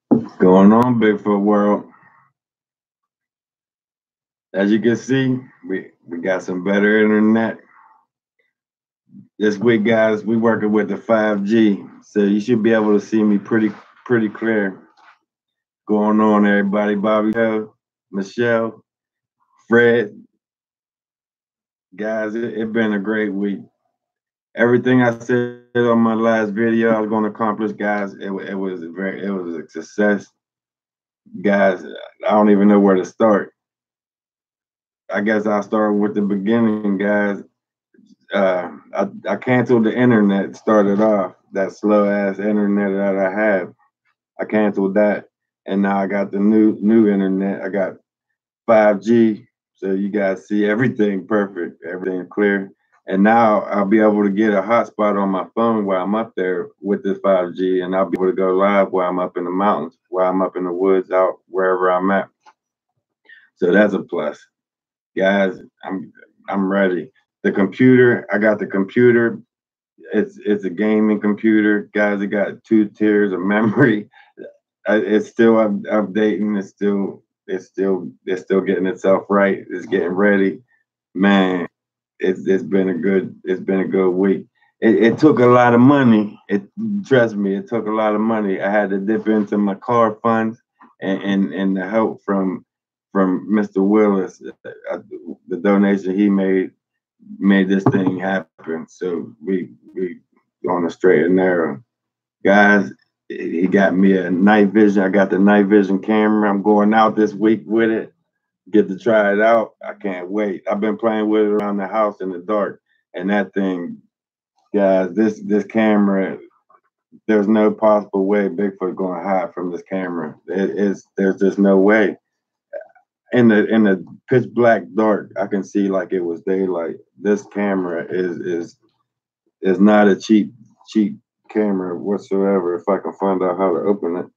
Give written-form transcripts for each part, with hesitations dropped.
What's going on, Bigfoot world? As you can see, we got some better internet. This week, guys, we working with the 5G. So you should be able to see me pretty clear. Going on, everybody. Bobby, Michelle, Fred. Guys, it's been a great week. Everything I said on my last video I was going to accomplish, guys, it was a success. Guys, I don't even know where to start. I guess I'll start with the beginning, guys. I canceled the internet. Started off that slow ass internet that I had. I canceled that, and now I got the new internet. I got 5G, so you guys see everything perfect, everything clear. And now I'll be able to get a hotspot on my phone while I'm up there with this 5G, and I'll be able to go live while I'm up in the mountains, while I'm up in the woods, out wherever I'm at. So that's a plus, guys. I'm ready. The computer, I got the computer. It's a gaming computer, guys. It got 2 tiers of memory. It's still updating. It's still getting itself right. It's getting ready. Man, it's been a good week. It took a lot of money. Trust me, it took a lot of money. I had to dip into my car funds and the help from Mr. Willis. The donation he made this thing happen. So we on the straight and narrow, guys. He got me a night vision. I got the night vision camera. I'm going out this week with it. Get to try it out. I can't wait. I've been playing with it around the house in the dark, and that thing, guys. This camera. There's no possible way Bigfoot going to hide from this camera. There's just no way. In the pitch black dark, I can see like it was daylight. This camera is not a cheap camera whatsoever. If I can find out how to open it,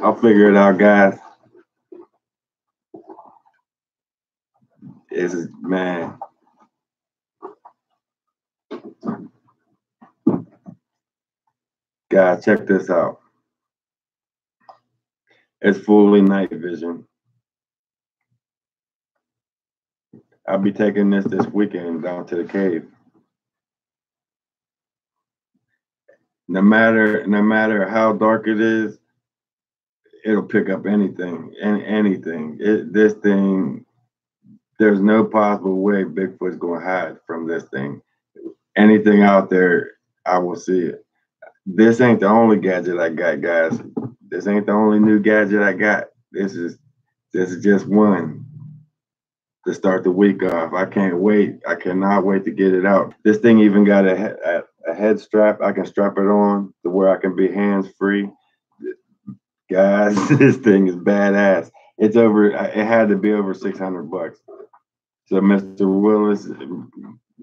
I'll figure it out, guys. Man. Guys, check this out. It's fully night vision. I'll be taking this weekend down to the cave. No matter how dark it is, it'll pick up anything. This thing, there's no possible way Bigfoot's gonna hide from this thing. Anything out there, I will see it. This ain't the only gadget I got, guys. This ain't the only new gadget I got. This is just one to start the week off. I can't wait. I cannot wait to get it out. This thing even got a head strap. I can strap it on to where I can be hands free. Guys, this thing is badass. It had to be over $600. So Mr. Willis,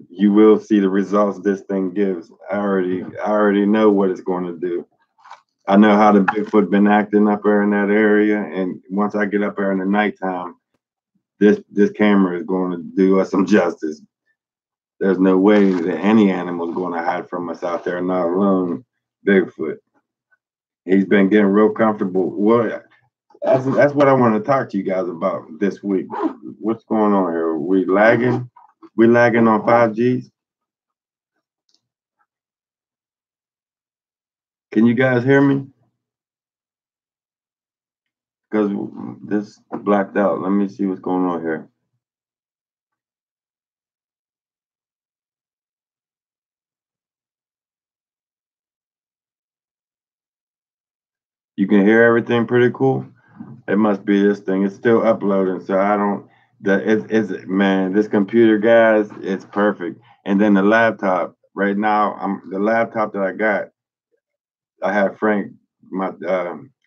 you will see the results this thing gives. I already know what it's going to do. I know how the Bigfoot been acting up there in that area, and once I get up there in the nighttime, this camera is going to do us some justice. There's no way that any animal is going to hide from us out there, not alone Bigfoot. He's been getting real comfortable. Well, that's what I want to talk to you guys about this week. What's going on here? We lagging? We lagging on 5Gs? Can you guys hear me? Because this blacked out. Let me see what's going on here. You can hear everything pretty cool? It must be this thing. It's still uploading, so I don't. Man, this computer, guys, it's perfect. And then the laptop. Right now, the laptop that I got. I had Frank, my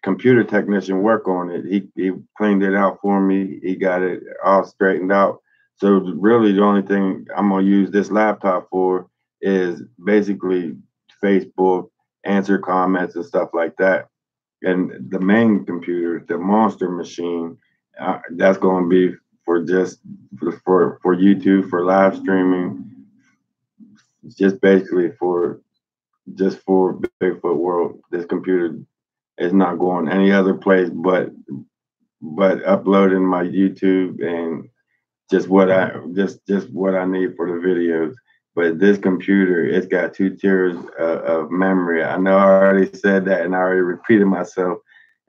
computer technician, work on it. He cleaned it out for me. He got it all straightened out. So really, the only thing I'm gonna use this laptop for is basically Facebook, answer comments and stuff like that. And the main computer, the monster machine, that's going to be for just for YouTube, for live streaming, just basically for Bigfoot world. This computer is not going any other place but uploading my YouTube and just what I need for the videos. But this computer, it's got 2 tiers of memory. I know I already said that and I already repeated myself.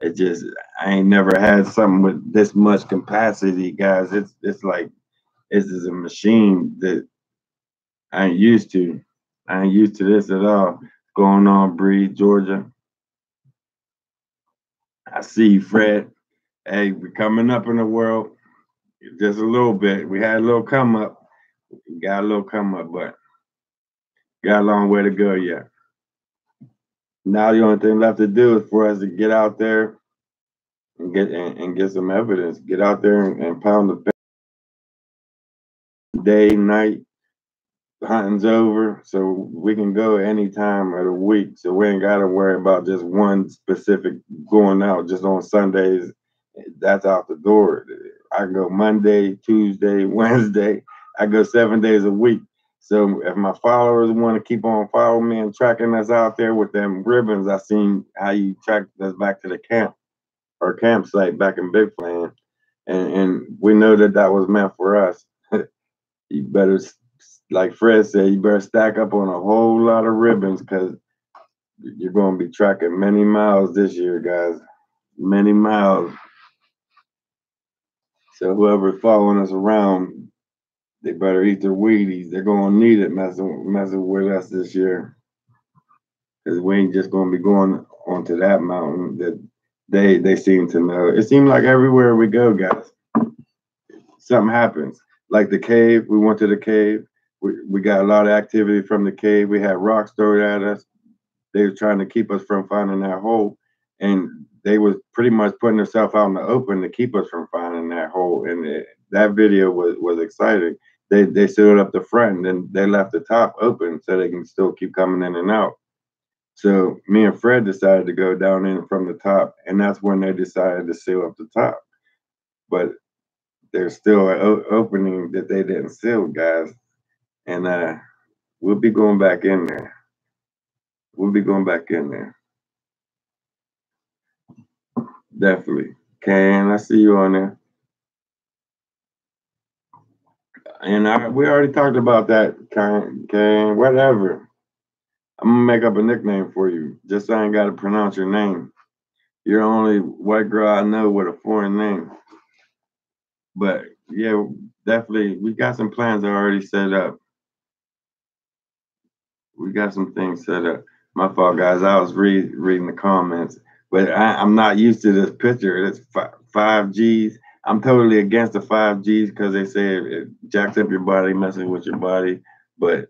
It just I ain't never had something with this much capacity, guys. It's like this is a machine that I ain't used to. I ain't used to this at all. Going on, Bree, Georgia. I see you, Fred. Hey, we're coming up in the world just a little bit. We had a little come up. We got a little come up, but got a long way to go yet. Now the only thing left to do is for us to get out there and get some evidence. Get out there and pound the day, night, hunting's over, so we can go any time of the week. So we ain't got to worry about just one specific going out just on Sundays. That's out the door. I can go Monday, Tuesday, Wednesday. I go 7 days a week. So if my followers want to keep on following me and tracking us out there with them ribbons, I seen how you tracked us back to the camp or campsite back in Bigfoot, and we know that was meant for us. You better, like Fred said, you better stack up on a whole lot of ribbons because you're going to be tracking many miles this year, guys. Many miles. So whoever's following us around, they better eat their Wheaties. They're going to need it messing with us this year. Because we ain't just going to be going onto that mountain that they seem to know. It seems like everywhere we go, guys, something happens. Like the cave, we went to the cave. We got a lot of activity from the cave. We had rocks thrown at us. They were trying to keep us from finding that hole. And they was pretty much putting themselves out in the open to keep us from finding that hole. And that video was exciting. They stood up the front and then they left the top open so they can still keep coming in and out. So me and Fred decided to go down in from the top, and that's when they decided to seal up the top. But there's still an opening that they didn't seal, guys. And we'll be going back in there. We'll be going back in there. Definitely. Can I see you on there? And we already talked about that, Can, whatever. I'm gonna make up a nickname for you, just so I ain't gotta pronounce your name. You're the only white girl I know with a foreign name. But yeah, definitely, we got some plans already set up. We got some things set up. My fault, guys. I was reading the comments, but I'm not used to this picture. It's 5Gs. I'm totally against the 5Gs because they say it jacks up your body, messes with your body. But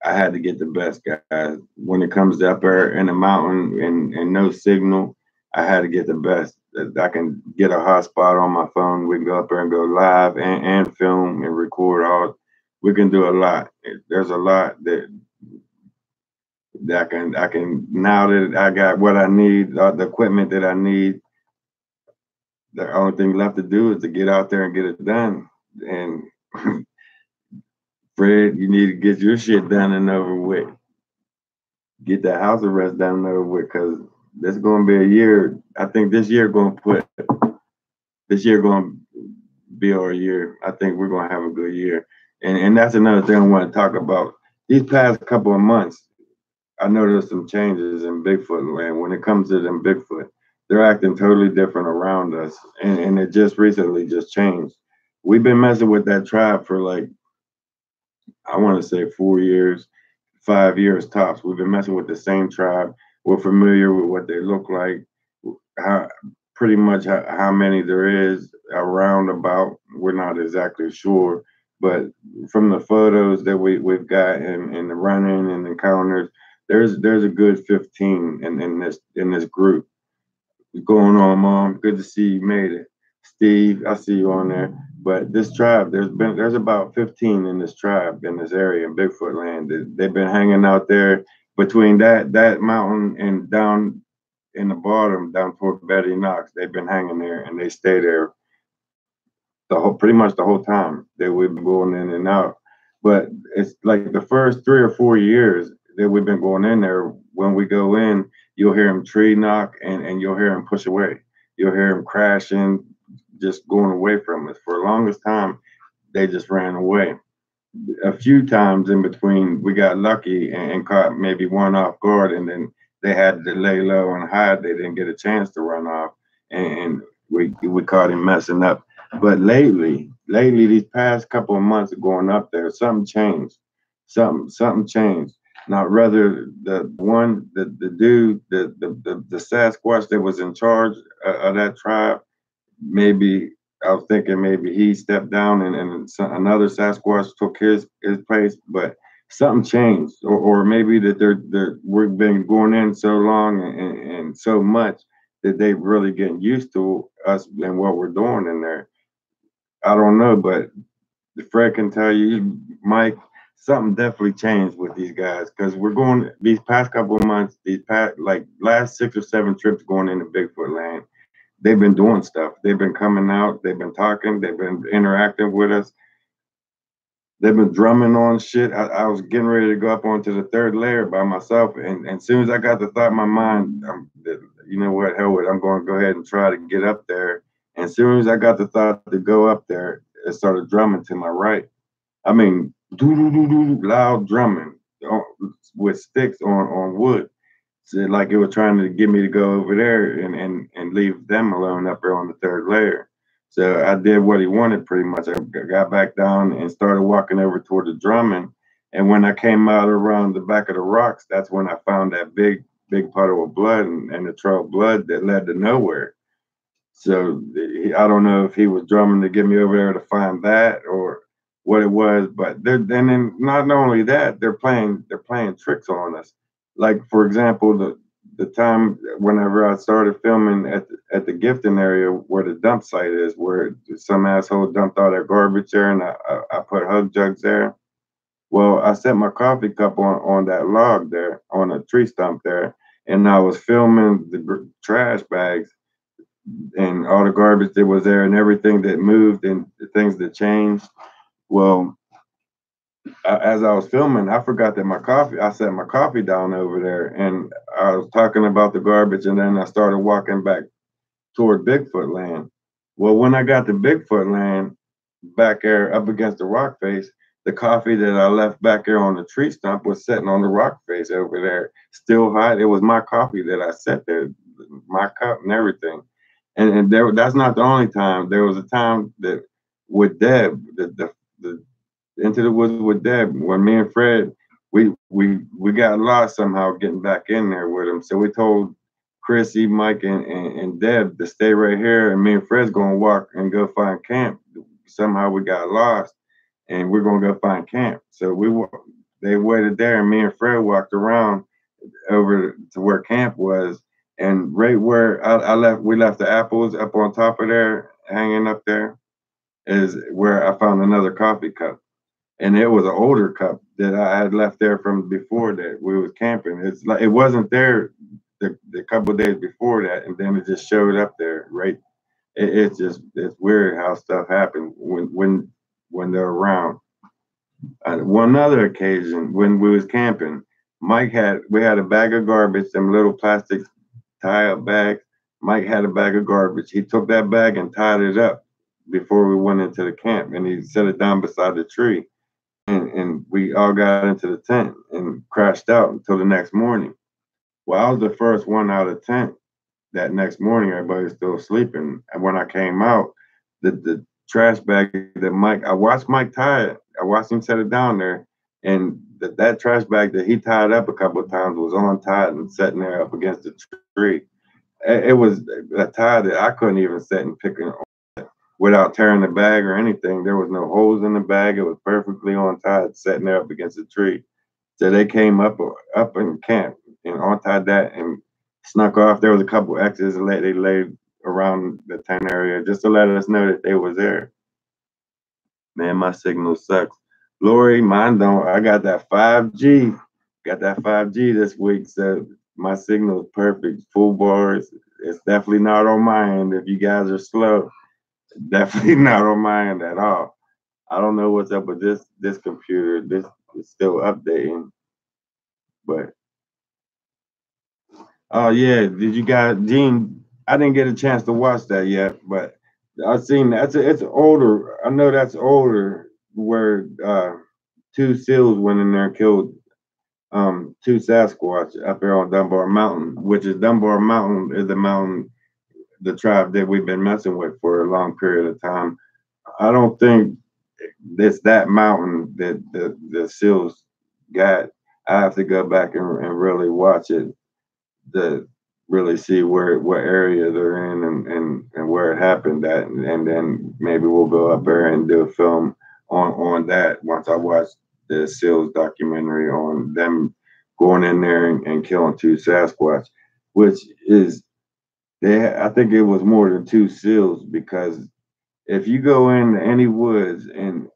I had to get the best, guys. When it comes to up there in the mountain and no signal, I had to get the best. I can get a hotspot on my phone. We can go up there and go live and film and record all. We can do a lot. There's a lot that I can now that I got what I need, the equipment that I need. The only thing left to do is to get out there and get it done. And Fred, you need to get your shit done and over with. Get that house arrest done and over with, because there's going to be a year. I think this year going to be our year. I think we're going to have a good year. And that's another thing I want to talk about. These past couple of months, I noticed some changes in Bigfoot land. When it comes to them Bigfoot, they're acting totally different around us. And it just recently just changed. We've been messing with that tribe for like, I want to say 4 years, 5 years tops. We've been messing with the same tribe. We're familiar with what they look like, pretty much how many there is around about. We're not exactly sure, but from the photos that we've got and the running and encounters, there's a good 15 in this group. What's going on, Mom? Good to see you made it. Steve, I see you on there. But this tribe, there's about 15 in this tribe in this area in Bigfoot land. They've been hanging out there between that mountain and down in the bottom, down toward Betty Knox. They've been hanging there and they stay there pretty much the whole time that we've been going in and out. But it's like the first 3 or 4 years that we've been going in there. When we go in, you'll hear him tree knock, and you'll hear him push away. You'll hear him crashing, just going away from us. For the longest time, they just ran away. A few times in between, we got lucky and caught maybe one off guard, and then they had to lay low and hide. They didn't get a chance to run off, and we caught him messing up. But lately, these past couple of months of going up there, something changed. Something changed. Now, rather the dude, the Sasquatch that was in charge of that tribe, maybe I was thinking maybe he stepped down and another Sasquatch took his place, but something changed, or maybe that we've been going in so long and so much that they really getting used to us and what we're doing in there. I don't know, but Fred can tell you, Mike, something definitely changed with these guys because we're going these past couple of months, these past like last 6 or 7 trips going into Bigfoot land. They've been doing stuff. They've been coming out. They've been talking. They've been interacting with us. They've been drumming on shit. I was getting ready to go up onto the third layer by myself, and as soon as I got the thought in my mind, you know what, hell with it, I'm going to go ahead and try to get up there. And as soon as I got the thought to go up there, it started drumming to my right. I mean, doo doo doo doo, loud drumming with sticks on wood. So like it was trying to get me to go over there and leave them alone up there on the third layer. So I did what he wanted pretty much. I got back down and started walking over toward the drumming. And when I came out around the back of the rocks, that's when I found that big puddle of blood and the trail of blood that led to nowhere. So I don't know if he was drumming to get me over there to find that or what it was, but then not only that, they're playing tricks on us. Like for example, the time whenever I started filming at the gifting area where the dump site is, where some asshole dumped all their garbage there, and I put hug jugs there. Well, I set my coffee cup on that log there, on a tree stump there, and I was filming the trash bags and all the garbage that was there and everything that moved and the things that changed. Well, as I was filming, I forgot that I set my coffee down over there and I was talking about the garbage, and then I started walking back toward Bigfoot land. Well, when I got to Bigfoot land, back there up against the rock face, the coffee that I left back there on the tree stump was sitting on the rock face over there, still hot. It was my coffee that I set there, my cup and everything. And that's not the only time. There was a time that with Deb, the into the woods with Deb, when me and Fred, we got lost somehow getting back in there with him. So we told Chrissy, Mike, and Deb to stay right here, and me and Fred's gonna walk and go find camp. Somehow we got lost, and we're gonna go find camp. So they waited there, and me and Fred walked around over to where camp was, and right where we left the apples up on top of there, hanging up there, is where I found another coffee cup, and it was an older cup that I had left there from before that we was camping. It's like it wasn't there the couple of days before that, and then it just showed up there. Right? It's weird how stuff happens when they're around. One other occasion when we was camping, we had a bag of garbage, some little plastic tie up bags. Mike had a bag of garbage. He took that bag and tied it up before we went into the camp, and he set it down beside the tree. And we all got into the tent and crashed out until the next morning. Well, I was the first one out of the tent that next morning. Everybody was still sleeping. And when I came out, the trash bag that I watched Mike tie it. I watched him set it down there. And that trash bag that he tied up a couple of times was untied and sitting there up against the tree. It was a tie that I couldn't even sit and pick it without tearing the bag or anything. There was no holes in the bag. It was perfectly untied, sitting there up against the tree. So they came up in camp and untied that and snuck off. There was a couple X's they laid around the tent area just to let us know that they was there. Man, my signal sucks. Lori, mine don't. I got that 5G. Got that 5G this week, so my signal is perfect. Full bars. It's definitely not on my end if you guys are slow. Definitely not on my end at all. I don't know what's up with this computer. This is still updating, but oh yeah, did you guys, Gene? I didn't get a chance to watch that yet, but I've seen it's older. I know that's older. Where two seals went in there and killed two Sasquatch up there on Dunbar Mountain, which is Dunbar Mountain is the mountain, the tribe that we've been messing with for a long period of time. I don't think it's that mountain that the seals got. I have to go back and really watch it to really see where what area they're in and where it happened at, and then maybe we'll go up there and do a film on that once I watch the seals documentary on them going in there and killing two Sasquatch, which is I think it was more than two seals because if you go into any woods and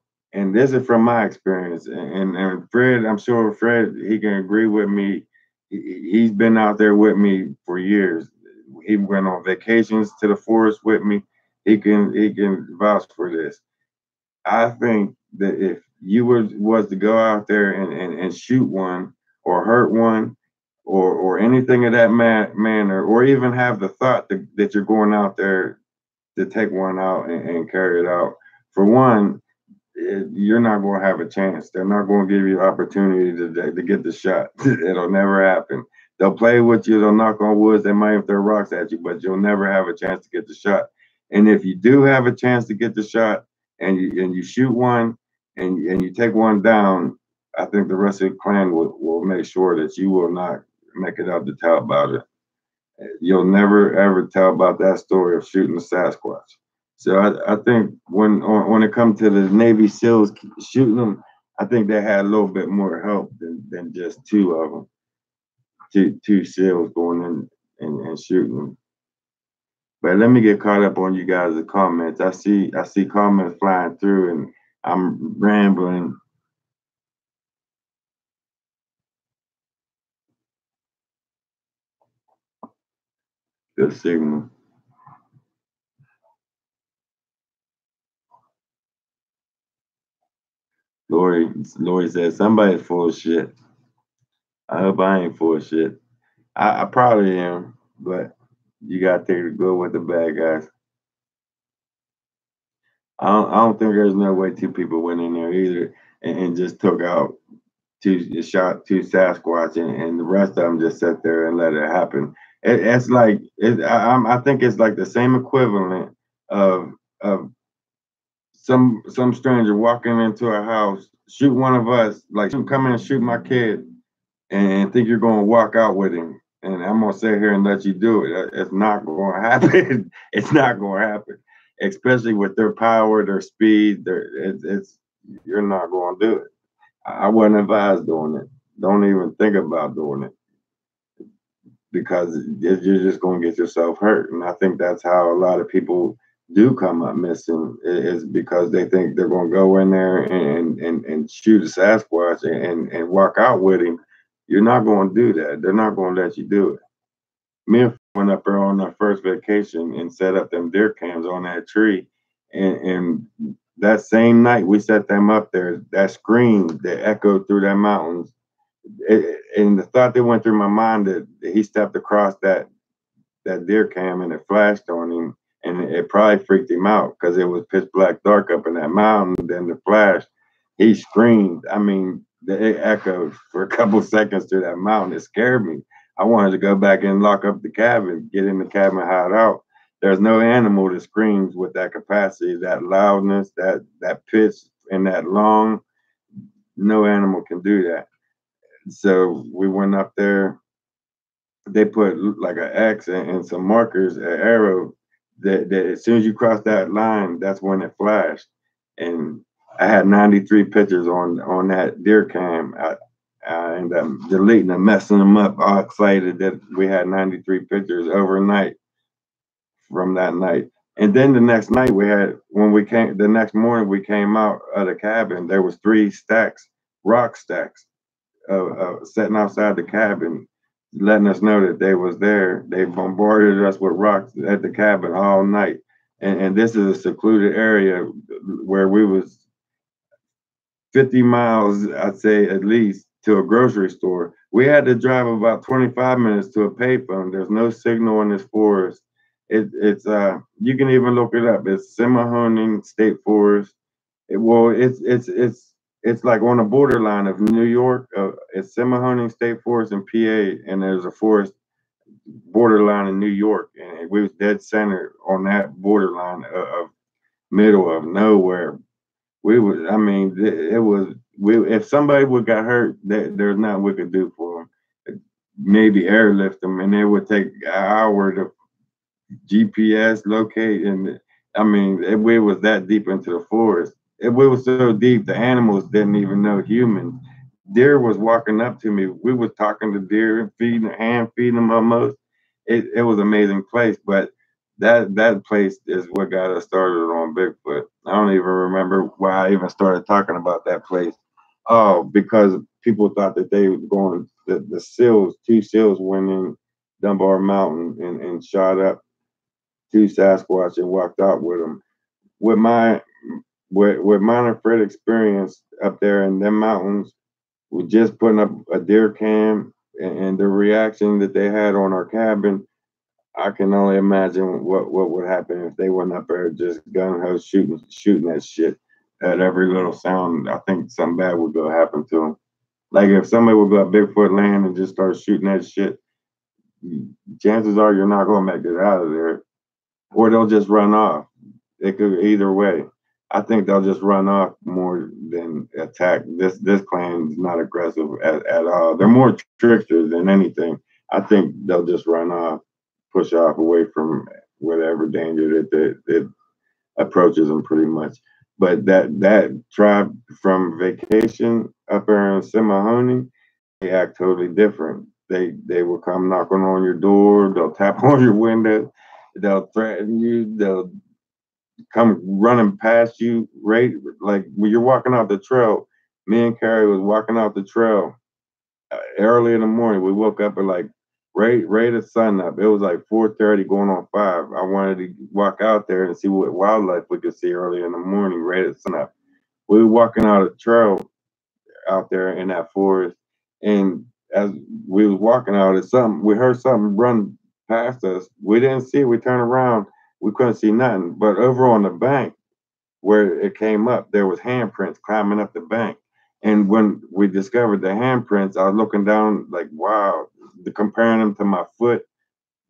this is from my experience and Fred, I'm sure Fred he can agree with me. He's been out there with me for years. He went on vacations to the forest with me. He can vouch for this. I think that if you was to go out there and shoot one or hurt one or anything of that manner, or even have the thought that you're going out there to take one out and carry it out. For one, you're not going to have a chance. They're not going to give you opportunity to get the shot. It'll never happen. They'll play with you. They'll knock on woods. They might throw rocks at you, but you'll never have a chance to get the shot. And if you do have a chance to get the shot and you shoot one and you take one down, I think the rest of the clan will make sure that you will not make it up to tell about it. You'll never ever tell about that story of shooting the Sasquatch. So I think when it comes to the Navy SEALs shooting them, I think they had a little bit more help than just two of them, two SEALs going in and shooting them. But let me get caught up on you guys' comments. I see comments flying through, and I'm rambling. Good signal. Lori says somebody's full of shit. I hope I ain't full of shit. I probably am, but you got to take the good with the bad, guys. I don't think there's no way two people went in there either and just took out shot two Sasquatch and the rest of them just sat there and let it happen. It's like I think it's like the same equivalent of of some stranger walking into a house, shoot one of us, like come in and shoot my kid, and think you're going to walk out with him. And I'm going to sit here and let you do it. It's not going to happen. It's not going to happen, especially with their power, their speed. It's you're not going to do it. I wouldn't advise doing it. Don't even think about doing it because you're just going to get yourself hurt. And I think that's how a lot of people do come up missing is because they think they're going to go in there and shoot a Sasquatch and walk out with him. You're not going to do that. They're not going to let you do it. Me and went up there on our first vacation and set up them deer cams on that tree. And that same night we set them up there, that scream that echoed through that mountains. And the thought that went through my mind that he stepped across that deer cam and it flashed on him and it probably freaked him out because it was pitch black dark up in that mountain. Then the flash, he screamed. I mean, it echoed for a couple seconds through that mountain. It scared me. I wanted to go back and lock up the cabin, get in the cabin, hide out. There's no animal that screams with that capacity, that loudness, that pitch, and that long. No animal can do that. So we went up there. They put like an X and some markers, an arrow that as soon as you cross that line, that's when it flashed. And I had 93 pictures on that deer cam. I ended up deleting them, messing them up, all excited that we had 93 pictures overnight from that night. And then the next night the next morning we came out of the cabin, there was three stacks, rock stacks, sitting outside the cabin, letting us know that they was there. They bombarded us with rocks at the cabin all night. and this is a secluded area where we was 50 miles, I'd say at least, to a grocery store. We had to drive about 25 minutes to a payphone. There's no signal in this forest. It's you can even look it up. It's Semahoning State Forest. Well, it's like on the borderline of New York. It's Semahoning State Forest in PA, and there's a forest borderline in New York, and we was dead center on that borderline of middle of nowhere. We was, I mean, it was. We if somebody would got hurt, there's nothing we could do for them. Maybe airlift them, and it would take an hour to GPS locate. And I mean, we was that deep into the forest. We was so deep, the animals didn't even know humans. Deer was walking up to me. We was talking to deer, feeding, hand feeding them almost. It was an amazing place, but that place is what got us started on Bigfoot. I don't even remember why I even started talking about that place. Oh, because people thought that they were going, the seals, two seals went in Dunbar Mountain and shot up two Sasquatch and walked out with them. With my with mine and Fred experience up there in them mountains, we just putting up a deer cam and the reaction that they had on our cabin. I can only imagine what would happen if they went up there just gun ho shooting that shit at every little sound. I think something bad would go happen to them. Like if somebody would go up Bigfoot land and just start shooting that shit, chances are you're not gonna make it out of there, or they'll just run off. It could either way. I think they'll just run off more than attack. This clan is not aggressive at all. They're more tricksters than anything. I think they'll just run off, push off away from whatever danger that approaches them pretty much. But that tribe from vacation up there in Semahoney, they act totally different. They will come knocking on your door, they'll tap on your window, they'll threaten you, they'll come running past you, right? Like when you're walking out the trail. Me and Carrie was walking out the trail early in the morning. We woke up at like right at sun up. It was like 4:30 going on 5. I wanted to walk out there and see what wildlife we could see early in the morning, right at sun up. We were walking out a trail out there in that forest, and as we was walking out, we heard something run past us. We didn't see it. We turned around. We couldn't see nothing. But over on the bank where it came up, there was handprints climbing up the bank. And when we discovered the handprints, I was looking down like, wow, comparing them to my foot,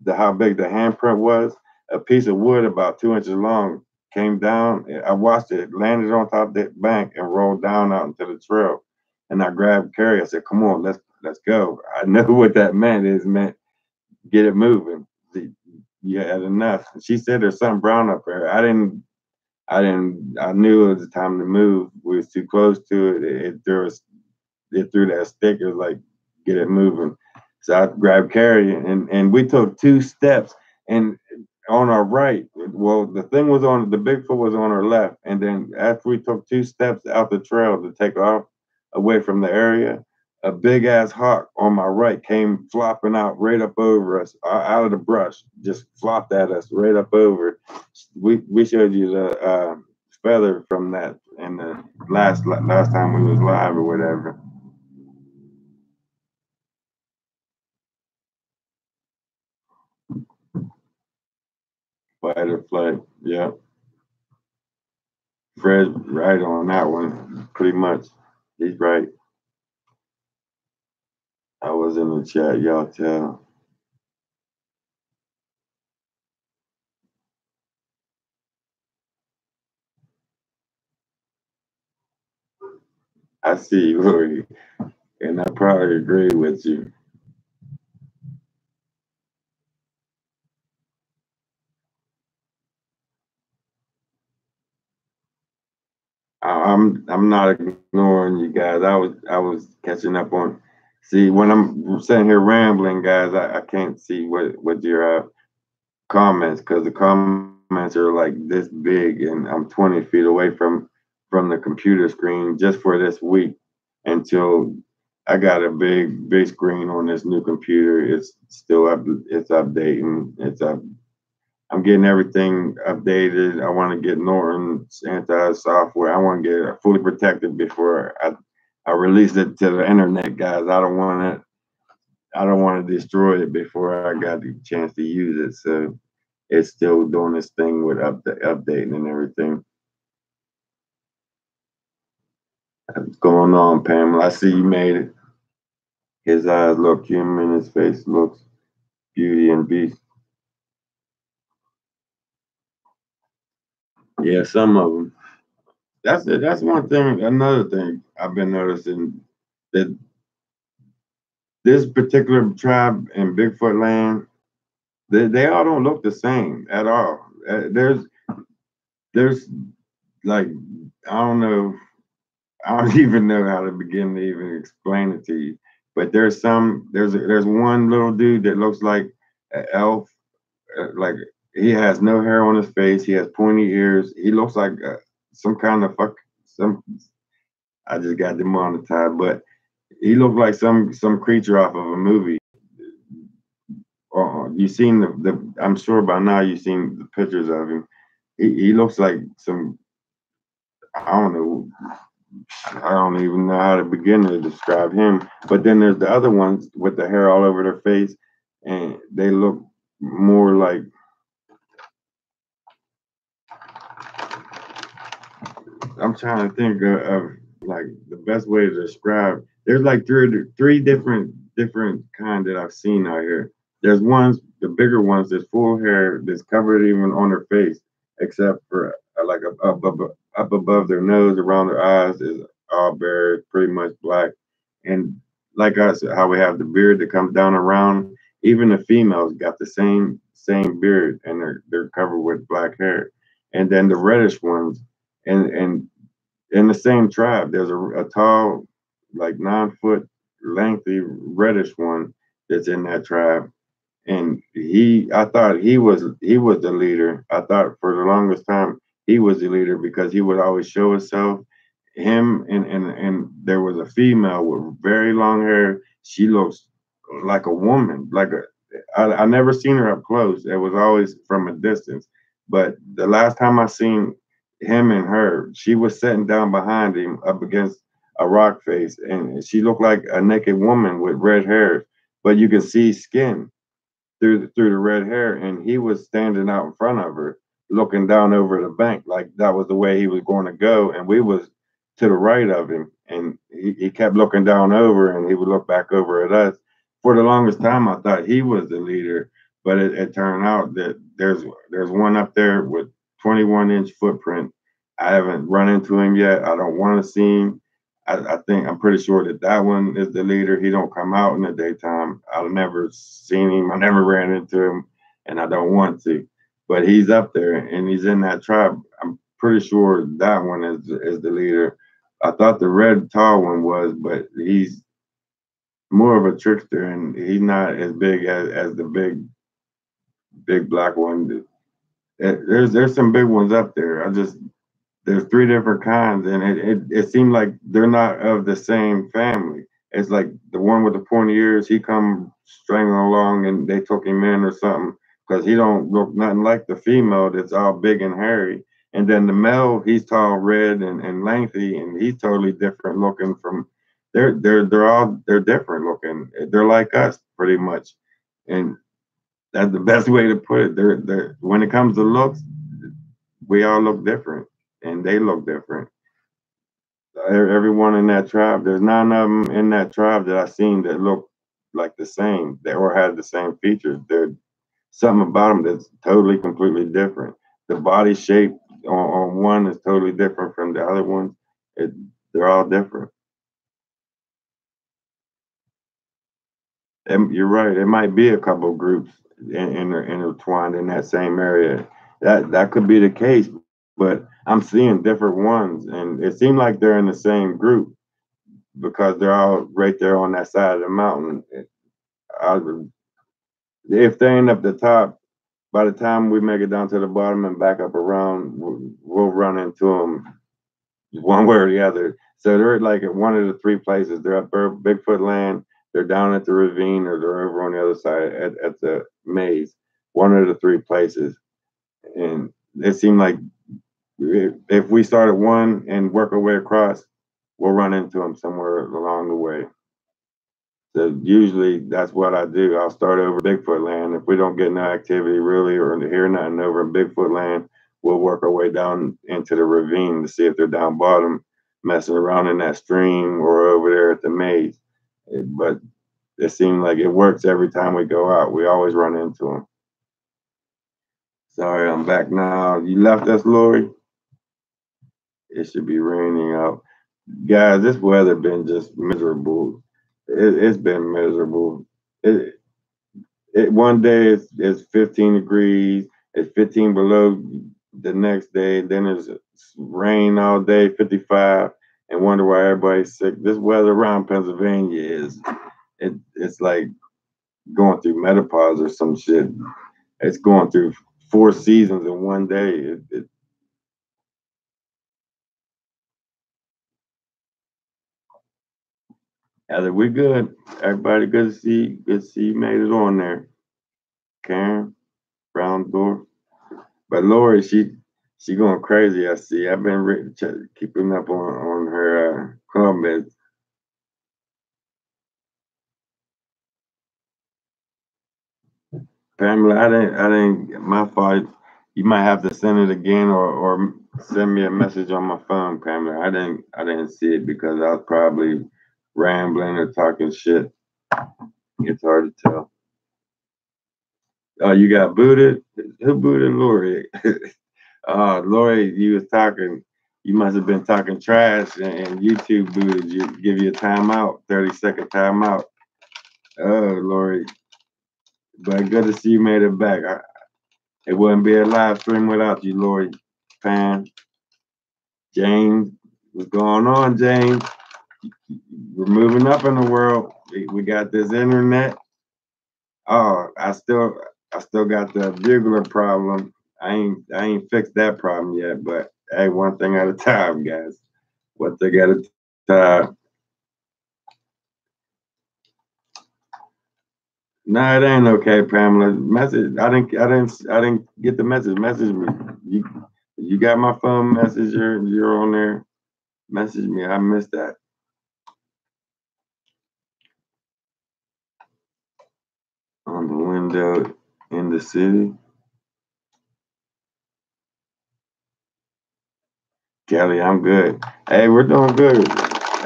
how big the handprint was. A piece of wood about 2 inches long came down. I watched it, landed on top of that bank and rolled down out into the trail. And I grabbed Carrie. I said, "Come on, let's go." I know what that meant. It meant get it moving. You had enough. She said there's something brown up there. I knew it was time to move. We was too close to it. It threw that stick. It was like, get it moving. So I grabbed Carrie and we took 2 steps and on our right. Well, the thing was on the Bigfoot was on our left. And then after we took 2 steps out the trail to take off away from the area, a big ass hawk on my right came flopping out right up over us, out of the brush, just flopped at us right up over. We showed you the feather from that in the last time we was live or whatever. Fight or flight, yeah. Fred's right on that one, pretty much. He's right. I was in the chat, y'all tell. I see you, Lori, and I probably agree with you. I'm not ignoring you guys. I was catching up on. See, when I'm sitting here rambling, guys, I can't see what your comments because the comments are like this big, and I'm 20 feet away from the computer screen just for this week until I got a big screen on this new computer. It's still up. It's updating. It's up. I'm getting everything updated. I want to get Norton's anti software. I want to get it fully protected before I release it to the internet, guys. I don't want to destroy it before I got the chance to use it. So it's still doing this thing with updating and everything. What's going on, Pamela? I see you made it. His eyes look human. His face looks beauty and beast. Yeah, some of them. That's it. That's one thing. Another thing I've been noticing that this particular tribe in Bigfoot land, they all don't look the same at all. There's like I don't know. I don't even know how to begin to even explain it to you. But there's one little dude that looks like an elf. Like he has no hair on his face. He has pointy ears. He looks like some kind of some. I just got demonetized, but he looked like some creature off of a movie. You seen the? I'm sure by now you've seen the pictures of him. He looks like some. I don't know. I don't even know how to begin to describe him. But then there's the other ones with the hair all over their face, and they look more like I'm trying to think of like the best way to describe. There's like three different kind that I've seen out here. There's ones, the bigger ones, that's full hair that's covered even on their face, except for like up above their nose, around their eyes is all bare, pretty much black. And like us, how we have the beard that comes down around, even the females got the same beard, and they're covered with black hair. And then the reddish ones, and in the same tribe, there's a tall, like 9 foot lengthy reddish one that's in that tribe. And I thought he was the leader. I thought for the longest time he was the leader because he would always show himself. Him and there was a female with very long hair. She looks like a woman. I never seen her up close. It was always from a distance. But the last time I seen him and her, she was sitting down behind him up against a rock face, and she looked like a naked woman with red hair, but you could see skin through the red hair, and he was standing out in front of her, looking down over the bank, like that was the way he was going to go, and we was to the right of him, and he kept looking down over, and he would look back over at us. For the longest time, I thought he was the leader, but it turned out that there's one up there with 21-inch footprint. I haven't run into him yet. I don't want to see him. I think I'm pretty sure that one is the leader. He don't come out in the daytime. I've never seen him. I never ran into him, and I don't want to. But he's up there, and he's in that tribe. I'm pretty sure that one is the leader. I thought the red tall one was, but he's more of a trickster, and he's not as big as the big black one. There's some big ones up there. There's three different kinds, and it seemed like they're not of the same family. It's like the one with the pointy ears, he come strangling along, and they took him in or something because he don't look nothing like the female that's all big and hairy. And then the male, he's tall, red, and lengthy, and he's totally different looking from. They're different looking. They're like us pretty much, and that's the best way to put it. They're when it comes to looks, we all look different, and they look different. Everyone in that tribe, there's none of them in that tribe that I've seen that look like the same, that or had the same features. There's something about them that's totally, completely different. The body shape on one is totally different from the other ones. They're all different. And you're right. It might be a couple groups intertwined in that same area. That could be the case, but I'm seeing different ones, and it seemed like they're in the same group because they're all right there on that side of the mountain. I, if they ain't up the top, by the time we make it down to the bottom and back up around, we'll run into them one way or the other. So they're like at one of the three places. They're up Bigfoot land, they're down at the ravine, or they're over on the other side at the maze. One of the three places. And it seemed like if we start at one and work our way across, we'll run into them somewhere along the way. So usually that's what I do. I'll start over Bigfoot land. If we don't get no activity really or hear nothing over in Bigfoot land, we'll work our way down into the ravine to see if they're down bottom, messing around in that stream or over there at the maze. But it seems like it works every time we go out. We always run into them. Sorry, I'm back now. You left us, Lori? It should be raining out. Guys, this weather been just miserable. It's been miserable. It, one day it's 15 degrees, it's 15 below the next day, then it's rain all day, 55, and wonder why everybody's sick. This weather around Pennsylvania it's like going through menopause or some shit. It's going through 4 seasons in one day. Heather, we good. Everybody good to see. Good to see you made it on there. Karen, Brown Door. But Lori, she going crazy. I see. I've been keeping up on her comments. Pamela, I didn't. My fault. You might have to send it again or send me a message on my phone, Pamela. I didn't see it because I was probably rambling or talking shit. It's hard to tell. Oh, you got booted? Who booted Lori? Lori, you was talking. You must have been talking trash, and YouTube booted you. Give you a timeout, 30-second timeout. Oh, Lori, but good to see you made it back. It wouldn't be a live stream without you, Lori. Fan, James, what's going on, James? We're moving up in the world. We got this internet. Oh, I still got the bugler problem. I ain't fixed that problem yet, but hey, one thing at a time, guys. One thing at a time. No, it ain't okay, Pamela. Message. I didn't get the message. Message me. You got my phone message. You're on there. Message me. I missed that. On the window in the city. Kelly, I'm good. Hey, we're doing good.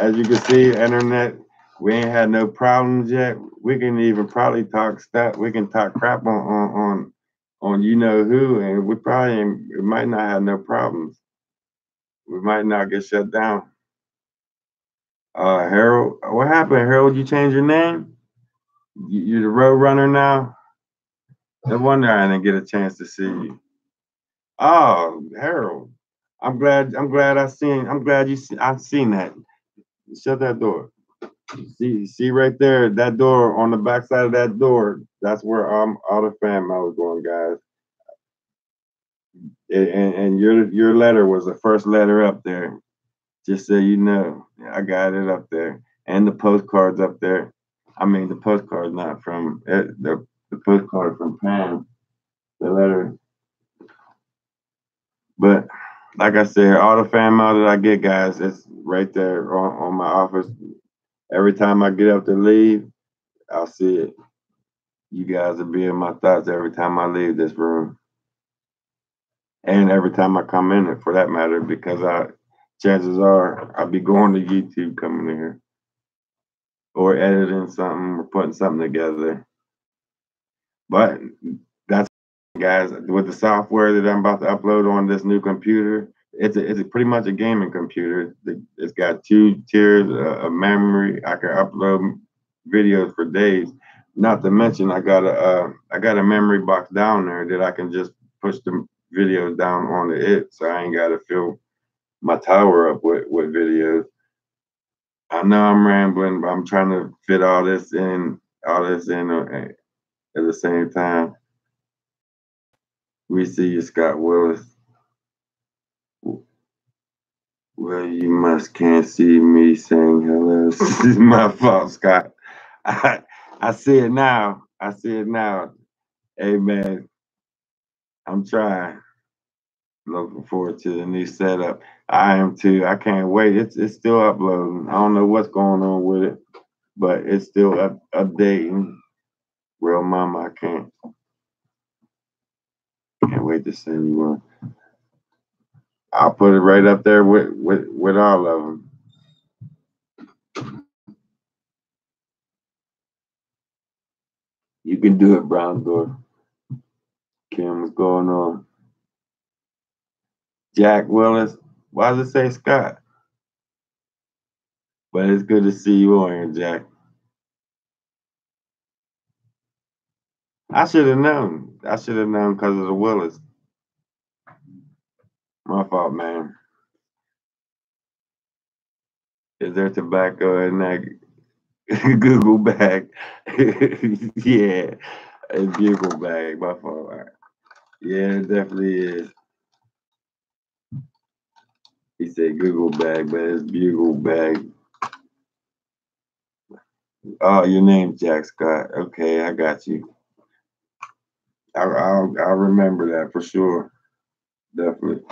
As you can see, internet, we ain't had no problems yet. We can even probably talk stuff. We can talk crap on you know who, and we might not have no problems. We might not get shut down. Harold, what happened, Harold? You changed your name? You're the road runner now? No wonder I didn't get a chance to see you. Oh, Harold. I'm glad I've seen that. Shut that door. See right there, that door on the back side of that door. That's where all the fam I was going, guys. And your letter was the first letter up there. Just so you know, I got it up there, and the postcards up there. I mean, the postcard's not from the postcard from Pam. The letter, but like I said, all the fan mail that I get, guys, it's right there on my office. Every time I get up to leave, I'll see it. You guys will be in my thoughts every time I leave this room, and every time I come in it, for that matter, because chances are I'll be going to YouTube coming in here or editing something or putting something together. But that's guys with the software that I'm about to upload on this new computer. It's pretty much a gaming computer. It's got 2 tiers of memory. I can upload videos for days. Not to mention, I got a memory box down there that I can just push the videos down onto it, so I ain't got to fill my tower up with videos. I know I'm rambling, but I'm trying to fit all this in at the same time. We see you, Scott Willis. Well, you must can't see me saying hello. This is my fault, Scott. I see it now. I see it now. Hey, man, I'm trying. Looking forward to the new setup. I am too. I can't wait. It's still uploading. I don't know what's going on with it, but it's still updating. Real mama, I can't wait to send you one. I'll put it right up there with all of them. You can do it, Brown Door. Kim, what's going on? Jack Willis. Why does it say Scott? But it's good to see you on here, Jack. I should have known. I should have known because of the Willis. My fault, man. Is there tobacco in that Google bag? Yeah, it's Bugle bag. My fault. Yeah, it definitely is. He said Google bag, but it's Bugle bag. Oh, your name's Jack Scott. Okay, I got you. I'll remember that for sure. Definitely.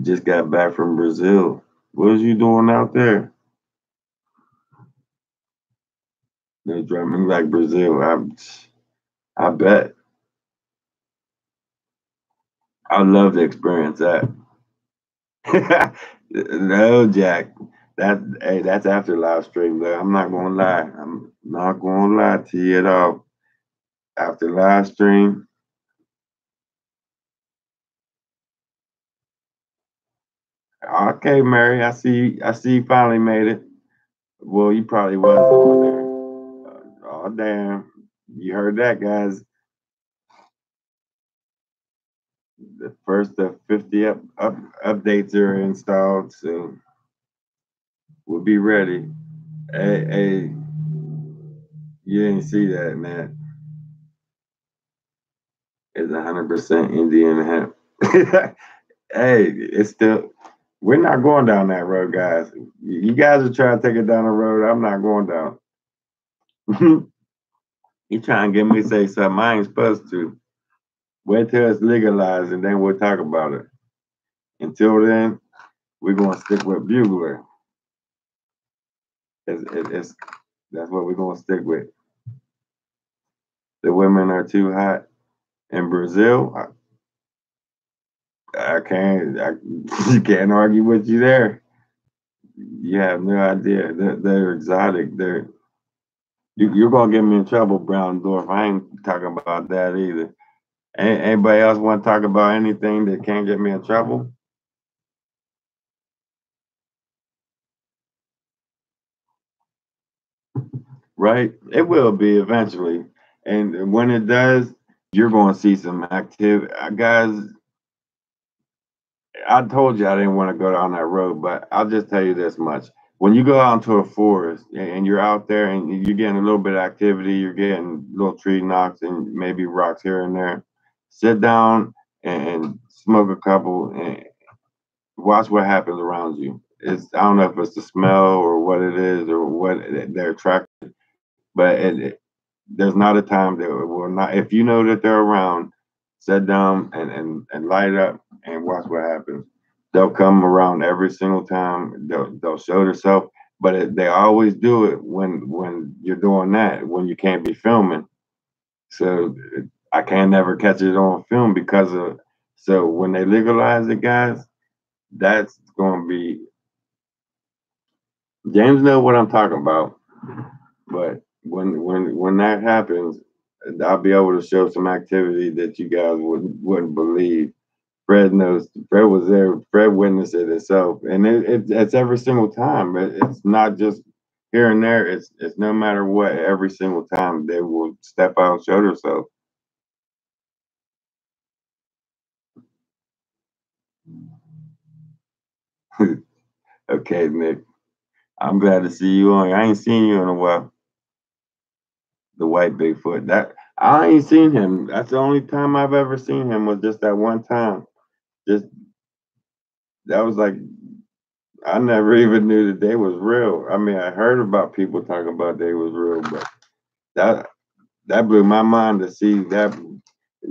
Just got back from Brazil. What was you doing out there? They're drumming like Brazil. I bet. I'd love to experience that. No, Jack. That's after live stream, though. I'm not gonna lie. I'm not gonna lie to you at all. After live stream, okay, Mary. I see you finally made it. Well, you probably was on there. Oh damn. You heard that, guys. The first of 50 updates are installed, so we'll be ready. Hey, you didn't see that, man. It's 100% Indian hemp. Hey, it's still. We're not going down that road, guys. You guys are trying to take it down the road. I'm not going down. You trying to get me to say something I ain't supposed to. Wait till it's legalized and then we'll talk about it. Until then, we're gonna stick with bugler. It's that's what we're gonna stick with. The women are too hot in Brazil. I can't. You can't argue with you there. You have no idea. They're exotic. You're gonna get me in trouble, Brown Dwarf. I ain't talking about that either. Anybody else want to talk about anything that can't get me in trouble? Right? It will be eventually, and when it does, you're going to see some activity, guys. I told you I didn't want to go down that road, but I'll just tell you this much. When you go out into a forest and you're out there and you're getting a little bit of activity, you're getting little tree knocks and maybe rocks here and there, sit down and smoke a couple and watch what happens around you. I don't know if it's the smell or what it is or what they're attracted, but there's not a time that will not. If you know that they're around, sit down and light up and watch what happens. They'll come around every single time. They'll show themselves, but they always do it when you're doing that when you can't be filming. So I can't never catch it on film because of. So when they legalize it, guys, that's going to be. James know what I'm talking about. But when that happens, I'll be able to show some activity that you guys wouldn't believe. Fred knows. Fred was there. Fred witnessed it himself, and it's every single time. It's not just here and there. It's no matter what. Every single time they will step out and show themselves. Okay, Nick. I'm glad to see you on. I ain't seen you in a while. The white Bigfoot. That I ain't seen him. That's the only time I've ever seen him was just that one time. Just that was like I never even knew that they was real. I mean, I heard about people talking about they was real, but that that blew my mind to see that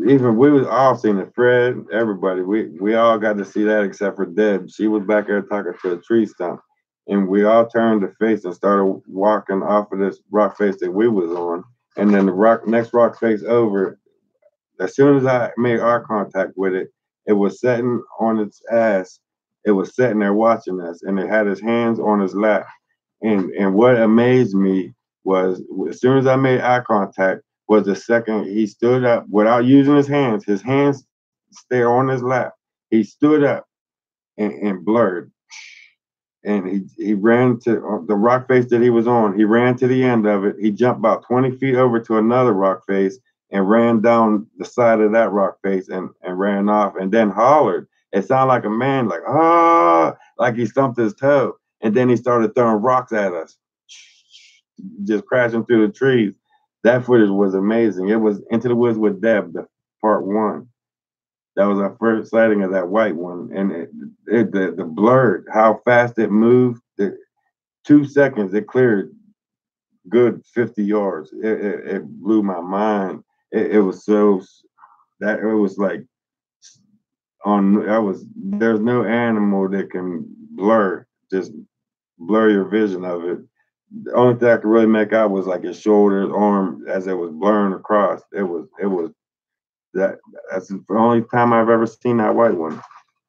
Even we was all seen it. Fred, everybody. We all got to see that except for Deb. She was back there talking to a tree stump, and we all turned to face and started walking off of this rock face that we was on. And then the next rock face over. As soon as I made eye contact with it, it was sitting on its ass. It was sitting there watching us, and it had its hands on his lap. And what amazed me was as soon as I made eye contact, was the second he stood up without using his hands stayed on his lap. He stood up and blurred, and he ran to the rock face that he was on. He ran to the end of it. He jumped about 20 feet over to another rock face and ran down the side of that rock face and ran off and then hollered. It sounded like a man, like, ah, like he stumped his toe. And then he started throwing rocks at us, just crashing through the trees. That footage was amazing. It was Into the Woods with Deb, the part one. That was our first sighting of that white one, and the blurred, how fast it moved. 2 seconds, it cleared good 50 yards. It blew my mind. It was so that it was like on. I was there's no animal that can just blur your vision of it. The only thing I could really make out was like his shoulders, arm as it was blurring across. It was that that's the only time I've ever seen that white one.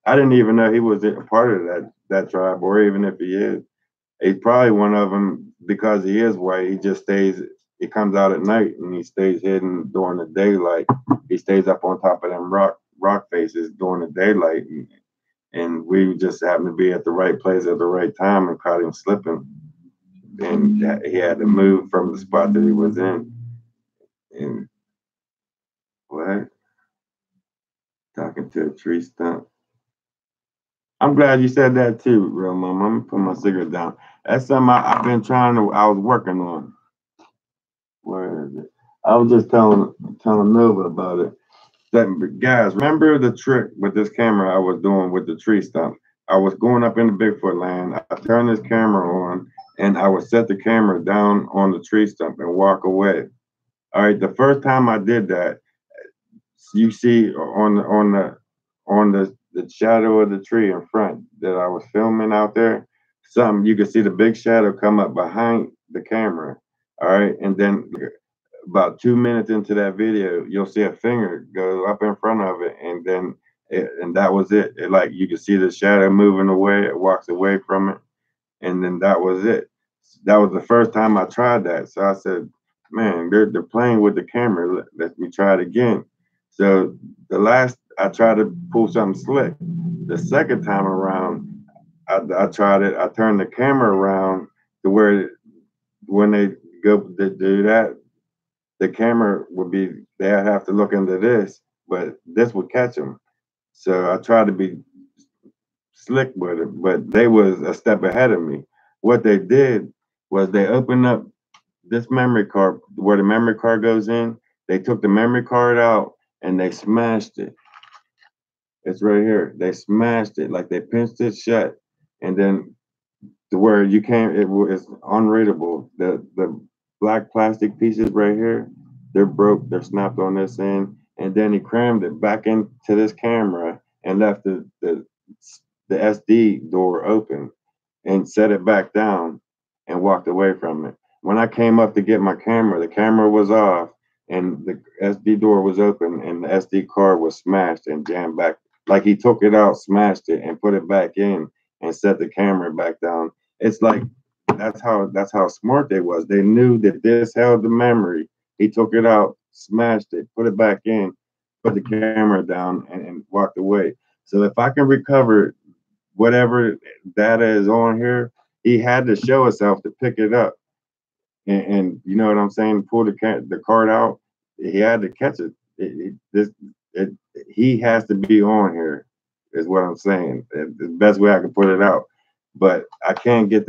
I didn't even know he was a part of that tribe, or even if he is. He's probably one of them because he is white. He just stays. He comes out at night and he stays hidden during the daylight. He stays up on top of them rock faces during the daylight, and we just happened to be at the right place at the right time and caught him slipping. And he had to move from the spot that he was in. And what? Talking to a tree stump. I'm glad you said that too, real mom. I'm gonna put my cigarette down. That's something I've been I was working on. Where is it? I was just telling Nova about it. That guys, remember the trick with this camera I was doing with the tree stump? I was going up into Bigfoot land. I turned this camera on, and I would set the camera down on the tree stump and walk away. All right, the first time I did that, you see on the shadow of the tree in front that I was filming out there, some you could see the big shadow come up behind the camera. All right, and then about 2 minutes into that video, you'll see a finger go up in front of it, and then and that was it. Like you could see the shadow moving away. It walks away from it, and then that was it. That was the first time I tried that. So I said, man, they're playing with the camera. Let me try it again. So the last I tried to pull something slick. The second time around, I tried it. I turned the camera around to where when they go to do that, the camera would be they'd have to look into this, but this would catch them. So I tried to be slick with it, but they was a step ahead of me. What they did was they opened up this memory card where the memory card goes in. They took the memory card out and they smashed it. It's right here. They smashed it like they pinched it shut, and then to where you can't. It's unreadable. The black plastic pieces right here, they're broke. They're snapped on this end, and then he crammed it back into this camera and left the SD door open and set it back down and walked away from it. When I came up to get my camera, the camera was off and the SD door was open and the SD card was smashed and jammed back. Like he took it out, smashed it, and put it back in and set the camera back down. It's like that's how smart they was. They knew that this held the memory. He took it out, smashed it, put it back in, put the camera down, and walked away. So if I can recover whatever data is on here, he had to show himself to pick it up. And you know what I'm saying? Pull the card out. He had to catch it. He has to be on here, is what I'm saying. The best way I can put it out. But I can't get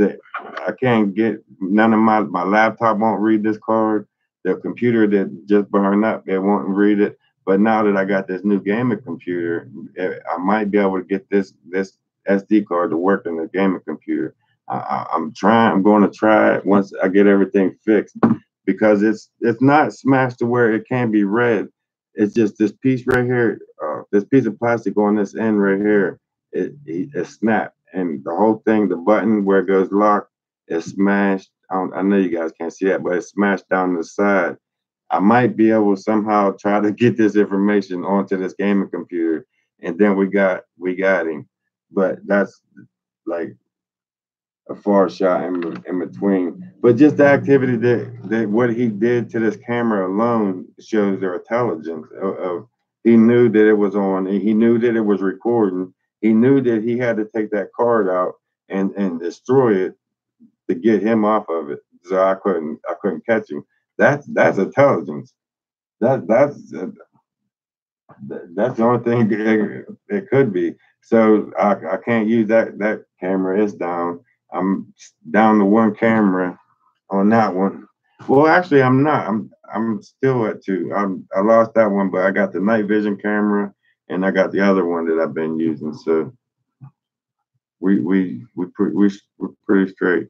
none of my laptop won't read this card. The computer that just burned up, it won't read it. But now that I got this new gaming computer, I might be able to get this SD card to work in the gaming computer. I'm trying. I'm going to try it once I get everything fixed because it's not smashed to where it can't be read. It's just this piece right here, this piece of plastic on this end right here, it snapped, and the whole thing, the button where it goes lock, is smashed. I know you guys can't see that, but it's smashed down the side. I might be able to somehow try to get this information onto this gaming computer, and then we got him. But that's like a far shot in between. But just the activity that what he did to this camera alone shows their intelligence. Of he knew that it was on. He knew that it was recording. He knew that he had to take that card out and destroy it to get him off of it. So I couldn't catch him. That's intelligence. That's the only thing it could be. So I can't use that camera. It's down. I'm down to one camera on that one. Well, actually, I'm not. I'm still at two. I lost that one, but I got the night vision camera and I got the other one that I've been using. So we're pretty straight.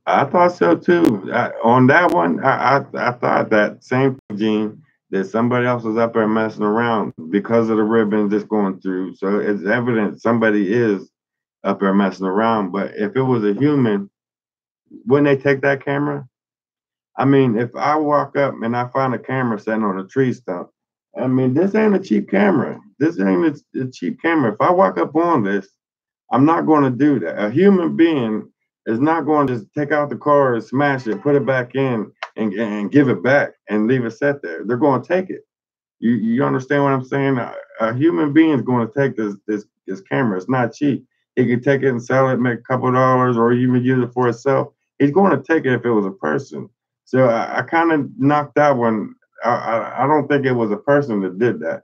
I thought so too. On that one, I thought that same Gene, that somebody else was up there messing around because of the ribbon that's going through. So it's evident somebody is up there messing around. But if it was a human, wouldn't they take that camera? I mean, if I walk up and I find a camera sitting on a tree stump, I mean, this ain't a cheap camera. This ain't a cheap camera. If I walk up on this, I'm not going to do that. A human being is not going to just take out the car and smash it, put it back in, and give it back and leave it set there. They're going to take it. You understand what I'm saying? A human being is going to take this camera. It's not cheap. He could take it and sell it, make a couple of dollars, or even use it for himself. He's going to take it if it was a person. So I kind of knocked that one. I don't think it was a person that did that.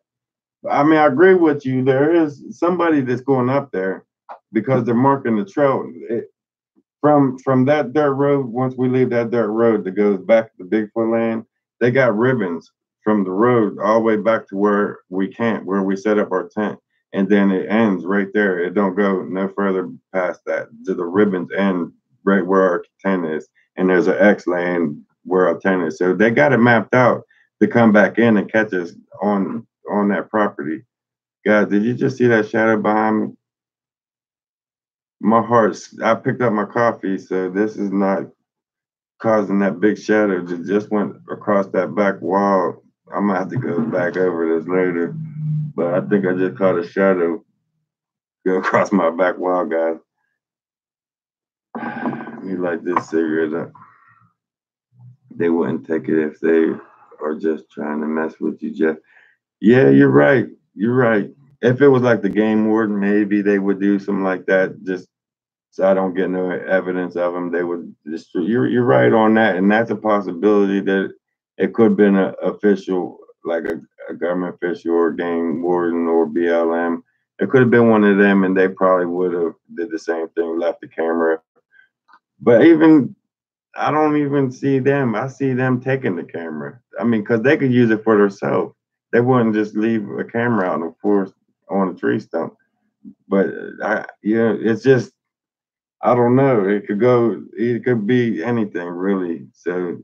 I mean, I agree with you. There is somebody that's going up there because they're marking the trail. From that dirt road, once we leave that dirt road that goes back to the Bigfoot land, they got ribbons from the road all the way back to where we camp, where we set up our tent. And then it ends right there. It don't go no further past that. The ribbons end right where our tent is. And there's an X lane where our tent is. So they got it mapped out to come back in and catch us on that property. Guys, did you just see that shadow behind me? My heart's, I picked up my coffee, so this is not causing that big shadow that just went across that back wall. I'm gonna have to go back over this later, but I think I just caught a shadow go across my back wall, guys. You light this cigarette up. They wouldn't take it if they are just trying to mess with you, Jeff. Yeah, you're right. You're right. If it was like the game warden, maybe they would do something like that. Just so I don't get no evidence of them, they would just. You're right on that, and that's a possibility that it could have been an official, like a government official or game warden or BLM. It could have been one of them, and they probably would have did the same thing, left the camera. But even I don't even see them. I see them taking the camera. I mean, because they could use it for themselves. They wouldn't just leave a camera out in the forest on a tree stump. But yeah, it's just I don't know. It could go. It could be anything really. So,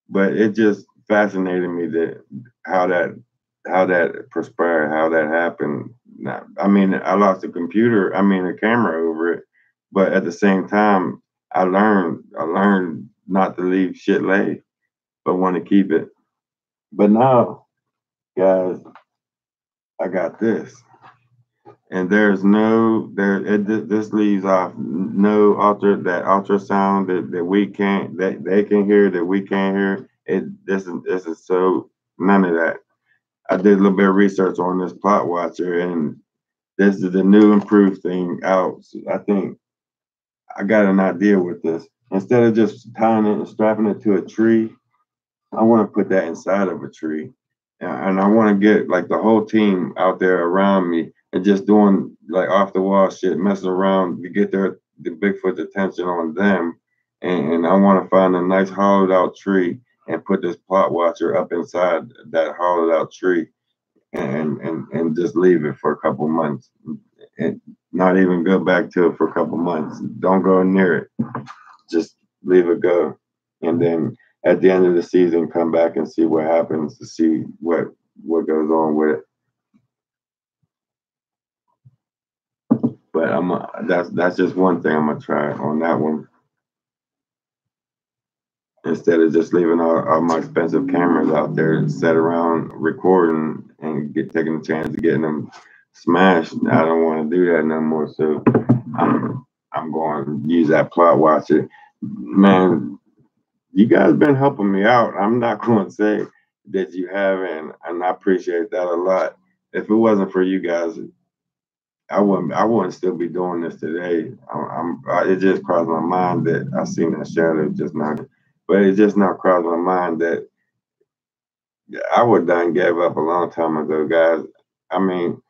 but it just fascinated me that how that how that perspired, how that happened. Now, I mean, I lost a computer. I mean, a camera over it. But at the same time, I learned not to leave shit lay, but want to keep it. But now, guys, I got this. And there's no there this leaves off no ultrasound that we can't that they can hear that we can't hear it. This is so none of that. I did a little bit of research on this plot watcher, and this is the new improved thing out. So I think I got an idea with this. Instead of just tying it and strapping it to a tree, I want to put that inside of a tree, and I want to get like the whole team out there around me and just doing like off the wall shit, messing around to get the Bigfoot's attention on them. And I want to find a nice hollowed out tree and put this plot watcher up inside that hollowed out tree and just leave it for a couple months and not even go back to it for a couple months. Don't go near it. Just leave it go, and then at the end of the season, come back and see what happens to see what goes on with it. But that's just one thing I'm gonna try on that one. Instead of just leaving all my expensive cameras out there set around recording and taking the chance of getting them smashed, I don't want to do that no more. So I'm going to use that plot watcher. Man, you guys been helping me out. I'm not going to say that you haven't, and I appreciate that a lot. If it wasn't for you guys, I wouldn't still be doing this today. It just crossed my mind that I seen that shadow just now, but it just now crossed my mind that I would done gave up a long time ago, guys. I mean,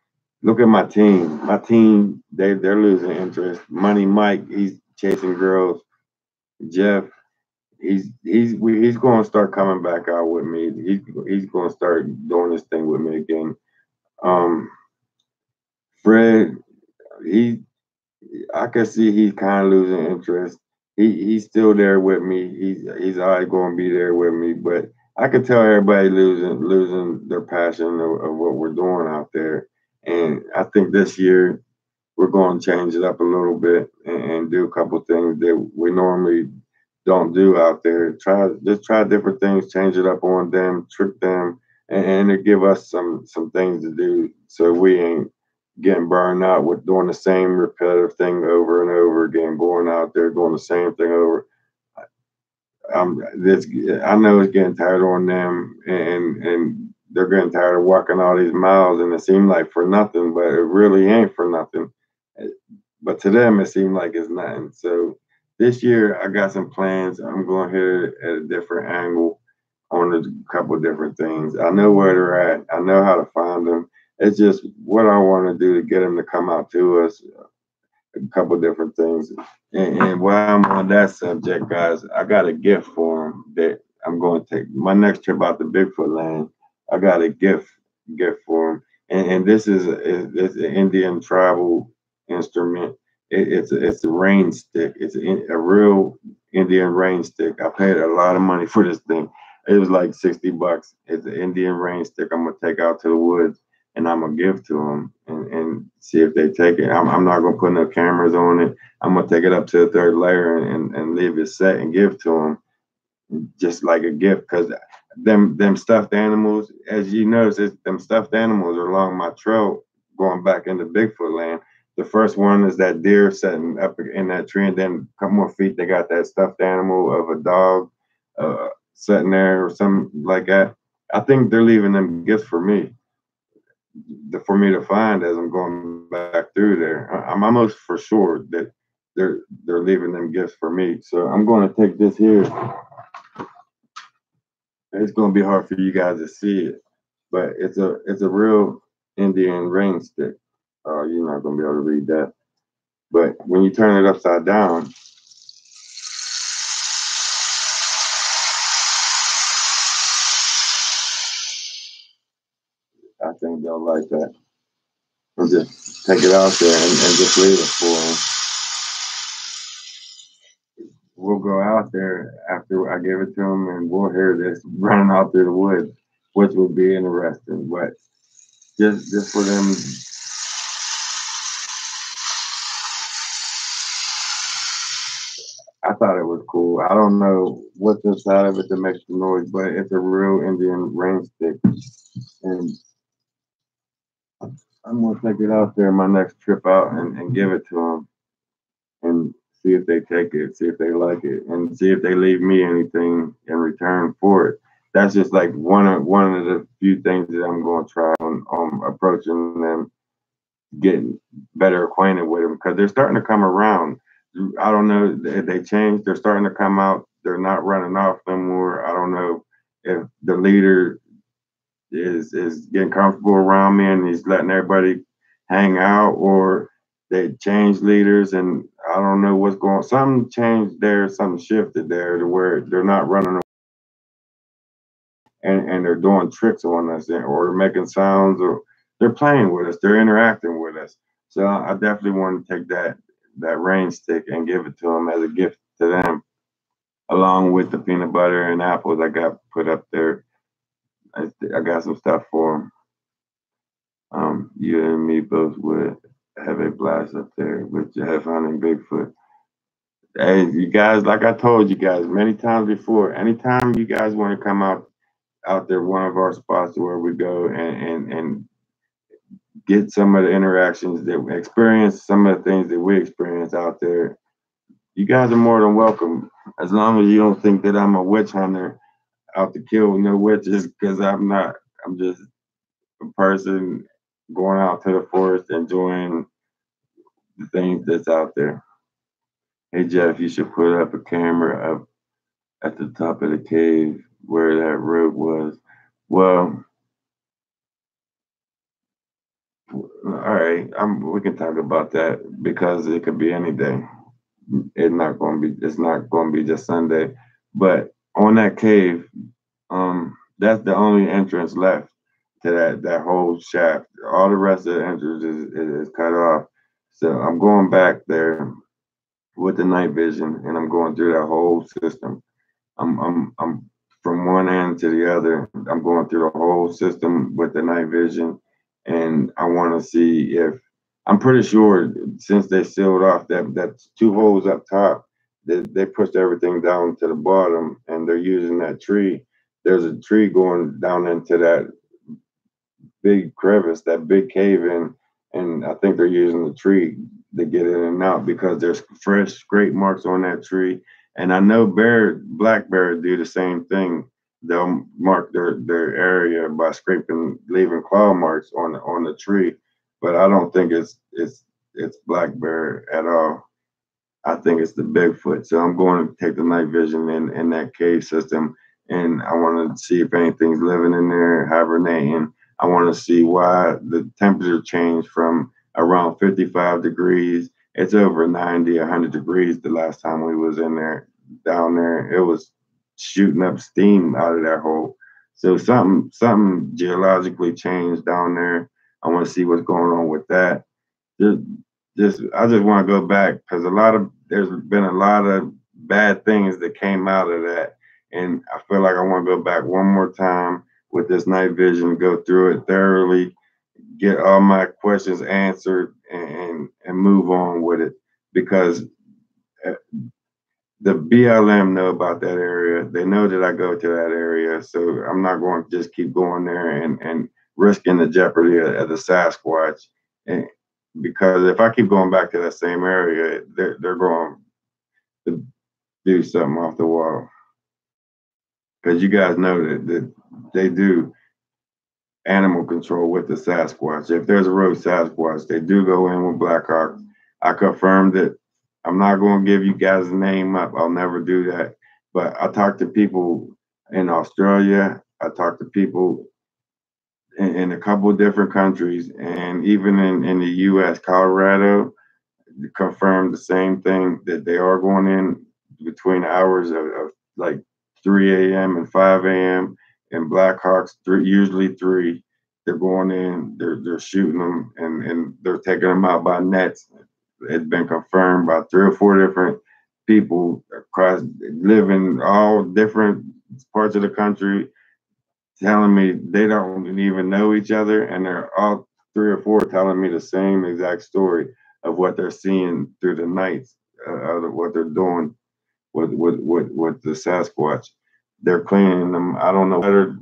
look at my team. My team, they're losing interest. Money Mike, he's chasing girls. Jeff, he's going to start coming back out with me. He's going to start doing this thing with me again. Fred, he I can see he's kind of losing interest. He's still there with me. He's always going to be there with me. But I can tell everybody losing their passion of what we're doing out there. And I think this year we're going to change it up a little bit and do a couple things that we normally don't do out there. Try different things, change it up on them, trick them, and to give us some things to do so we ain't getting burned out with doing the same repetitive thing over and over again, going out there doing the same thing over. This I know it's getting tired on them, and they're getting tired of walking all these miles, and it seemed like for nothing, but it really ain't for nothing. But to them, it seemed like it's nothing. So this year, I got some plans. I'm going to hit it at a different angle on a couple of different things. I know where they're at. I know how to find them. It's just what I want to do to get them to come out to us. A couple of different things. And while I'm on that subject, guys, I got a gift for them that I'm going to take. My next trip out to Bigfoot land, I got a gift for them. And this is it's an Indian tribal instrument. It's a rain stick. It's a real Indian rain stick. I paid a lot of money for this thing. It was like $60. It's an Indian rain stick. I'm gonna take out to the woods and I'm gonna give to them and see if they take it. I'm not gonna put no cameras on it. I'm gonna take it up to the third layer and leave it set and give to them just like a gift, because them stuffed animals, as you notice, them stuffed animals are along my trail going back into Bigfoot land. The first one is that deer sitting up in that tree, and then a couple more feet they got that stuffed animal of a dog sitting there or something like that. I think they're leaving them gifts for me to find as I'm going back through there. I'm almost for sure that they're leaving them gifts for me. So I'm going to take this here. It's going to be hard for you guys to see it, but it's a real Indian rain stick. You're not going to be able to read that. But when you turn it upside down, I think they'll like that. And just take it out there and just leave it for them. We'll go out there after I give it to them, and we'll hear this running out through the woods, which will be interesting. But just for them, I thought it was cool. I don't know what's inside of it that makes the noise, but it's a real Indian rain stick, and I'm gonna take it out there my next trip out and give it to them and see if they take it, see if they like it, and see if they leave me anything in return for it. That's just like one of the few things that I'm going to try on approaching them, getting better acquainted with them, because they're starting to come around. I don't know if they changed. They're starting to come out. They're not running off no more. I don't know if the leader is getting comfortable around me and he's letting everybody hang out, or they changed leaders and I don't know what's going on. Something changed there, something shifted there to where they're not running and they're doing tricks on us, or they're making sounds, or they're playing with us, they're interacting with us. So I definitely want to take that rain stick and give it to them as a gift to them. along with the peanut butter and apples I got put up there. I got some stuff for them. You and me both would have a blast up there with Jeff hunting Bigfoot. Hey, you guys, like I told you guys many times before, anytime you guys want to come out there, one of our spots where we go and get some of the interactions that we experience, some of the things that we experience out there, you guys are more than welcome. As long as you don't think that I'm a witch hunter out to kill no witches, because I'm not. I'm just a person going out to the forest, enjoying the things that's out there. Hey Jeff, you should put up a camera up at the top of the cave where that road was. Well, all right, we can talk about that because it could be any day. It's not going to be just Sunday. But on that cave, that's the only entrance left to that whole shaft. All the rest of the entrance is cut off. So I'm going back there with the night vision, and I'm going through that whole system. I'm from one end to the other. I'm going through the whole system with the night vision, and I want to see if I'm pretty sure since they sealed off that two holes up top, they pushed everything down to the bottom, and they're using that tree. There's a tree going down into that big crevice, that big cave in, and I think they're using the tree to get in and out because there's fresh scrape marks on that tree. And I know black bear do the same thing. They'll mark their area by scraping, leaving claw marks on the tree. But I don't think it's black bear at all. I think it's the Bigfoot. So I'm going to take the night vision in that cave system, and I want to see if anything's living in there, hibernating. I want to see why the temperature changed from around 55 degrees. It's over 90, 100 degrees the last time we was in there. Down there, it was shooting up steam out of that hole. So something geologically changed down there. I want to see what's going on with that. Just, I just want to go back because there's been a lot of bad things that came out of that, and I feel like I want to go back one more time with this night vision, go through it thoroughly, get all my questions answered, and move on with it because uh, the BLM know about that area. They know that I go to that area, so I'm not going to just keep going there and risking the jeopardy of the Sasquatch. And because if I keep going back to that same area, they're going to do something off the wall. Because you guys know that they do animal control with the Sasquatch. If there's a road Sasquatch, they do go in with Blackhawks. I confirmed it. I'm not going to give you guys a name up. I'll never do that. But I talked to people in Australia. I talked to people in a couple of different countries, and even in the U.S., Colorado confirmed the same thing that they are going in between hours of like 3 a.m. and 5 a.m. and Blackhawks usually 3. They're going in, they're shooting them, and they're taking them out by nets. It's been confirmed by 3 or 4 different people across living all different parts of the country telling me they don't even know each other, and they're all 3 or 4 telling me the same exact story of what they're seeing through the nights, of what they're doing with the Sasquatch. They're cleaning them. I don't know whether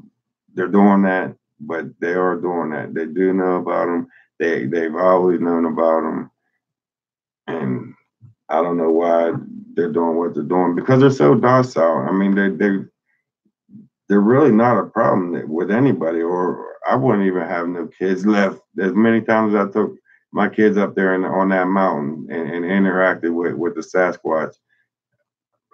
they're doing that, but they are doing that. They do know about them. They've always known about them, and I don't know why they're doing what they're doing because they're so docile. I mean, they're really not a problem with anybody, or I wouldn't even have no kids left. As many times as I took my kids up there on that mountain and interacted with the Sasquatch,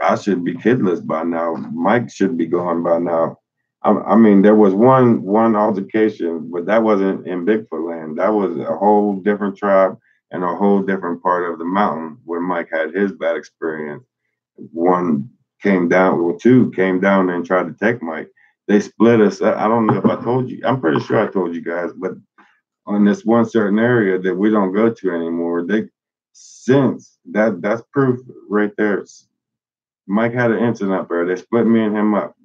I should be kidless by now. Mike should be gone by now. I mean, there was one altercation, but that wasn't in Bigfoot land. That was a whole different tribe and a whole different part of the mountain where Mike had his bad experience. One came down, well, 2 came down and tried to take Mike. They split us. I don't know if I told you. I'm pretty sure I told you guys, but on this one certain area that we don't go to anymore, they since that's proof right there Mike had an incident up there. They split me and him up,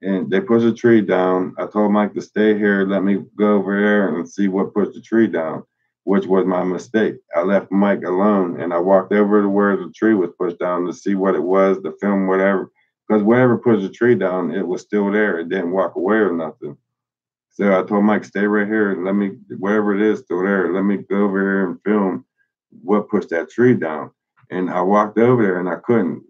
and they pushed a tree down. I told Mike to stay here, let me go over there and see what pushed the tree down, which was my mistake. I left Mike alone and I walked over to where the tree was pushed down to see what it was, the film, whatever. Because whatever pushed the tree down, it was still there. It didn't walk away or nothing. So I told Mike, stay right here and let me, whatever it is still there, let me go over here and film what pushed that tree down. And I walked over there and I couldn't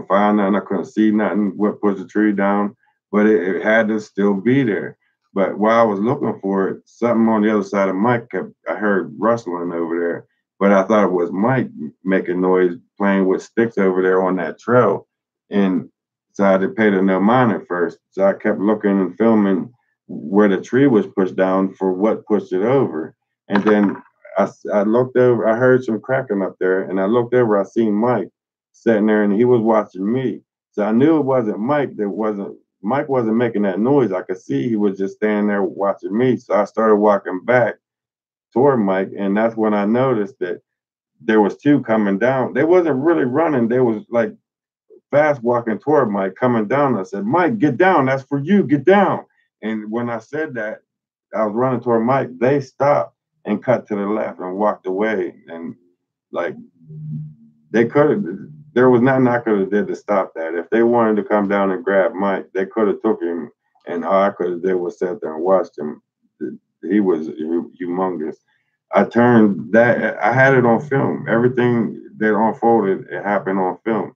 find nothing. I couldn't see nothing, what pushed the tree down, but it had to still be there. But while I was looking for it, something on the other side of Mike I heard rustling over there, but I thought it was Mike making noise, playing with sticks over there on that trail. And so I didn't pay no mind at first. So I kept looking and filming where the tree was pushed down for what pushed it over. And then I looked over, I heard some cracking up there, and I looked over, I seen Mike sitting there and he was watching me. So I knew it wasn't Mike wasn't making that noise. I could see he was just standing there watching me. So I started walking back toward Mike, and that's when I noticed that there was two coming down. They wasn't really running, they was like fast walking toward Mike, coming down. I said, Mike, get down. That's for you. Get down. And when I said that, I was running toward Mike. They stopped and cut to the left and walked away. And like they could have, there was nothing I could have did to stop that. If they wanted to come down and grab Mike, they could have took him. And all I could have did was sit there and watched him. He was humongous. I had it on film. Everything that unfolded, it happened on film.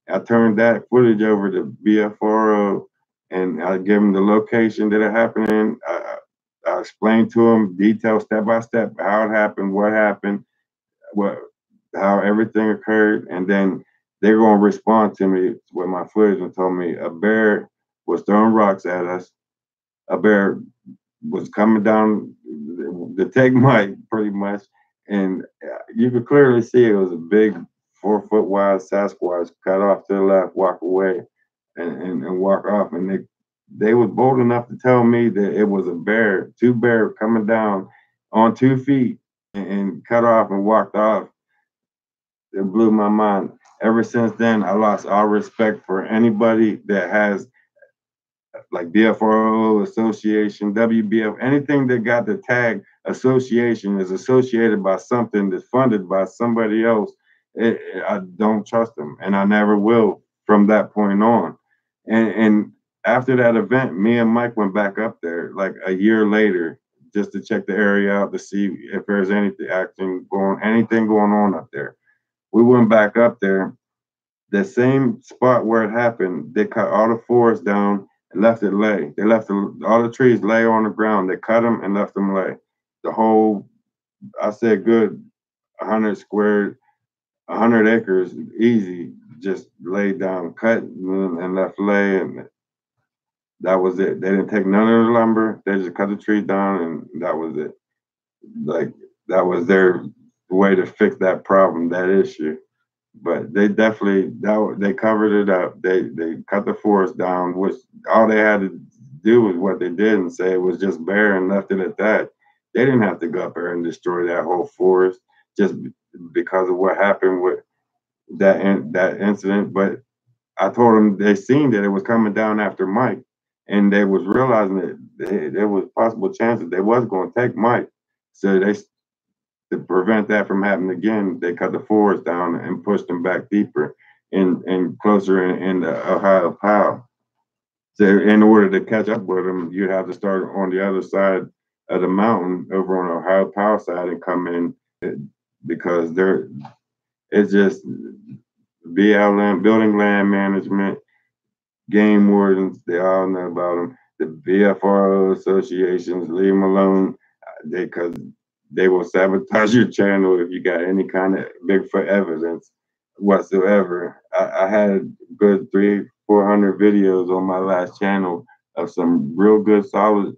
I turned that footage over to BFRO and I gave him the location that it happened in. I explained to him detail step by step how it happened, what happened, what how everything occurred, and then they're gonna respond to me with my footage and told me a bear was throwing rocks at us. A bear was coming down to take Mike pretty much, and you could clearly see it was a big 4 foot wide Sasquatch cut off to the left, walk away, and walk off. And they was bold enough to tell me that it was a bear, two bears coming down on 2 feet and cut off and walked off. It blew my mind. Ever since then, I lost all respect for anybody that has like BFRO association, WBF, anything that got the tag association is associated by something that's funded by somebody else. I don't trust them, and I never will from that point on. And after that event, me and Mike went back up there like a year later just to check the area out to see if there's anything going on up there. We went back up there, the same spot where it happened. They cut all the forest down and left it lay. They left all the trees lay on the ground. They cut them and left them lay. The whole, I said, good 100 acres, easy, just laid down, cut and left lay, and that was it. They didn't take none of the lumber. They just cut the trees down, and that was it. Like that was their way to fix that problem, that issue. But they definitely they covered it up. They cut the forest down, which all they had to do was what they did and say it was just bare and left it at that. They didn't have to go up there and destroy that whole forest just because of what happened with that incident. But I told them they seen that it was coming down after Mike, and they was realizing that there was possible chances they was going to take Mike. So they to prevent that from happening again, they cut the forest down and pushed them back deeper and closer in the Ohio Powell. So in order to catch up with them, you have to start on the other side of the mountain over on the Ohio Powell side and come in because it's just BLM, building land management, game wardens, they all know about them. The BFRO associations, leave them alone. Because they will sabotage your channel if you got any kind of Bigfoot evidence whatsoever. I had good 300-400 videos on my last channel of some real good solid.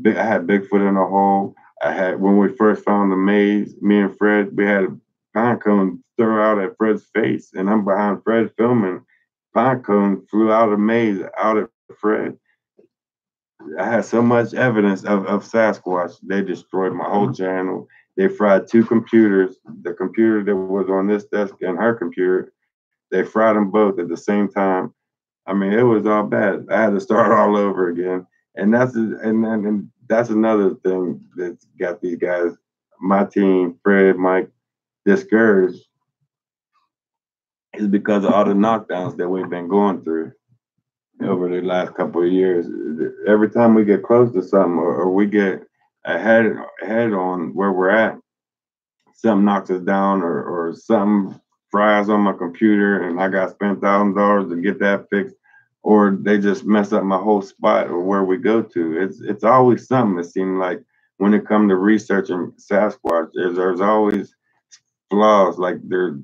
I had Bigfoot in a hole. I had, when we first found the maze, me and Fred, we had a pine cone throw out at Fred's face, and I'm behind Fred filming. Pine cone flew out of the maze out at Fred. I had so much evidence of Sasquatch. They destroyed my whole channel. They fried 2 computers, the computer that was on this desk and her computer. they fried them both at the same time. I mean, it was all bad. I had to start all over again, and and that's another thing that's got these guys, my team, Fred, Mike, discouraged, is because of all the knockdowns that we've been going through over the last couple of years. Every time we get close to something, or we get ahead on where we're at, something knocks us down, or something fries on my computer, and I got to spend $1,000 to get that fixed, or they just mess up my whole spot or where we go to. It's always something. It seems like when it comes to researching Sasquatch, there's always flaws. Like they're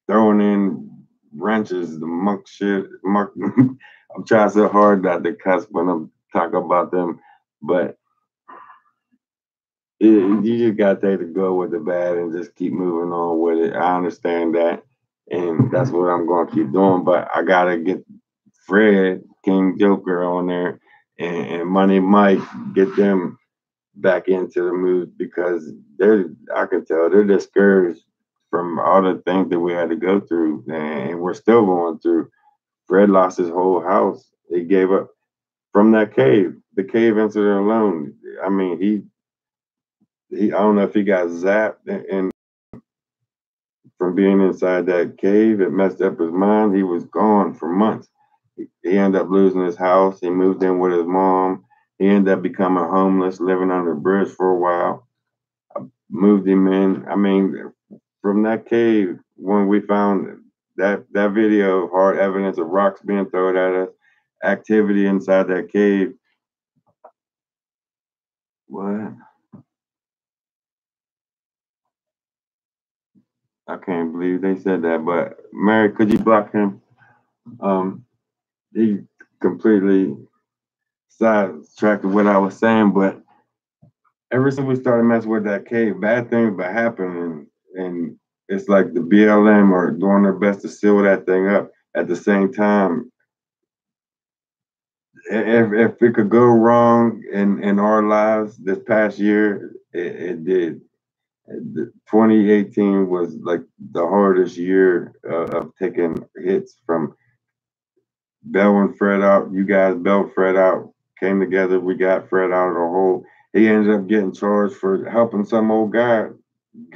throwing in wrenches, the monk shit. Monk, I'm trying so hard not to cuss when I'm talking about them, but you just gotta take the good with the bad and just keep moving on with it. I understand that, and that's what I'm gonna keep doing. But I gotta get Fred, King Joker on there, and Money Mike, get them back into the mood, because I can tell they're discouraged from all the things that we had to go through, and we're still going through. Fred lost his whole house. He gave up from that cave. The cave incident alone. I mean, he I don't know if he got zapped and from being inside that cave, it messed up his mind. He was gone for months. He ended up losing his house. He moved in with his mom. He ended up becoming homeless, living under a bridge for a while. Moved him in. I mean, from that cave, when we found that video of hard evidence of rocks being thrown at us, activity inside that cave. What? I can't believe they said that. But Mary, could you block him? He completely sidetracked what I was saying. But ever since we started messing with that cave, bad things been happening, and it's like the BLM are doing their best to seal that thing up. At the same time, if it could go wrong in our lives this past year, it did. 2018 was like the hardest year of taking hits from bailing Fred out. You guys bailed Fred out, came together. We got Fred out of the hole. He ended up getting charged for helping some old guy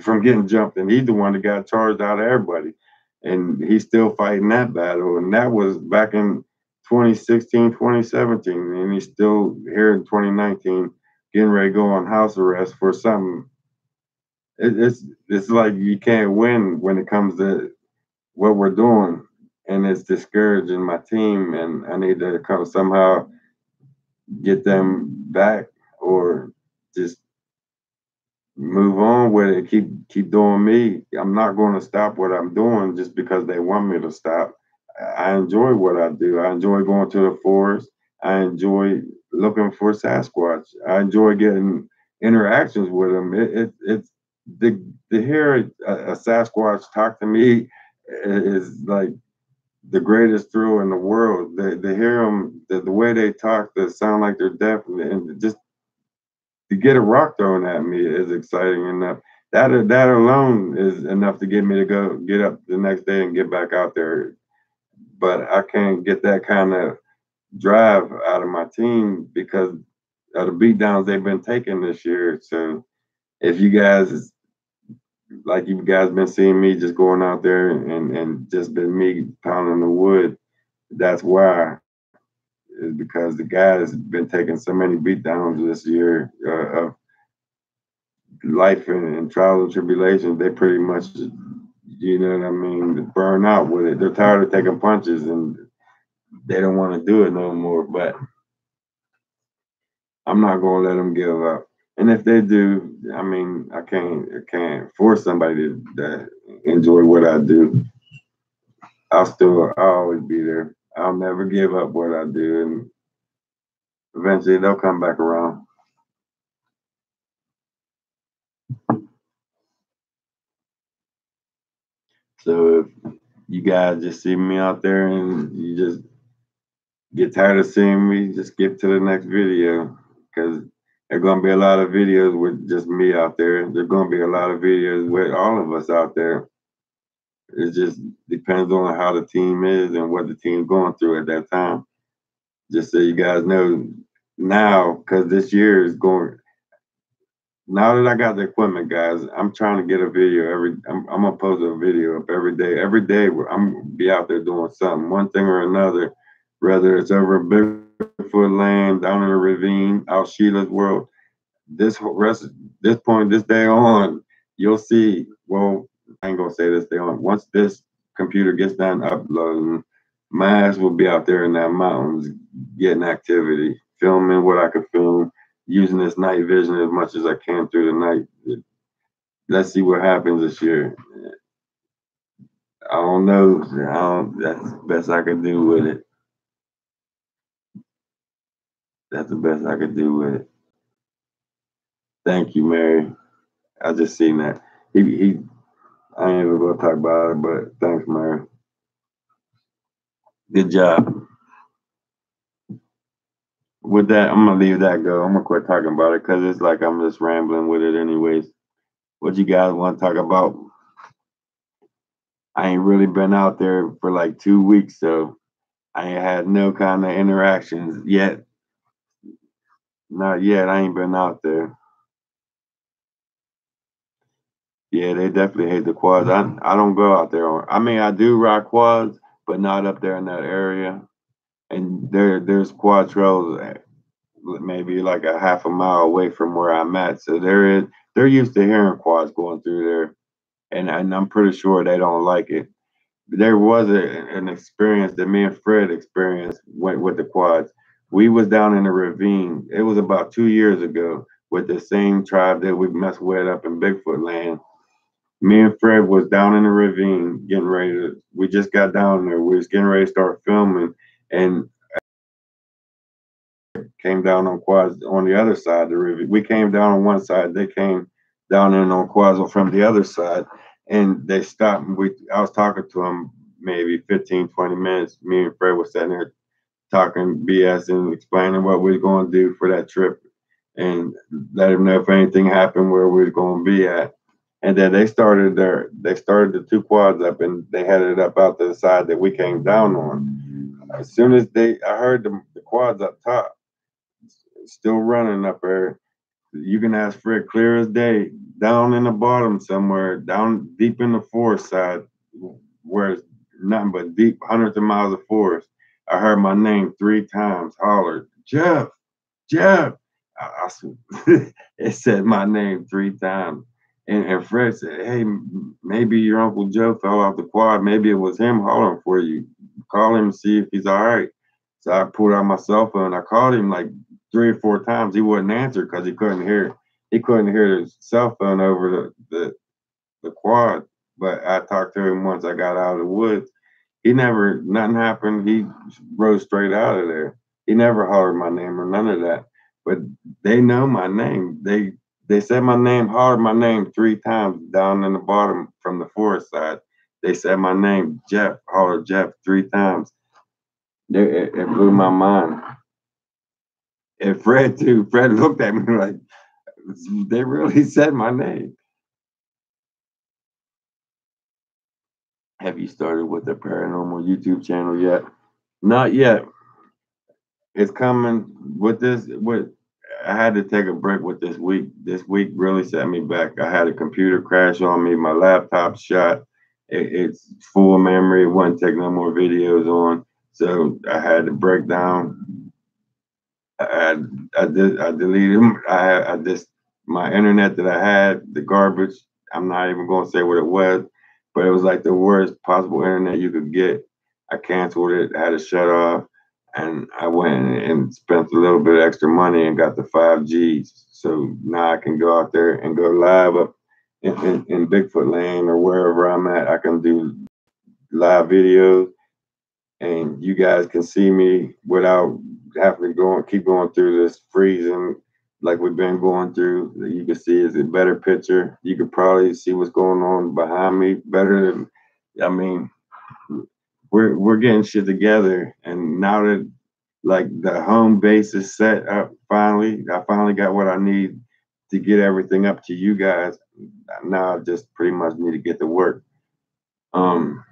from getting jumped, and he's the one that got charged out of everybody. And he's still fighting that battle. And that was back in 2016, 2017. And he's still here in 2019, getting ready to go on house arrest for something. It's like you can't win when it comes to what we're doing, and it's discouraging my team. And I need to come somehow get them back, or just move on with it. Keep doing me. I'm not going to stop what I'm doing just because they want me to stop. I enjoy what I do. I enjoy going to the forest. I enjoy looking for Sasquatch. I enjoy getting interactions with them. It's to hear a Sasquatch talk to me is like the greatest thrill in the world. To hear them, the way they talk, they sound like they're deaf, and just to get a rock thrown at me is exciting enough. That alone is enough to get me to go get up the next day and get back out there. But I can't get that kind of drive out of my team because of the beatdowns they've been taking this year. So if you guys, like you guys been seeing me just going out there and just been me pounding the wood, that's why, is because the guys been taking so many beatdowns this year of life and trials and tribulations. They pretty much, you know what I mean, burn out with it. They're tired of taking punches and they don't want to do it no more. But I'm not gonna let them give up. And if they do, I mean, I can't force somebody to enjoy what I do. I'll always be there. I'll never give up what I do, and eventually they'll come back around. So if you guys just see me out there and you just get tired of seeing me, just skip to the next video, because there are gonna be a lot of videos with just me out there. There's gonna be a lot of videos with all of us out there. It just depends on how the team is and what the team's going through at that time. Just so you guys know now, because this year is going. Now that I got the equipment, guys, I'm trying to get a video every. I'm gonna post a video up every day. Every day, I'm gonna be out there doing something, one thing or another. Whether it's over Bigfoot land, down in a ravine, out Sheila's world. This point, this day on, you'll see. Well, I ain't gonna say this day on. Once this computer gets done uploading, my ass will be out there in that mountains getting activity, filming what I could film, using this night vision as much as I can through the night. Let's see what happens this year. I don't know. That's the best I could do with it. That's the best I could do with it. Thank you, Mary. I just seen that. He I ain't even gonna talk about it, but thanks, Mary. Good job. With that, I'm gonna leave that go. I'm gonna quit talking about it because it's like I'm just rambling with it anyways. What you guys want to talk about? I ain't really been out there for like 2 weeks, so I ain't had no kind of interactions yet. Not yet. I ain't been out there. Yeah, they definitely hate the quads. I don't go out there. I mean, I do rock quads, but not up there in that area. And there's quad trails maybe like a half a mile away from where I'm at. So they're used to hearing quads going through there, and I'm pretty sure they don't like it. There was an experience that me and Fred experienced with the quads. We was down in a ravine. It was about 2 years ago with the same tribe that we messed with up in Bigfoot land. Me and Fred was down in the ravine getting ready to. We just got down there. We was getting ready to start filming, and came down on quads on the other side of the river. We came down on one side, they came down in on quads from the other side, and they stopped. I was talking to them maybe 15, 20 minutes. Me and Fred was sitting there talking BS and explaining what we were going to do for that trip and let them know if anything happened where we were going to be at. And then they started the two quads up and they headed up out to the side that we came down on. As soon as I heard the quads up top still running up there. You can ask Fred clear as day, down in the bottom somewhere, down deep in the forest side, where it's nothing but deep hundreds of miles of forest. I heard my name 3 times, hollered, Jeff, Jeff. It said my name 3 times. And Fred said, hey, maybe your Uncle Joe fell off the quad. Maybe it was him hollering for you. Call him and see if he's all right. So I pulled out my cell phone. I called him like 3 or 4 times. He wouldn't answer because he couldn't hear. He couldn't hear his cell phone over the quad. But I talked to him once I got out of the woods. Nothing happened. He rose straight out of there. He never hollered my name or none of that. But they know my name. They said my name, hollered my name 3 times down in the bottom from the forest side. They said my name, Jeff, hollered Jeff 3 times. It blew my mind. And Fred too. Fred looked at me like, they really said my name. Have you started with the Paranormal YouTube channel yet? Not yet. It's coming with this. I had to take a break with this week. This week really set me back. I had a computer crash on me. My laptop shot. It's full of memory. It wouldn't take no more videos on. So I had to break down. I deleted them. I just my internet that I had, the garbage. I'm not even going to say what it was, but it was like the worst possible internet you could get. I canceled it. I had to shut off, and I went and spent a little bit of extra money and got the 5G. So now I can go out there and go live up in Bigfoot land or wherever I'm at. I can do live videos and you guys can see me without having to keep going through this freezing like we've been going through. You can see it's a better picture. You could probably see what's going on behind me better than, I mean, we're getting shit together. And now that like the home base is set up finally, I finally got what I need to get everything up to you guys. Now I just pretty much need to get to work. Um,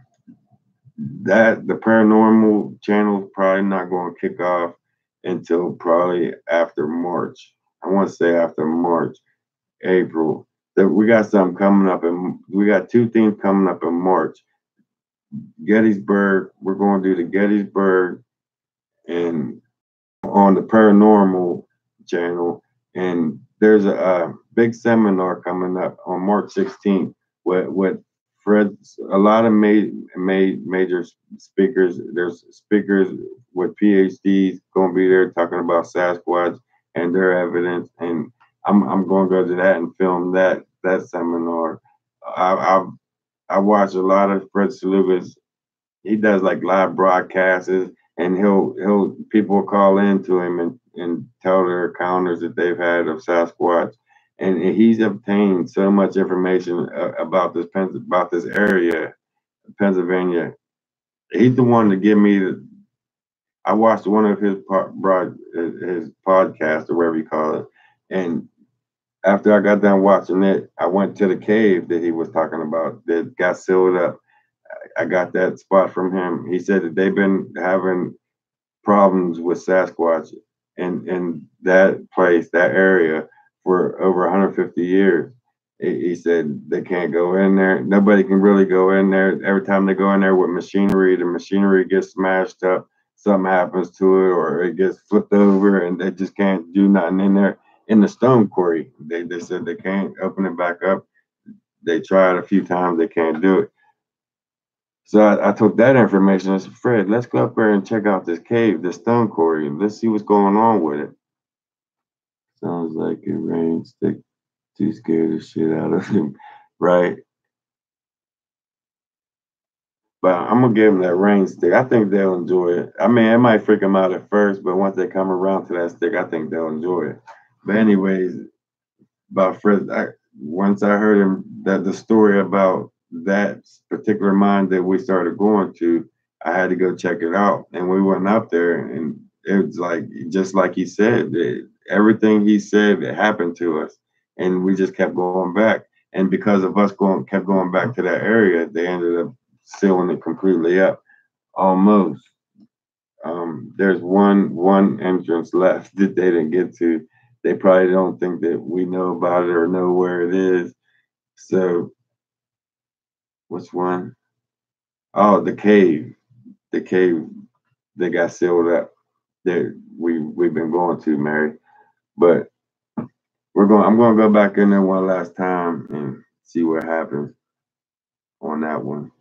that the paranormal channel is probably not going to kick off until probably after March. I want to say after March, April. That we got something coming up, and we got two things coming up in March. Gettysburg. We're going to do the Gettysburg and on the Paranormal channel, and there's a big seminar coming up on March 16th with Fred. A lot of major speakers. There's speakers with PhDs going to be there talking about Sasquatch and their evidence, and I'm going to go to that and film that seminar. I I, I watch a lot of Fred Saluga's. He does like live broadcasts, and he'll people call in to him and tell their encounters that they've had of Sasquatch, and he's obtained so much information about this area, Pennsylvania. He's the one to give me the. I watched one of his podcast or whatever you call it, and after I got done watching it, I went to the cave that he was talking about that got sealed up. I got that spot from him. He said that they've been having problems with Sasquatch in that place, that area, for over 150 years. He said they can't go in there. Nobody can really go in there. Every time they go in there with machinery, the machinery gets smashed up. Something happens to it, or it gets flipped over, and they just can't do nothing in there. In the stone quarry, they said they can't open it back up. They tried a few times, they can't do it. So I took that information. I said, Fred, let's go up there and check out this cave, this stone quarry, and let's see what's going on with it. Sounds like it rained stick too scared the shit out of him, right? But I'm gonna give them that rain stick. I think they'll enjoy it. I mean, it might freak them out at first, but once they come around to that stick, I think they'll enjoy it. But anyways, about Fred. Once I heard him that the story about that particular mine that we started going to, I had to go check it out, and we went up there, and it was like just like he said, everything he said it happened to us, and we just kept going back. And because of us kept going back to that area, they ended up sealing it completely up, almost. There's one entrance left that they didn't get to. They probably don't think that we know about it or know where it is. So which one? Oh, the cave. The cave that got sealed up. That we've been going to, Mary. But I'm gonna go back in there one last time and see what happens on that one.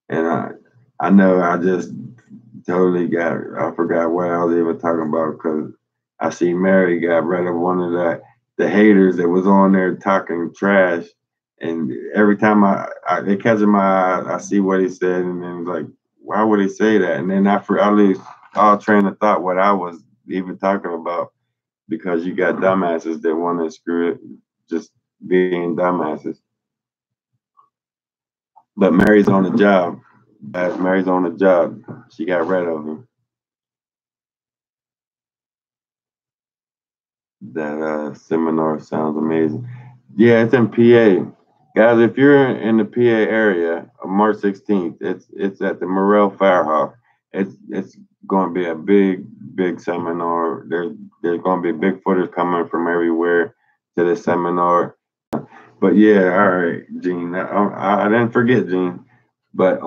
And I know I just totally I forgot what I was even talking about because I see Mary got rid of one of the haters that was on there talking trash. And every time it catches my eye, I see what he said, and then it's like, why would he say that? And then I lose all train of thought what I was even talking about because you got dumbasses that want to screw it, just being dumbasses. But Mary's on the job. As Mary's on the job, she got rid of him. That seminar sounds amazing. Yeah, it's in PA. Guys, if you're in the PA area, March 16th, it's at the Morel Firehouse. It's going to be a big seminar. There's going to be Bigfooters coming from everywhere to the seminar. But yeah, all right, Gene. I didn't forget, Gene. But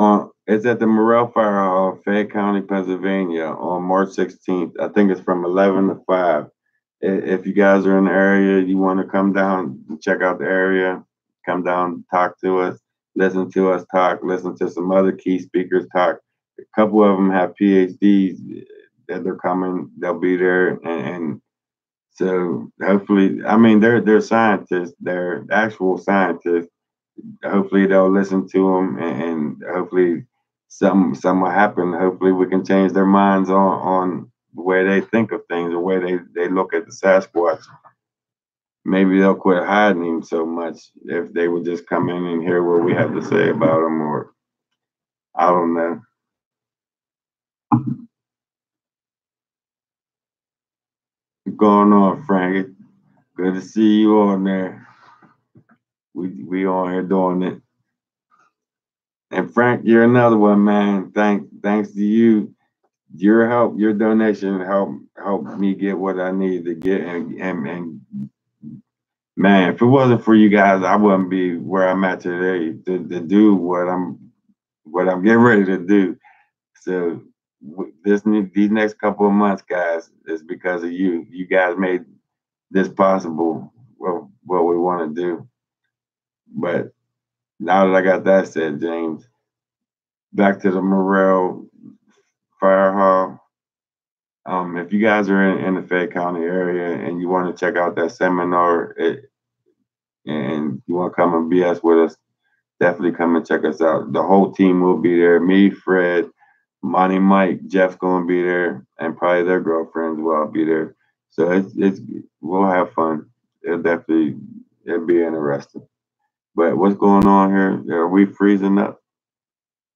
it's at the Morel Fire Hall, Fayette County, Pennsylvania, on March 16th. I think it's from 11 to 5. If you guys are in the area, you want to come down and check out the area, come down, talk to us talk, listen to some other key speakers talk. A couple of them have PhDs that they're coming. They'll be there, and so hopefully, I mean, they're scientists. They're actual scientists. Hopefully, they'll listen to them, and hopefully, something will happen. Hopefully, we can change their minds on the way they think of things, the way they look at the Sasquatch. Maybe they'll quit hiding him so much if they would just come in and hear what we have to say about him, or I don't know. What's going on, Frankie? Good to see you on there. We on here doing it. And Frank, you're another one, man. Thanks to you. Your help, your donation helped me get what I needed to get, and man, if it wasn't for you guys, I wouldn't be where I'm at today to do what I'm getting ready to do. So these next couple of months, guys, is because of you. You guys made this possible. What we want to do. But now that I got that said, James, back to the Morel Fire Hall. If you guys are in the Fayette County area and you want to check out that seminar and you want to come and BS with us, definitely come and check us out. The whole team will be there. Me, Fred, Monty, Mike, Jeff's going to be there, and probably their girlfriends will all be there. So it's we'll have fun. It'll be interesting. But what's going on here? Are we freezing up,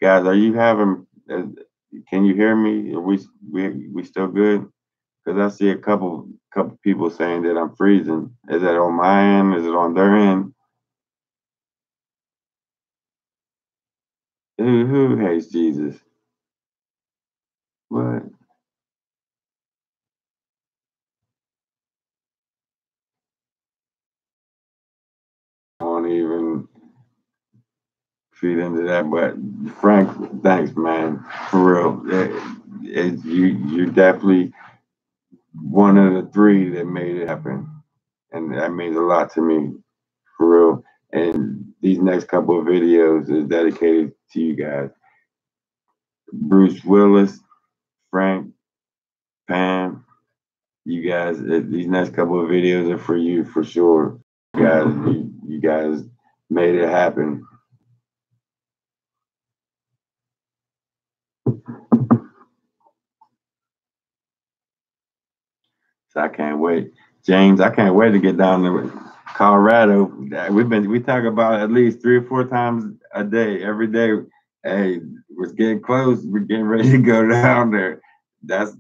guys? Are you having? Can you hear me? Are we still good? Because I see a couple people saying that I'm freezing. Is that on my end? Is it on their end? Who hates Jesus? What? I won't even feed into that. But Frank, thanks, man. For real. You're definitely one of the three that made it happen. And that means a lot to me. For real. And these next couple of videos is dedicated to you guys. Bruce Willis, Frank, Pam, you guys, these next couple of videos are for you for sure. You guys made it happen. So I can't wait. James, I can't wait to get down to Colorado. We talk about at least 3 or 4 times a day, every day. Hey, we're getting close. We're getting ready to go down there. That's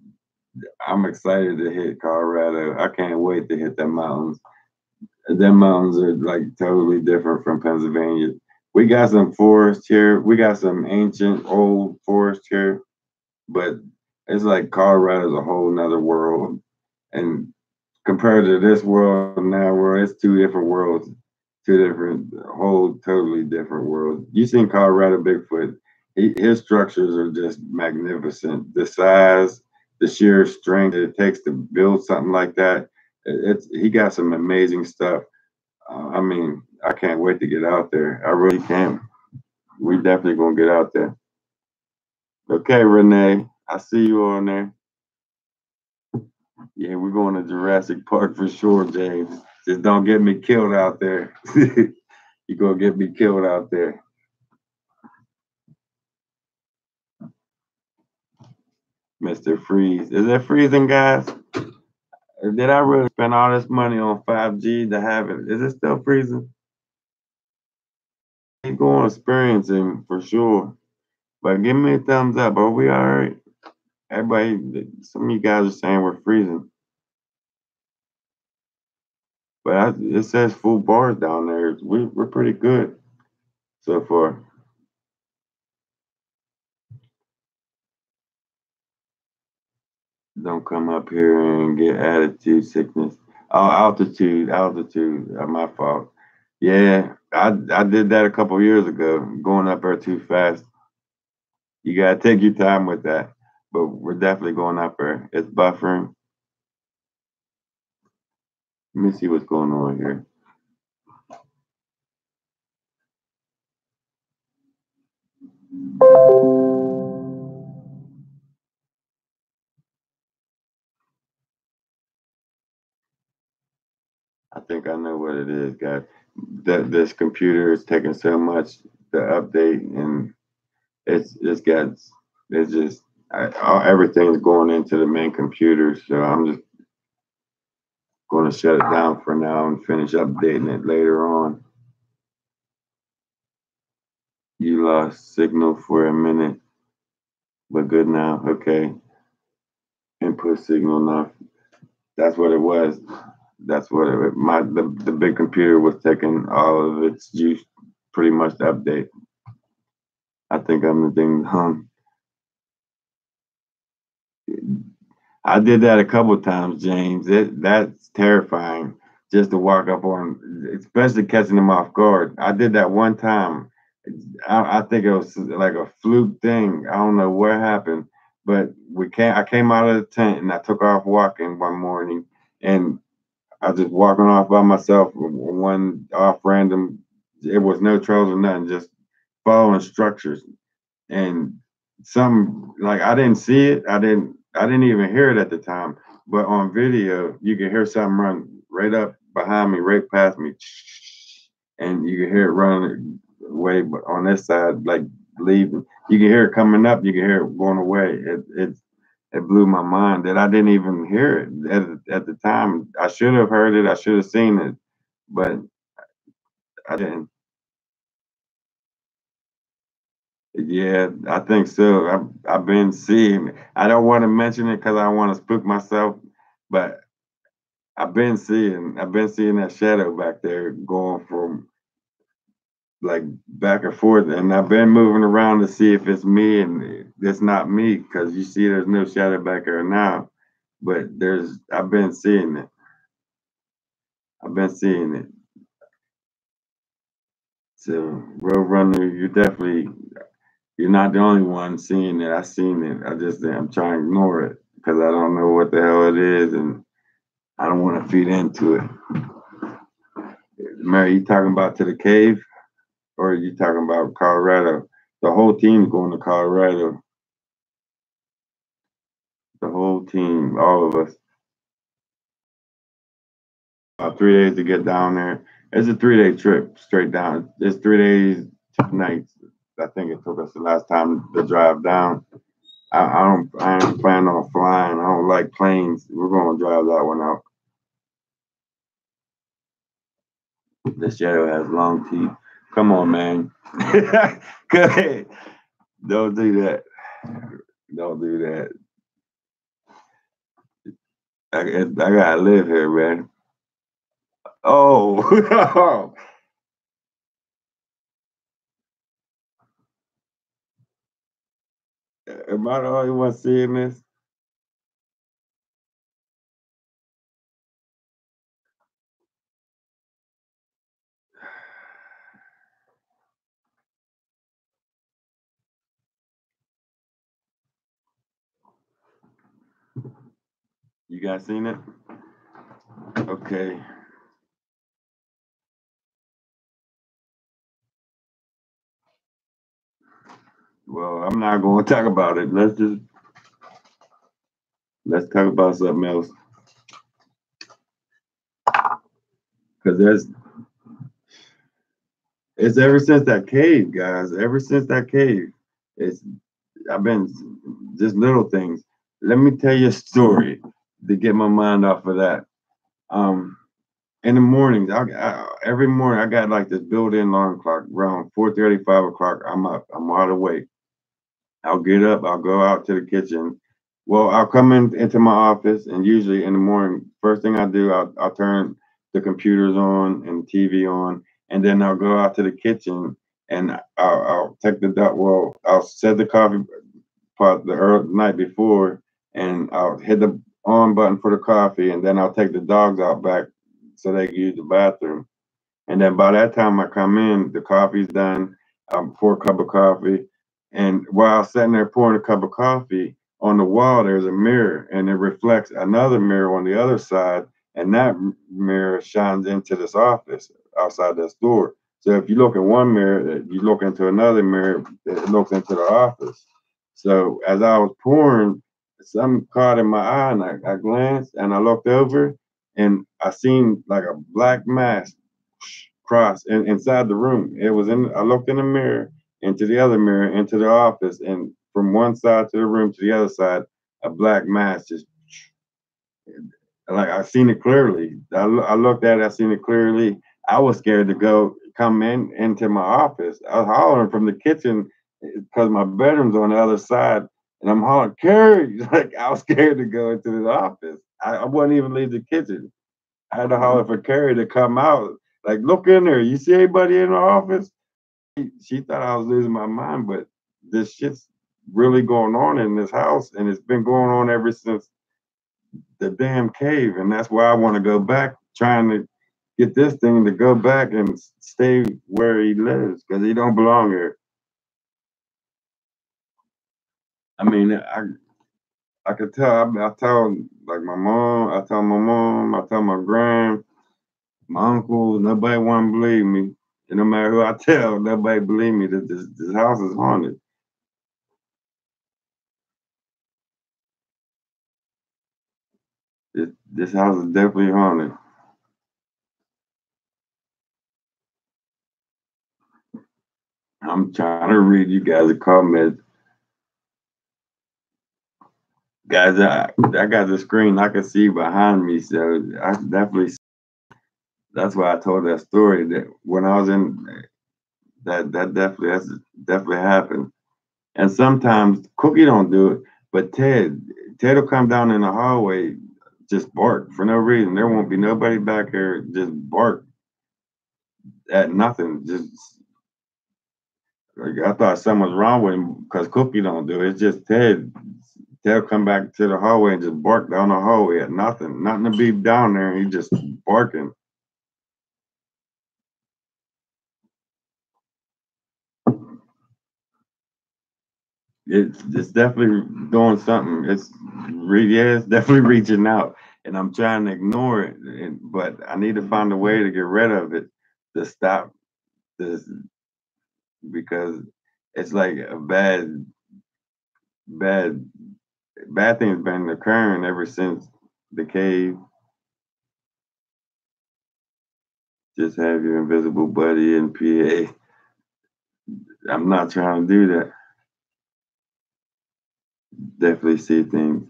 I'm excited to hit Colorado. I can't wait to hit the mountains. Them mountains are like totally different from Pennsylvania. We got some forest here. We got some ancient old forest here, but it's like Colorado's a whole nother world. And compared to this world now, where it's two different worlds, two different, whole totally different worlds. You seen Colorado Bigfoot? His structures are just magnificent. The size, the sheer strength it takes to build something like that. He got some amazing stuff. I mean, I can't wait to get out there. I really can. We definitely gonna get out there. Okay, Renee, I see you on there. Yeah, we're going to Jurassic Park for sure, James. Just don't get me killed out there. You're gonna get me killed out there. Mr. Freeze. Is it freezing, guys? Did I really spend all this money on 5G to have it? Is it still freezing? Keep going experiencing for sure. But give me a thumbs up. Are we all right? Everybody, some of you guys are saying we're freezing. But it says full bars down there. We're pretty good so far. Don't come up here and get attitude sickness. Oh, altitude. My fault. Yeah, I did that a couple years ago. Going up there too fast. You gotta take your time with that. But we're definitely going up there. It's buffering. Let me see what's going on here. I think I know what it is, guys. That this computer is taking so much to update, and it's just everything's going into the main computer. So I'm just going to shut it down for now and finish updating it later on. You lost signal for a minute, but good now. Okay, input signal now. That's what it was. That's what the big computer was taking all of its juice pretty much to update. I think I'm the thing. I did that a couple of times, James. That's terrifying just to walk up on, especially catching them off guard. I did that one time. I think it was like a fluke thing. I don't know what happened, but I came out of the tent and I took off walking one morning, and I was just walking off by myself, one off random. It was no trails or nothing, just following structures. And some, like, I didn't see it. I didn't even hear it at the time. But on video, you can hear something run right up behind me, right past me, and you can hear it running away. But on this side, like leaving, you can hear it coming up. You can hear it going away. It blew my mind that I didn't even hear it at the time. I should have heard it. I should have seen it, but I didn't. Yeah, I think so. I've been seeing. I don't want to mention it because I want to spook myself, but I've been seeing that shadow back there going from like back and forth, and I've been moving around to see if it's me, and it's not me because you see there's no shadow back there now, but I've been seeing it. I've been seeing it. So Roadrunner, you're not the only one seeing it. I seen it. I'm trying to ignore it because I don't know what the hell it is, and I don't want to feed into it. Mary, you talking about to the cave, or are you talking about Colorado? The whole team's going to Colorado. The whole team, all of us. About 3 days to get down there. It's a 3 day trip straight down. It's 3 days, 2 nights. I think it took us the last time to drive down. I don't plan on flying. I don't like planes. We're going to drive that one out. The shadow has long teeth. Come on, man. Go ahead. Don't do that. Don't do that. I gotta live here, man. Oh, am I the only one seeing this? You guys seen it? Okay. Well, I'm not going to talk about it. Let's talk about something else. Because it's ever since that cave, guys. Ever since that cave, it's I've been just little things. Let me tell you a story to get my mind off of that. Um, in the mornings, every morning I got like this built-in alarm clock. Around 4:30, 5 o'clock, I'm up. I'm wide awake. I'll get up. I'll go out to the kitchen. Well, I'll come into my office, and usually in the morning, first thing I do, I'll turn the computers on and TV on, and then I'll go out to the kitchen and I'll take the well, I'll set the coffee pot the night before, and I'll hit the on button for the coffee, and then I'll take the dogs out back so they can use the bathroom. And then by that time I come in, the coffee's done. I pour a cup of coffee. And while I'm sitting there pouring a cup of coffee, on the wall there's a mirror and it reflects another mirror on the other side. And that mirror shines into this office outside this door. So if you look in one mirror, you look into another mirror, it looks into the office. So as I was pouring, something caught in my eye, and I glanced and I looked over, and I seen like a black mask cross inside the room. It was in. I looked in the mirror, into the other mirror, into the office, and from one side to the room to the other side, a black mass just like I seen it clearly. I looked at it. I seen it clearly. I was scared to go come into my office. I was hollering from the kitchen because my bedroom's on the other side, and I'm hollering, Carrie. Like I was scared to go into the office. I wouldn't even leave the kitchen. I had to holler for Carrie to come out. Like, look in there. You see anybody in the office? She thought I was losing my mind, but this shit's really going on in this house, and it's been going on ever since the damn cave, and that's why I want to go back, trying to get this thing to go back and stay where he lives, because he don't belong here. I mean, I could tell. I tell like my mom. I tell my mom. I tell my grand, my uncle. Nobody want to believe me. And no matter who I tell, nobody believe me that this house is haunted. This house is definitely haunted. I'm trying to read you guys a comment. Guys, I got the screen I can see behind me, so I definitely. That's why I told that story that when I was in that definitely happened. And sometimes Cookie don't do it, but Ted will come down in the hallway, just bark for no reason. There won't be nobody back there, just bark at nothing. Just like, I thought something was wrong with him because Cookie don't do it. It's just Ted. Ted come back to the hallway and just bark down the hallway at nothing. Nothing to be down there. And he just barking. It's definitely doing something. Yeah, it's definitely reaching out, and I'm trying to ignore it. But I need to find a way to get rid of it to stop this because it's like a bad, bad thing's been occurring ever since the cave. Just have your invisible buddy in PA. I'm not trying to do that. Definitely see things.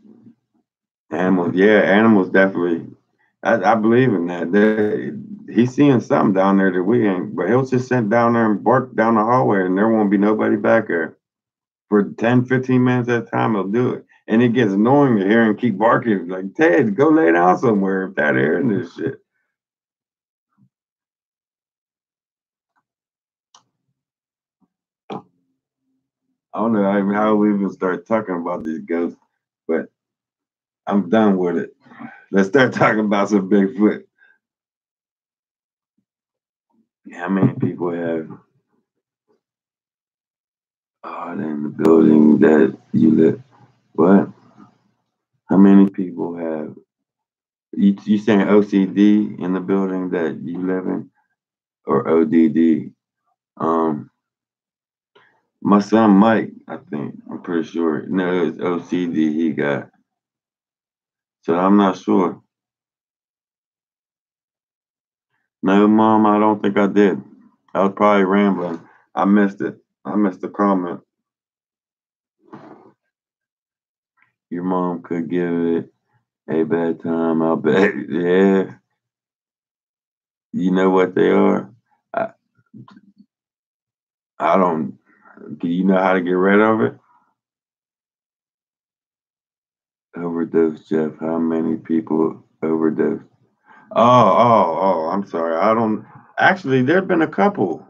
Animals, yeah, animals definitely. I believe in that. He's seeing something down there that we ain't, but he'll just sit down there and bark down the hallway and there won't be nobody back there. For 10, 15 minutes at a time, he'll do it. And it gets annoying to hear him keep barking. Like, Ted, go lay down somewhere if that hearing this shit. I don't know how we even start talking about these ghosts, but I'm done with it. Let's start talking about some Bigfoot. How many people have in the building that you live? What? How many people have you saying OCD in the building that you live in or ODD? Um, my son Mike, I think I'm pretty sure. No, it's OCD he got. So I'm not sure. No, Mom, I don't think I did. I was probably rambling. I missed it. I missed the comment. Your mom could give it a bad time. I bet. Yeah, you know what they are. I, I don't. Do you know how to get rid of it? Overdose, Jeff. How many people overdose? I'm sorry. I don't. Actually, there've been a couple.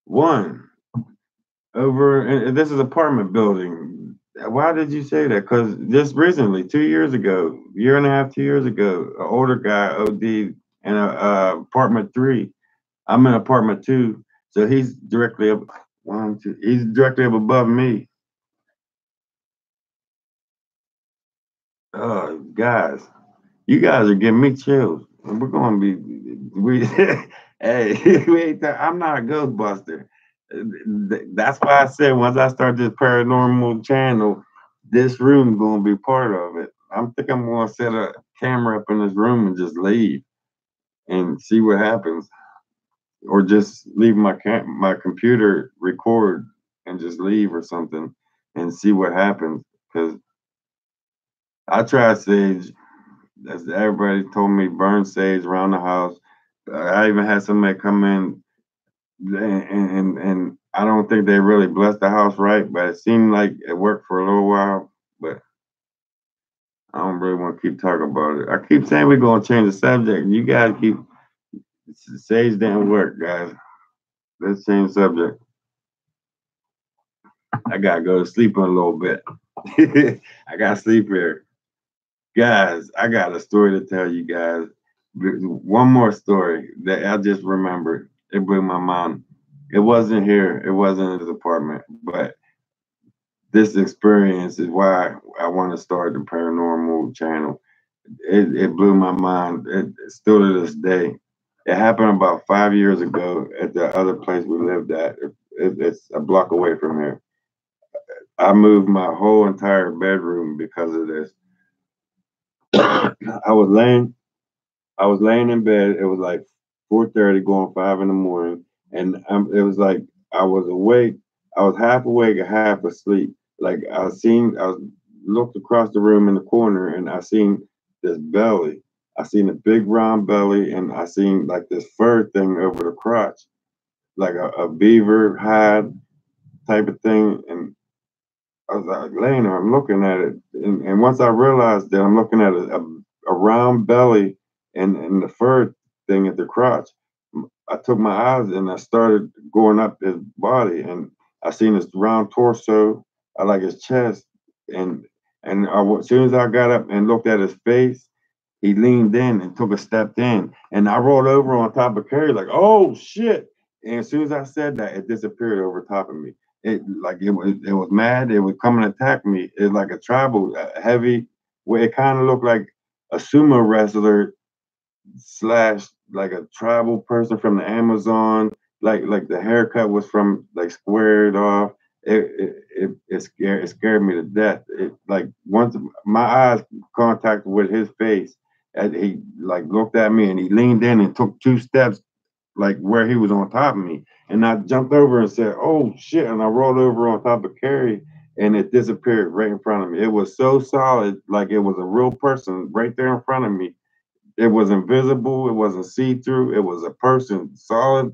One over, and this is apartment building. Why did you say that? Because just recently, 2 years ago, year and a half, 2 years ago, an older guy OD'd in a apartment three. I'm in apartment two, so he's directly up. One, two. He's directly up above me. Guys, you guys are giving me chills. We're gonna be we hey we ain't I'm not a ghostbuster. That's why I said once I start this paranormal channel, this room gonna be part of it. think I'm gonna set a camera up in this room and just leave and see what happens. Or just leave my computer record and just leave or something and see what happens. Because I tried sage. As everybody told me, burn sage around the house. I even had somebody come in, and I don't think they really blessed the house right, but it seemed like it worked for a little while. But I don't really want to keep talking about it. I keep saying we're gonna change the subject. You gotta keep sage didn't work, guys. Let's change the subject. I gotta go to sleep in a little bit. I gotta sleep here. Guys, I got a story to tell you guys. One more story that I just remembered. It blew my mind. It wasn't here. It wasn't in his apartment. But this experience is why I want to start the paranormal channel. It blew my mind. Still to this day. It happened about 5 years ago at the other place we lived at. It's a block away from here. I moved my whole entire bedroom because of this. I was laying I was laying in bed. It was like 4:30, going 5 in the morning, and it was like I was awake. I was half awake and half asleep. Like I was looked across the room in the corner, and I seen this belly. I seen a big round belly, and I seen like this fur thing over the crotch, like a beaver hide type of thing. And I was like laying there, I'm looking at it, and once I realized that I'm looking at a round belly and the fur thing at the crotch, I took my eyes and I started going up his body, and I seen his round torso, I like his chest, and as soon as I got up and looked at his face, he leaned in and took a step in, and I rolled over on top of Carrie like, oh shit! And as soon as I said that, it disappeared over top of me. It was mad. It would come and attack me. It's like a tribal heavy, where it kind of looked like a sumo wrestler slash like a tribal person from the Amazon. Like the haircut was from like squared off. It scared me to death. It like once my eyes contacted with his face, and he like looked at me and he leaned in and took 2 steps like where he was on top of me. And I jumped over and said, oh shit. And I rolled over on top of Carrie and it disappeared right in front of me. It was so solid, like it was a real person right there in front of me. It was invisible, it wasn't see through, it was a person, solid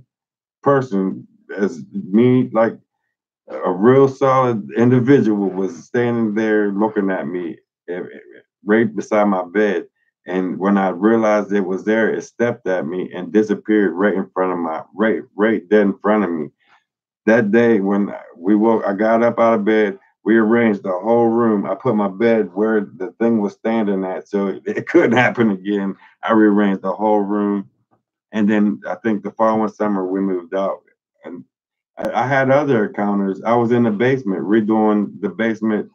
person as me, like a real solid individual was standing there looking at me right beside my bed. And when I realized it was there, it stepped at me and disappeared right in front of my right dead in front of me. That day when we woke, I got up out of bed. We arranged the whole room. I put my bed where the thing was standing at, so it couldn't happen again. I rearranged the whole room, and then I think the following summer we moved out. And I had other encounters. I was in the basement redoing the basement,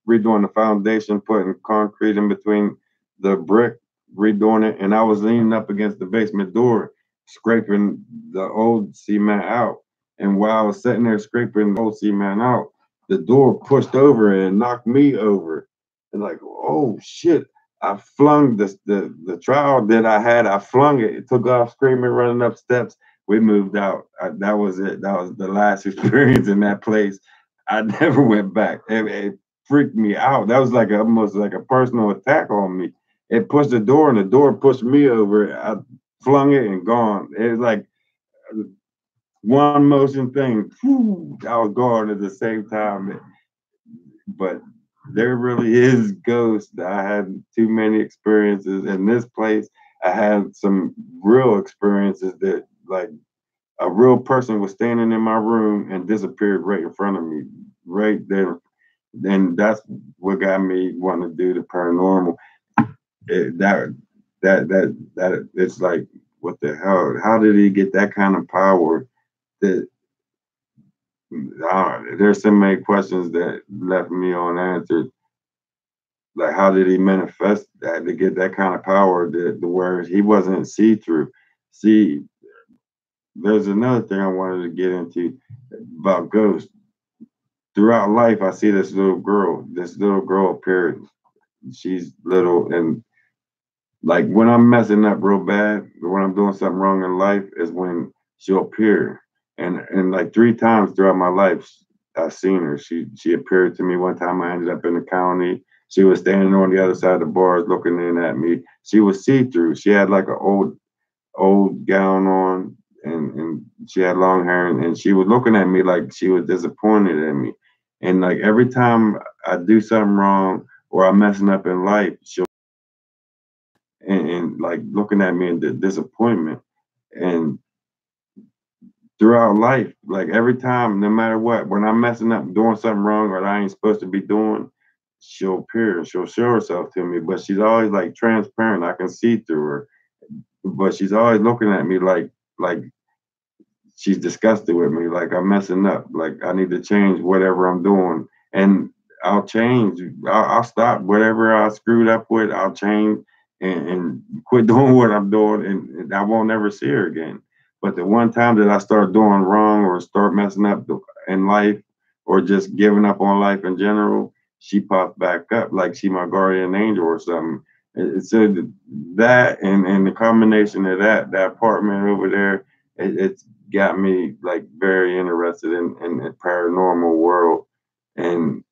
redoing the foundation, putting concrete in between the brick, redoing it, and I was leaning up against the basement door, scraping the old cement out. And while I was sitting there scraping the old cement out, the door pushed over and knocked me over. And like, oh shit. I flung the trowel that I had. I flung it. It took off screaming, running up steps. We moved out. That was it. That was the last experience in that place. I never went back. It freaked me out. That was like almost like a personal attack on me. It pushed the door, and the door pushed me over. I flung it and gone. It was like one motion thing. Whew, I was gone at the same time. But there really is ghosts. I had too many experiences in this place. I had some real experiences that like a real person was standing in my room and disappeared right in front of me, right there. And that's what got me wanting to do the paranormal. It, that it's like, what the hell? How did he get that kind of power? That there's so many questions that left me unanswered. Like, how did he manifest that to get that kind of power? The where he wasn't see through. See, there's another thing I wanted to get into about ghosts. Throughout life, I see this little girl. This little girl appeared. She's little, and like when I'm messing up real bad, when I'm doing something wrong in life, is when she'll appear. And like 3 times throughout my life, I've seen her. She appeared to me. One time I ended up in the county. She was standing on the other side of the bars looking in at me. She was see-through. She had like an old gown on, and she had long hair, and she was looking at me like she was disappointed in me. And like every time I do something wrong or I'm messing up in life, she'll and like looking at me in disappointment. And throughout life. Like every time, no matter what, when I'm messing up, doing something wrong or I ain't supposed to be doing, she'll appear and she'll show herself to me. But she's always like transparent. I can see through her. But she's always looking at me like she's disgusted with me, like I'm messing up, like I need to change whatever I'm doing, and I'll change. I'll stop whatever I screwed up with. I'll change and quit doing what I'm doing, and I won't ever see her again. But the one time that I start doing wrong or start messing up in life, or just giving up on life in general, she pops back up like she my guardian angel or something. So that and the combination of that apartment over there, it's got me like very interested in the paranormal world. And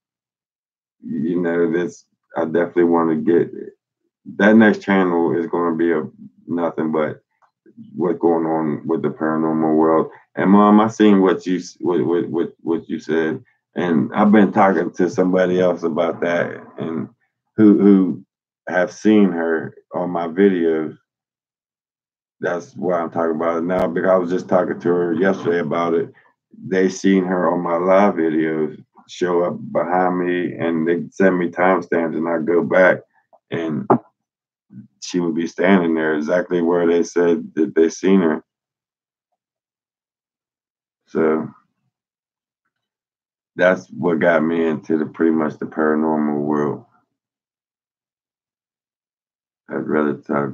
this, I definitely want to get that. Next channel is going to be a nothing but what's going on with the paranormal world. And mom, I seen what you said, and I've been talking to somebody else about that, and who have seen her on my videos. That's why I'm talking about it now, because I was just talking to her yesterday about it. They seen her on my live videos show up behind me, and they send me timestamps, and I go back, and she would be standing there exactly where they said that they seen her. So that's what got me into the pretty much the paranormal world. I'd rather talk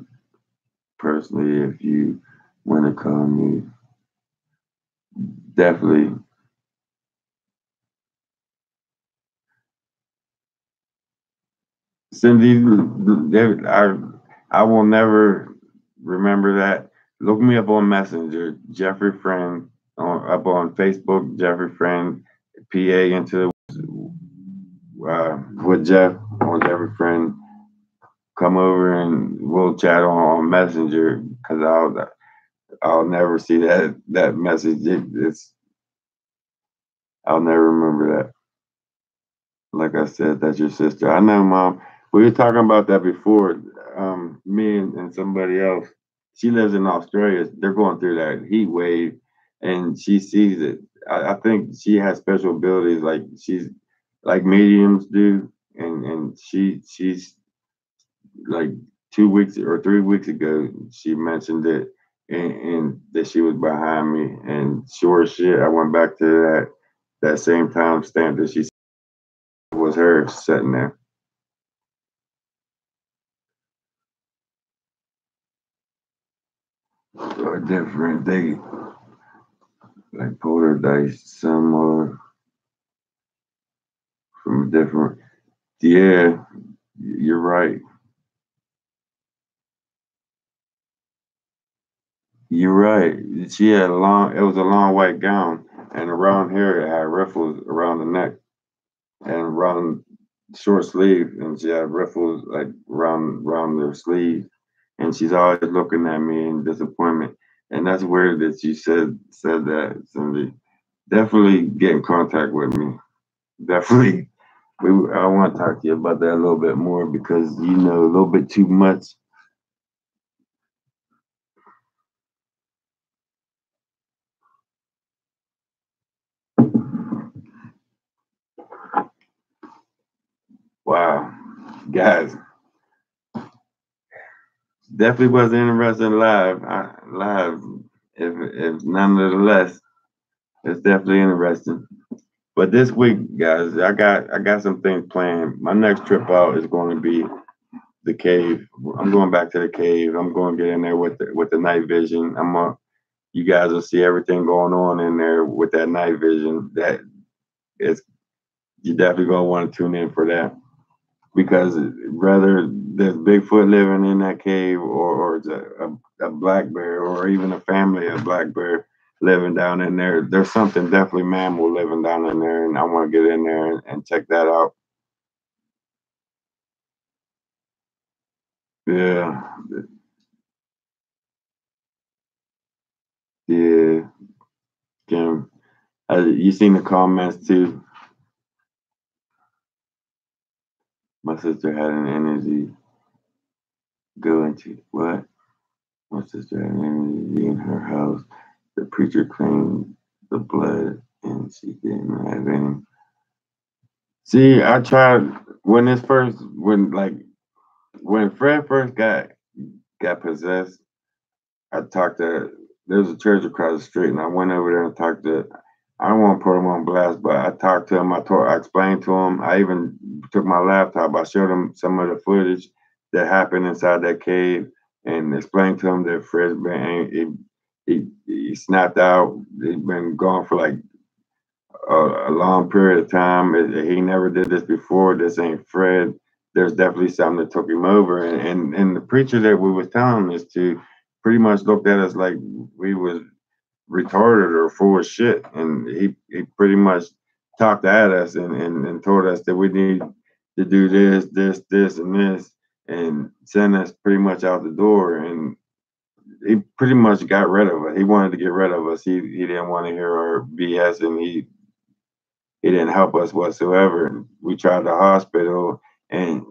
personally if you want to call me. Definitely. Cindy, I will never remember that. Look me up on Messenger, Jeffrey Friend, up on Facebook, Jeffrey Friend, PA into with Jeff on Jeffrey Friend. Come over and we'll chat on Messenger, because I'll never see that message. I'll never remember that. Like I said, that's your sister. I know, mom. We were talking about that before. Me and somebody else. She lives in Australia. They're going through that heat wave, and she sees it. I think she has special abilities, like she's like mediums do, and she's like 2 weeks or 3 weeks ago, she mentioned it, and that she was behind me, and sure as shit, I went back to that same time stamp that she was her sitting there. Or different. They like poltergeist, some are from different. Yeah, you're right. You're right. She had a long. It was a long white gown, and around here it had ruffles around the neck and around short sleeve, and she had ruffles like around the sleeve. And she's always looking at me in disappointment. And that's weird that you said that, Cindy. Definitely get in contact with me. Definitely. I want to talk to you about that a little bit more, because you know a little bit too much. Wow, guys, definitely was interesting live. Live, if nonetheless, it's definitely interesting. But this week, guys, I got some things planned. My next trip out is going to be the cave. I'm going back to the cave. I'm going to get in there with the night vision. You guys will see everything going on in there with that night vision. That is, you definitely gonna want to tune in for that, because whether there's Bigfoot living in that cave, or it's a black bear, or even a family of black bear living down in there, there's something definitely mammal living down in there, and I want to get in there and check that out. Yeah, yeah. Kim, you seen the comments too? My sister had an energy go into what? My sister had an energy in her house. The preacher claimed the blood, and she didn't have any. See, I tried when this first when Fred first got possessed. I talked to There's a church across the street, and I went over there and talked to. I don't want to put him on blast, but I talked to him. I explained to him. I even took my laptop. I showed him some of the footage that happened inside that cave, and explained to him that Fred's been he snapped out. He's been gone for like a long period of time. He never did this before. This ain't Fred. There's definitely something that took him over, and the preacher that we was telling this to pretty much looked at us like we was retarded or full of shit, and he pretty much talked at us and told us that we need to do this, and this, and send us pretty much out the door. And he pretty much got rid of us. He wanted to get rid of us. He didn't want to hear our BS, and he didn't help us whatsoever. We tried the hospital, and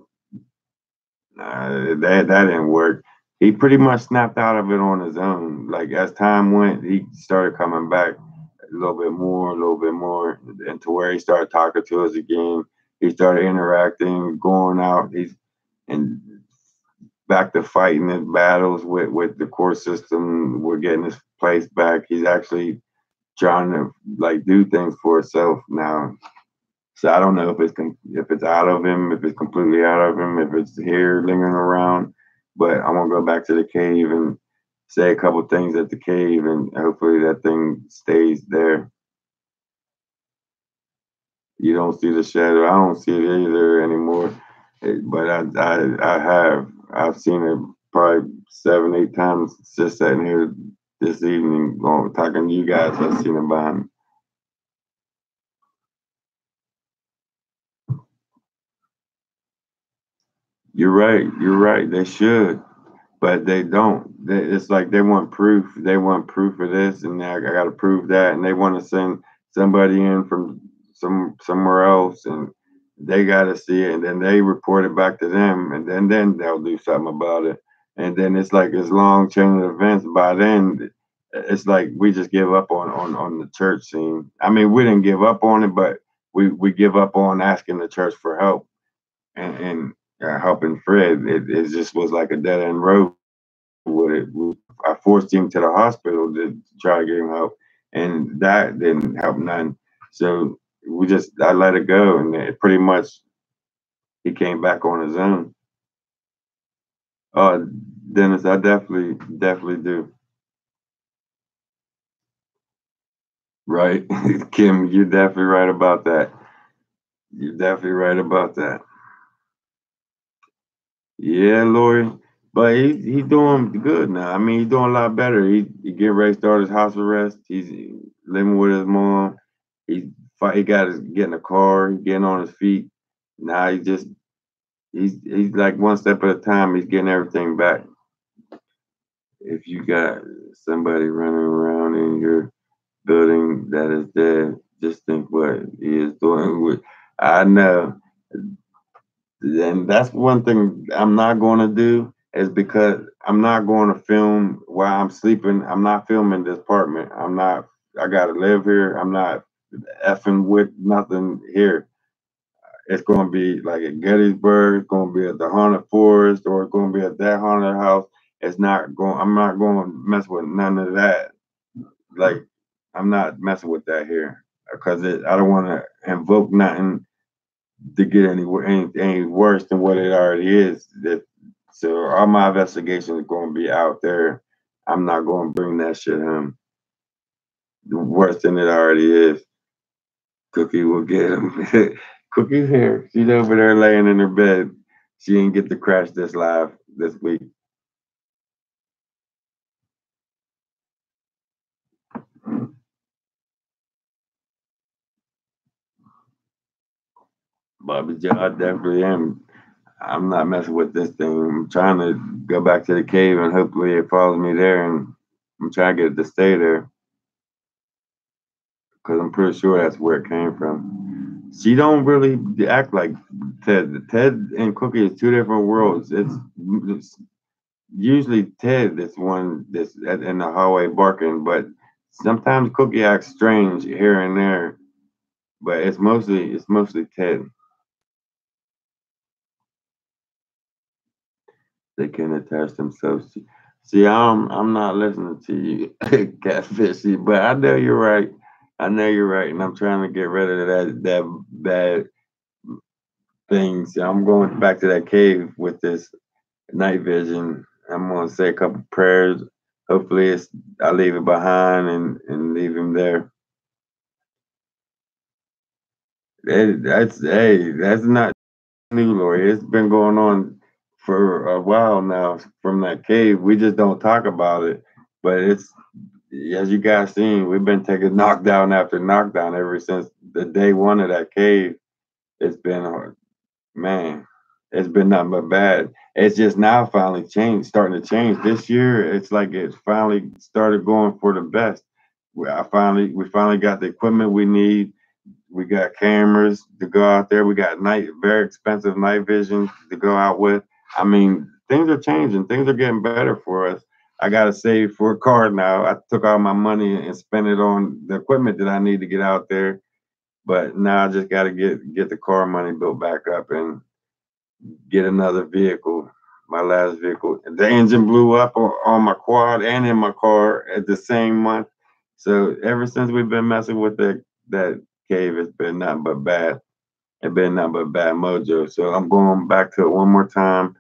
that didn't work. He pretty much snapped out of it on his own. Like as time went, he started coming back a little bit more, and to where he started talking to us again. He started interacting, going out. He's and back to fighting his battles with the court system. We're getting his place back. He's actually trying to like do things for himself now. So I don't know if it's out of him, if it's completely out of him, if it's here lingering around. But I'm gonna go back to the cave and say a couple things at the cave, and hopefully that thing stays there. You don't see the shadow. I don't see it either anymore. But I've seen it probably 7, 8 times just sitting here this evening, talking to you guys. I've seen it behind me. You're right. You're right. They should, but they don't. It's like they want proof. They want proof of this, and I got to prove that, and they want to send somebody in from somewhere else, and they got to see it, and then they report it back to them, and then they'll do something about it, and then it's like this long chain of events. By then, it's like we just give up on the church scene. I mean, we didn't give up on it, but we give up on asking the church for help and helping Fred. It just was like a dead end road with it. I forced him to the hospital to try to get him help, and that didn't help none. So I let it go, and it pretty much he came back on his own. Uh, Dennis, I definitely do. Right, Kim, you're definitely right about that. You're definitely right about that. Yeah, Lori. But he's doing good now. I mean, he's doing a lot better. He get ready to start his house arrest. He's living with his mom. He got his getting a car. He's getting on his feet. Now he's like one step at a time. He's getting everything back. If you got somebody running around in your building that is dead, just think what he is doing. I know. And that's one thing I'm not going to do is because I'm not going to film while I'm sleeping. I'm not filming this apartment. I got to live here. I'm not effing with nothing here. It's going to be like at Gettysburg. It's going to be at the haunted forest, or it's going to be at that haunted house. I'm not going to mess with none of that. Like, I'm not messing with that here because I don't want to invoke nothing to get any worse than what it already is. So all my investigation is going to be out there. I'm not going to bring that shit home. Worse than it already is. Cookie will get him. Cookie's here. She's over there laying in her bed. She didn't get to crash this live this week. Bobby Joe, I definitely am. I'm not messing with this thing. I'm trying to go back to the cave and hopefully it follows me there, and I'm trying to get it to stay there because I'm pretty sure that's where it came from. She don't really act like Ted. Ted and Cookie is two different worlds. It's usually Ted that's one that's in the hallway barking, but Sometimes Cookie acts strange here and there, but it's mostly Ted. They can attach themselves to. See, I'm not listening to you, catfishy, but I know you're right. I know you're right, and I'm trying to get rid of that bad thing. So I'm going back to that cave with this night vision. I'm gonna say a couple prayers. Hopefully, I leave it behind and leave him there. That's not new, Lori. It's been going on for a while now from that cave. We just don't talk about it, but it's as you guys seen, we've been taking knockdown after knockdown ever since the day one of that cave. It's been hard, man. It's been nothing but bad. It's just now finally starting to change. This year, it's like it finally started going for the best. We finally got the equipment we need. We got cameras to go out there. We got very expensive night vision to go out with. I mean, things are changing. Things are getting better for us. I got to save for a car now. I took all my money and spent it on the equipment that I need to get out there. But now I just got to get the car money built back up and get another vehicle. My last vehicle, the engine blew up on my quad and in my car at the same month. So ever since we've been messing with that cave, it's been nothing but bad. It's been nothing but bad mojo. So I'm going back to it one more time.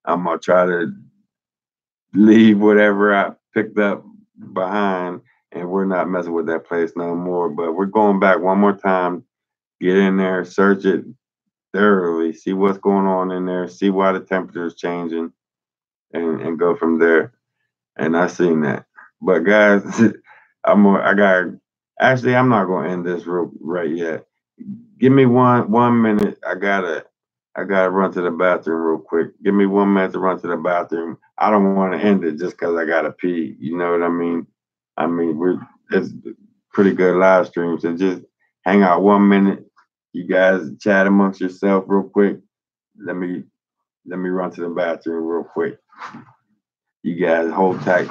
I'm gonna try to leave whatever I picked up behind, and we're not messing with that place no more. But we're going back one more time. Get in there, search it thoroughly, see what's going on in there, see why the temperature is changing, and go from there. And I seen that. But guys, I got actually I'm not gonna end this right yet. Give me one minute. I gotta run to the bathroom real quick. Give me 1 minute to run to the bathroom. I don't want to end it just because I gotta pee. You know what I mean? I mean it's pretty good live stream. So just hang out 1 minute. You guys chat amongst yourself real quick. Let me let me run to the bathroom real quick. You guys hold tight.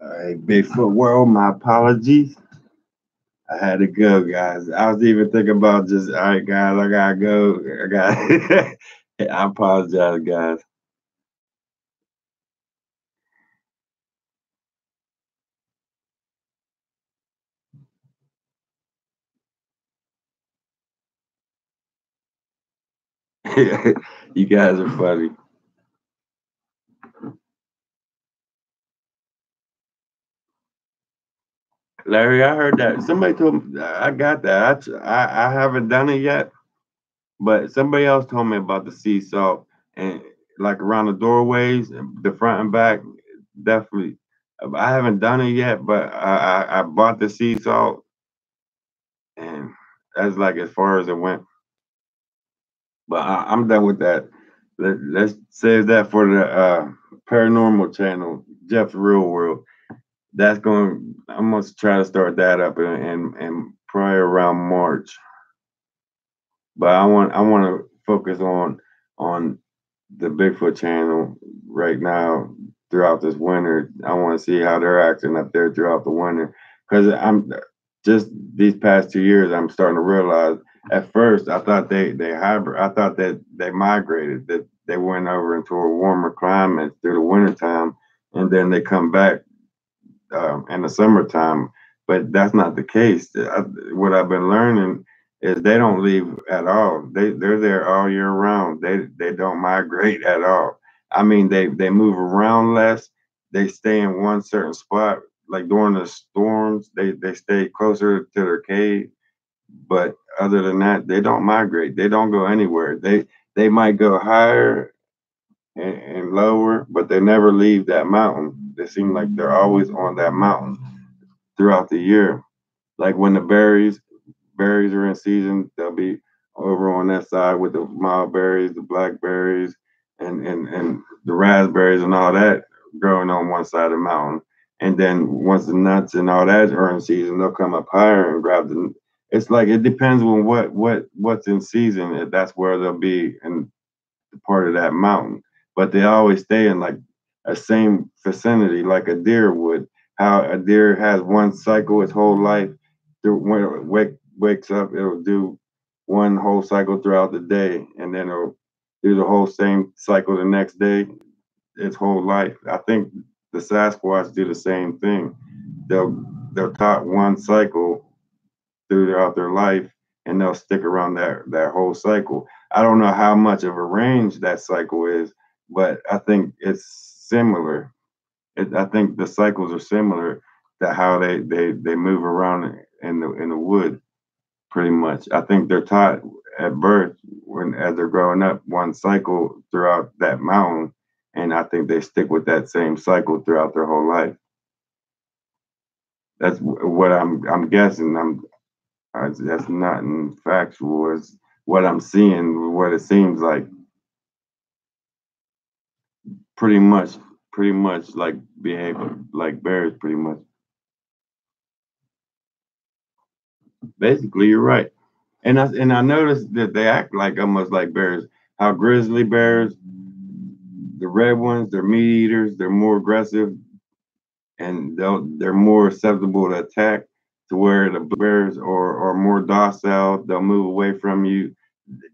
All right, Bigfoot world, my apologies. I had to go, guys. I was even thinking about just, all right, guys, I gotta go. I got. I apologize, guys. You guys are funny. Larry, I heard that. Somebody told me, I got that. I haven't done it yet, but somebody else told me about the sea salt and like around the doorways, the front and back. Definitely. I haven't done it yet, but I bought the sea salt and that's like as far as it went. But I'm done with that. Let's save that for the paranormal channel, Jeff's Real World. That's going. I'm gonna try to start that up and probably around March. But I want to focus on the Bigfoot channel right now throughout this winter. I want to see how they're acting up there throughout the winter because I'm just these past 2 years I'm starting to realize. At first, I thought they hybrid. I thought that they migrated, that they went over into a warmer climate through the wintertime, and then they come back in the summertime. But that's not the case. What I've been learning is they don't leave at all. They're there all year round. They don't migrate at all. I mean, they move around less. they stay in one certain spot. Like during the storms, they stay closer to their cave. But other than that, they don't migrate. They don't go anywhere. They might go higher and lower, but they never leave that mountain. They seem like they're always on that mountain throughout the year. Like when the berries are in season, they'll be over on that side with the mild berries, the blackberries, and the raspberries and all that growing on one side of the mountain. And then once the nuts and all that are in season, they'll come up higher and grab the. It's like it depends on what's in season. That's where they'll be in part of that mountain. But they always stay in like a same vicinity, like a deer would. How a deer has one cycle its whole life. When it wakes up, it'll do one whole cycle throughout the day, and then it'll do the whole same cycle the next day, its whole life. I think the Sasquatch do the same thing. They'll taught one cycle throughout their life, and they'll stick around that whole cycle. I don't know how much of a range that cycle is, but I think it's similar. I think the cycles are similar to how they move around in the wood. Pretty much, I think they're taught at birth when as they're growing up one cycle throughout that mountain, and I think they stick with that same cycle throughout their whole life. That's what I'm guessing. That's not in factual. It's what I'm seeing, what it seems like. Pretty much, pretty much like behave like bears. Pretty much. Basically, you're right. And I noticed that they act like almost like bears. How grizzly bears, the red ones, they're meat eaters. They're more aggressive and they're more susceptible to attack. To where the bears are more docile. They'll move away from you.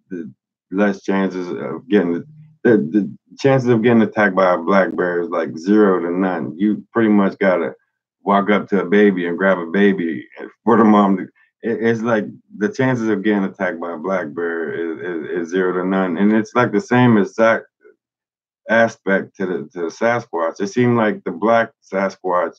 The less chances of getting the chances of getting attacked by a black bear is like 0 to none. You pretty much gotta walk up to a baby and grab a baby for the mom to. It's like the chances of getting attacked by a black bear is 0 to none, and it's like the same exact aspect to the Sasquatch. It seemed like the black Sasquatch,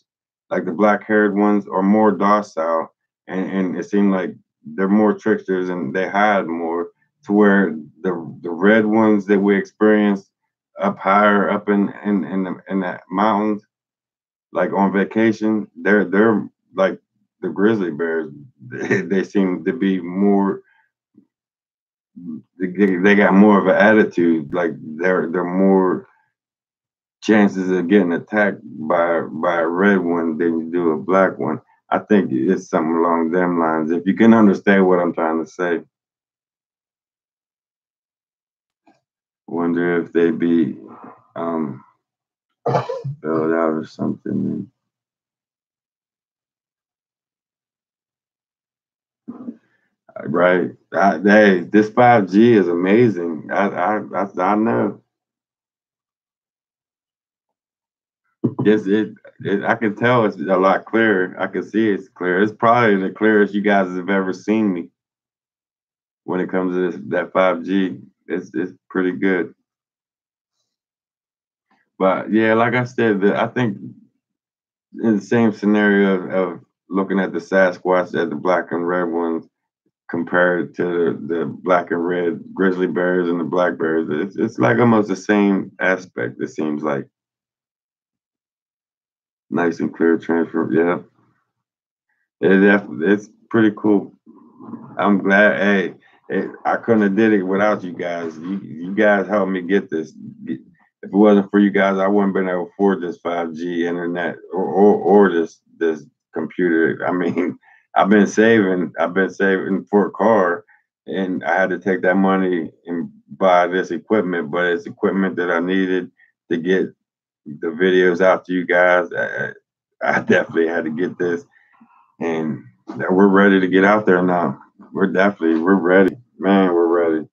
like the black haired ones, are more docile, and it seemed like they're more tricksters and they hide more. To where the red ones that we experience up higher up in the mountains, like on vacation, they're like the grizzly bears. They seem to be more. They got more of an attitude. Like they're more chances of getting attacked by a red one than you do a black one. I think it's something along them lines. If you can understand what I'm trying to say, wonder if they be um spelled out or something. Right? Hey, this 5G is amazing. I know. Yes, I can tell it's a lot clearer. I can see it's clear. It's probably the clearest you guys have ever seen me when it comes to that 5G. It's pretty good. But yeah, like I said, I think in the same scenario of looking at the Sasquatch as the black and red ones compared to the black and red grizzly bears and the black bears, it's like almost the same aspect. It seems like nice and clear transfer. Yeah, it's pretty cool. I'm glad. Hey, I couldn't have did it without you guys. You guys helped me get this. If it wasn't for you guys, I wouldn't been able to afford this 5G internet or this computer. I mean, I've been saving for a car, and I had to take that money and buy this equipment. But it's equipment that I needed to get the videos out to you guys. I definitely had to get this, and we're ready to get out there now. We're ready, man. We're ready.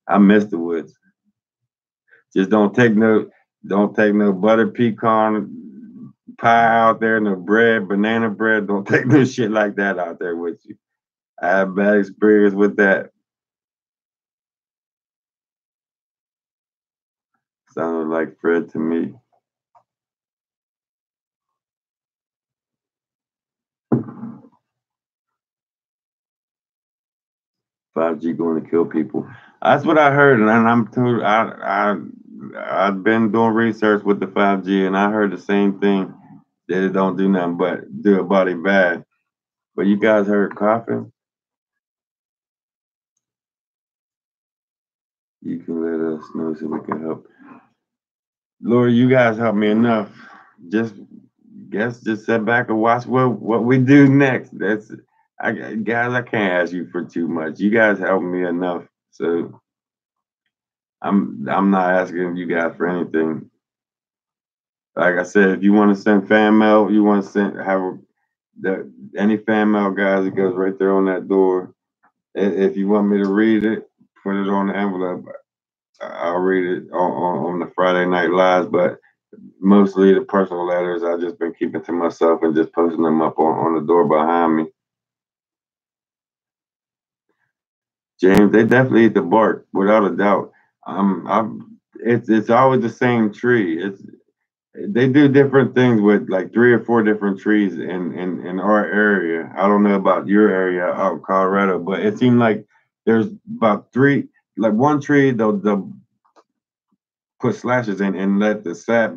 I miss the woods. Just don't take no butter pecan pie out there, no bread, banana bread. Don't take no shit like that out there with you. I have bad experience with that. Sounded like Fred to me. 5G going to kill people. That's what I heard, and I'm told I've been doing research with the 5G, and I heard the same thing that it don't do nothing but do a body bad. But you guys heard coughing? You can let us know so we can help. Lord, you guys help me enough. Just just sit back and watch what we do next. That's guys. I can't ask you for too much. You guys help me enough, so I'm not asking you guys for anything. Like I said, if you want to send fan mail, you want to send have the any fan mail, guys, it goes right there on that door. If you want me to read it, put it on the envelope. I'll read it on the Friday Night Lives, but mostly the personal letters I just been keeping to myself and just posting them up on the door behind me. James, they definitely eat the bark without a doubt. It's always the same tree. It's they do different things with like three or four different trees in our area. I don't know about your area out in Colorado, but it seemed like there's about three, like one tree they'll put slashes in and let the sap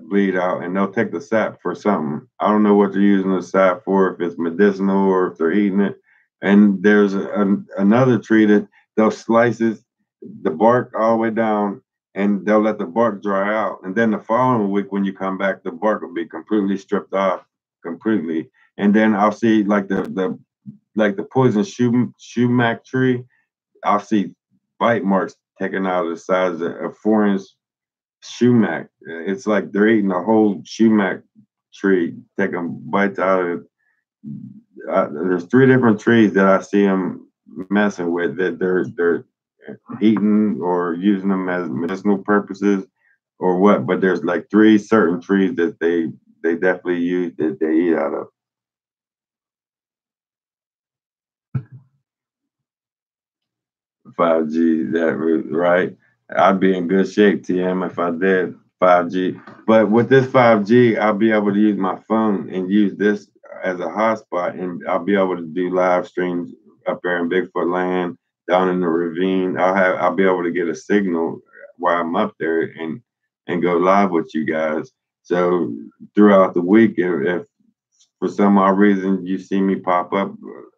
bleed out, and they'll take the sap for something. I don't know what they're using the sap for, if it's medicinal or if they're eating it. And there's another tree that they'll slice the bark all the way down, and they'll let the bark dry out. And then the following week, when you come back, the bark will be completely stripped off, completely. And then I'll see like the poison sumac tree. I'll see bite marks taken out of the sides of a 4 inch sumac. It's like they're eating a whole sumac tree, taking bites out of it. There's three different trees that I see them messing with, that they're eating or using them as medicinal purposes or what. But there's like three certain trees that they definitely use, that they eat out of. 5G, that right? I'd be in good shape, TM, if I did 5G. But with this 5G, I'll be able to use my phone and use this as a hotspot, and I'll be able to do live streams up there in Bigfoot land, down in the ravine. I'll be able to get a signal while I'm up there and go live with you guys. So throughout the week, if for some odd reason you see me pop up,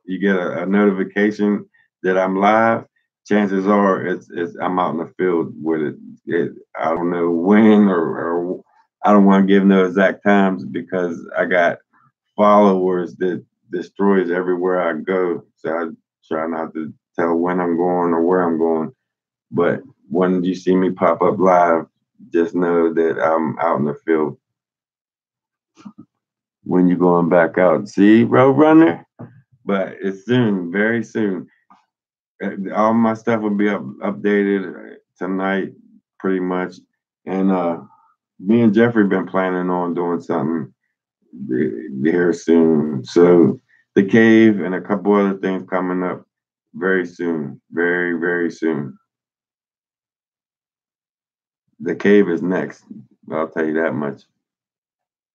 you get a notification that I'm live, chances are it's I'm out in the field with it. I don't know when, or I don't want to give no exact times, because I got followers that destroys everywhere I go. So I try not to tell when I'm going or where I'm going. But when you see me pop up live, just know that I'm out in the field. When you going back out, see, Roadrunner? But it's soon, very soon. All my stuff will be updated tonight, pretty much. And me and Jeffrey been planning on doing something here soon. So the cave and a couple other things coming up very soon, very, very soon. The cave is next. I'll tell you that much.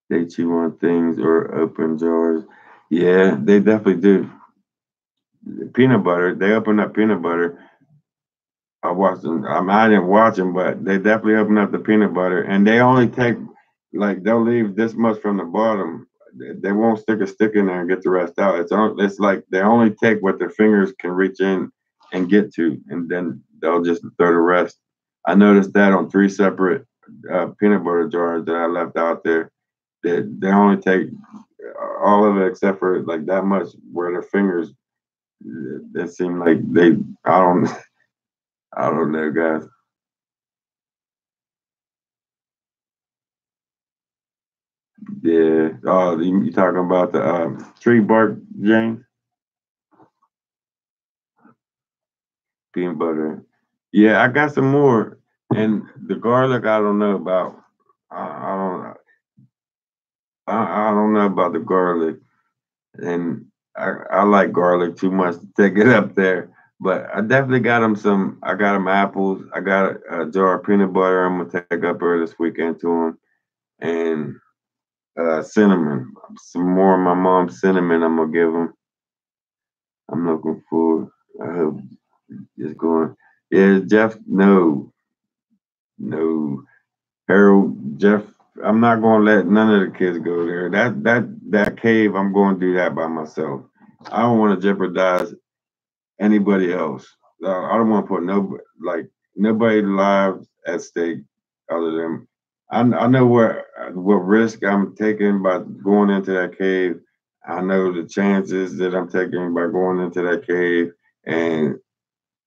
They chew on things or open jars. Yeah, they definitely do. Peanut butter. They open up peanut butter. I watched them. I didn't watch them, but they definitely open up the peanut butter, and they only take, like, they'll leave this much from the bottom. They won't stick a stick in there and get the rest out. It's like they only take what their fingers can reach in and get to, and then they'll just throw the rest. I noticed that on three separate peanut butter jars that I left out there. That they only take all of it except for like that much where their fingers. It seemed like they. I don't. I don't know, guys. Yeah. Oh, you talking about the tree bark, James? Peanut butter. Yeah, I got some more. And the garlic, I don't know about. I don't. I don't know about the garlic. And I like garlic too much to take it up there. But I definitely got them some. I got them apples. I got a jar of peanut butter. I'm gonna take up there this weekend to them, and cinnamon. Some more of my mom's cinnamon. I'm gonna give them. I'm looking forward. I hope it's going. Yeah, Jeff. No, no. Harold, Jeff. I'm not going to let none of the kids go there. That cave. I'm going to do that by myself. I don't want to jeopardize anybody else. I don't want to put nobody's lives at stake other than I know what risk I'm taking by going into that cave. I know the chances that I'm taking by going into that cave and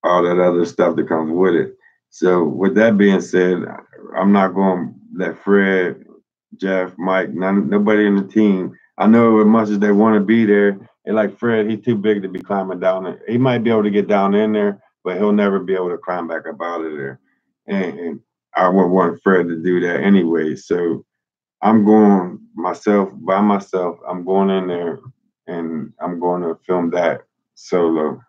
all that other stuff that comes with it. So with that being said, I'm not going to let Fred, Jeff, Mike, nobody in the team. I know as much as they want to be there, and like Fred, he's too big to be climbing down there. He might be able to get down in there, but he'll never be able to climb back up out of there. And I would want Fred to do that anyway. So I'm going myself by myself. I'm going in there and I'm going to film that solo.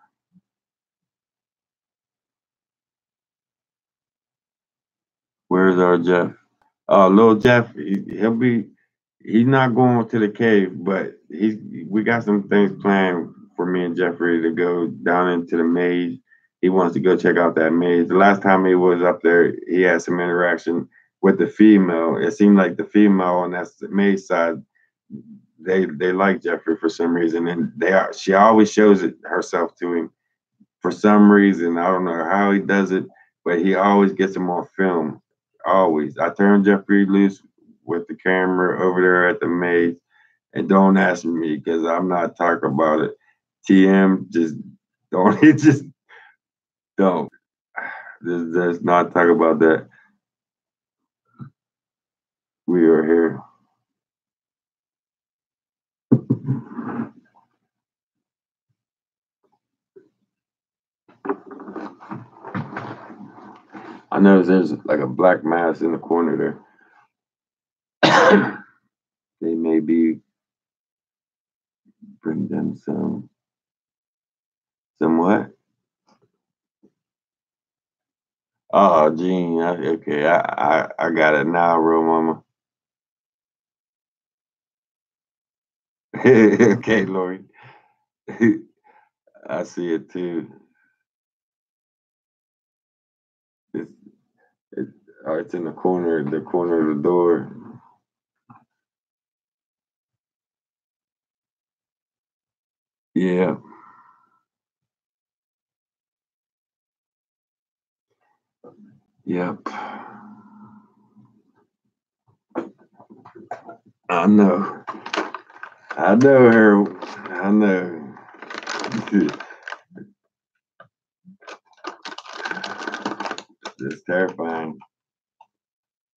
Where's our Jeff? Little Jeff, he's not going to the cave, but we got some things planned for me and Jeffrey to go down into the maze. He wants to go check out that maze. The last time he was up there, he had some interaction with the female. It seemed like the female on that maze side, they like Jeffrey for some reason, and she always shows it herself to him for some reason. I don't know how he does it, but he always gets him on film. Always. I turned Jeffrey loose with the camera over there at the maze, and don't ask me because I'm not talking about it. TM, just don't. He just don't. Let's not talk about that. We are here. I know there's like a black mass in the corner there. They may be bring them somewhat. Oh, Gene. Okay, I got it now, real mama. Okay, Lori. I see it too. It's, it, it's in the corner of the door. Yeah, yep. I know. I know, Harold. I know. It's terrifying.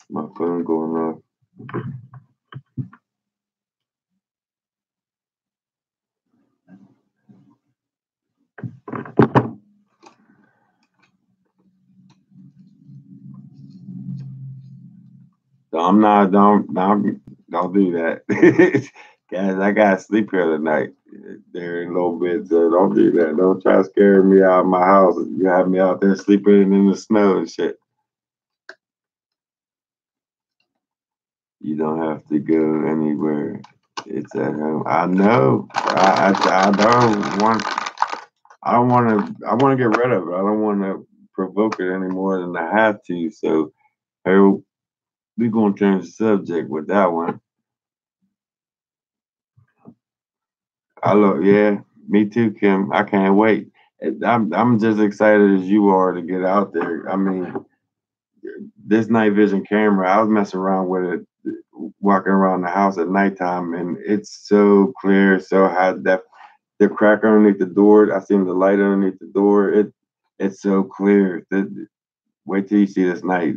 My phone going off. So I'm not. Don't do that, guys. I gotta sleep here tonight. There in a little bit, so don't do that. Don't try to scare me out of my house. You have me out there sleeping in the snow and shit. You don't have to go anywhere. It's at home. I know. I don't want. I don't want to. I want to get rid of it. I don't want to provoke it any more than I have to. So, hey, we're gonna change the subject with that one. I look. Yeah, me too, Kim. I can't wait. I'm just excited as you are to get out there. I mean, this night vision camera. I was messing around with it, walking around the house at nighttime, and it's so clear, so high def. The crack underneath the door. I seen the light underneath the door. It's so clear. Wait till you see this night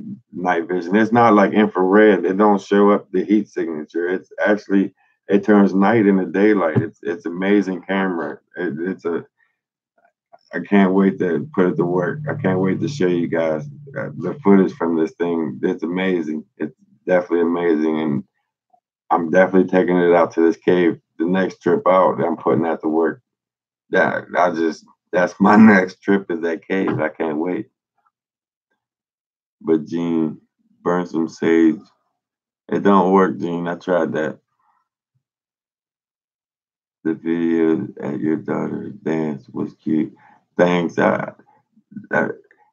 vision. It's not like infrared. It don't show up the heat signature. It's actually it turns night into daylight. It's amazing camera. It's a I can't wait to put it to work. I can't wait to show you guys the footage from this thing. It's amazing. It's definitely amazing, and I'm definitely taking it out to this cave. The next trip out, I'm putting that to work. Yeah, that's my next trip is that cave. I can't wait. But Gene, burn some sage. It don't work, Gene. I tried that. The video at your daughter's dance was cute. things. I,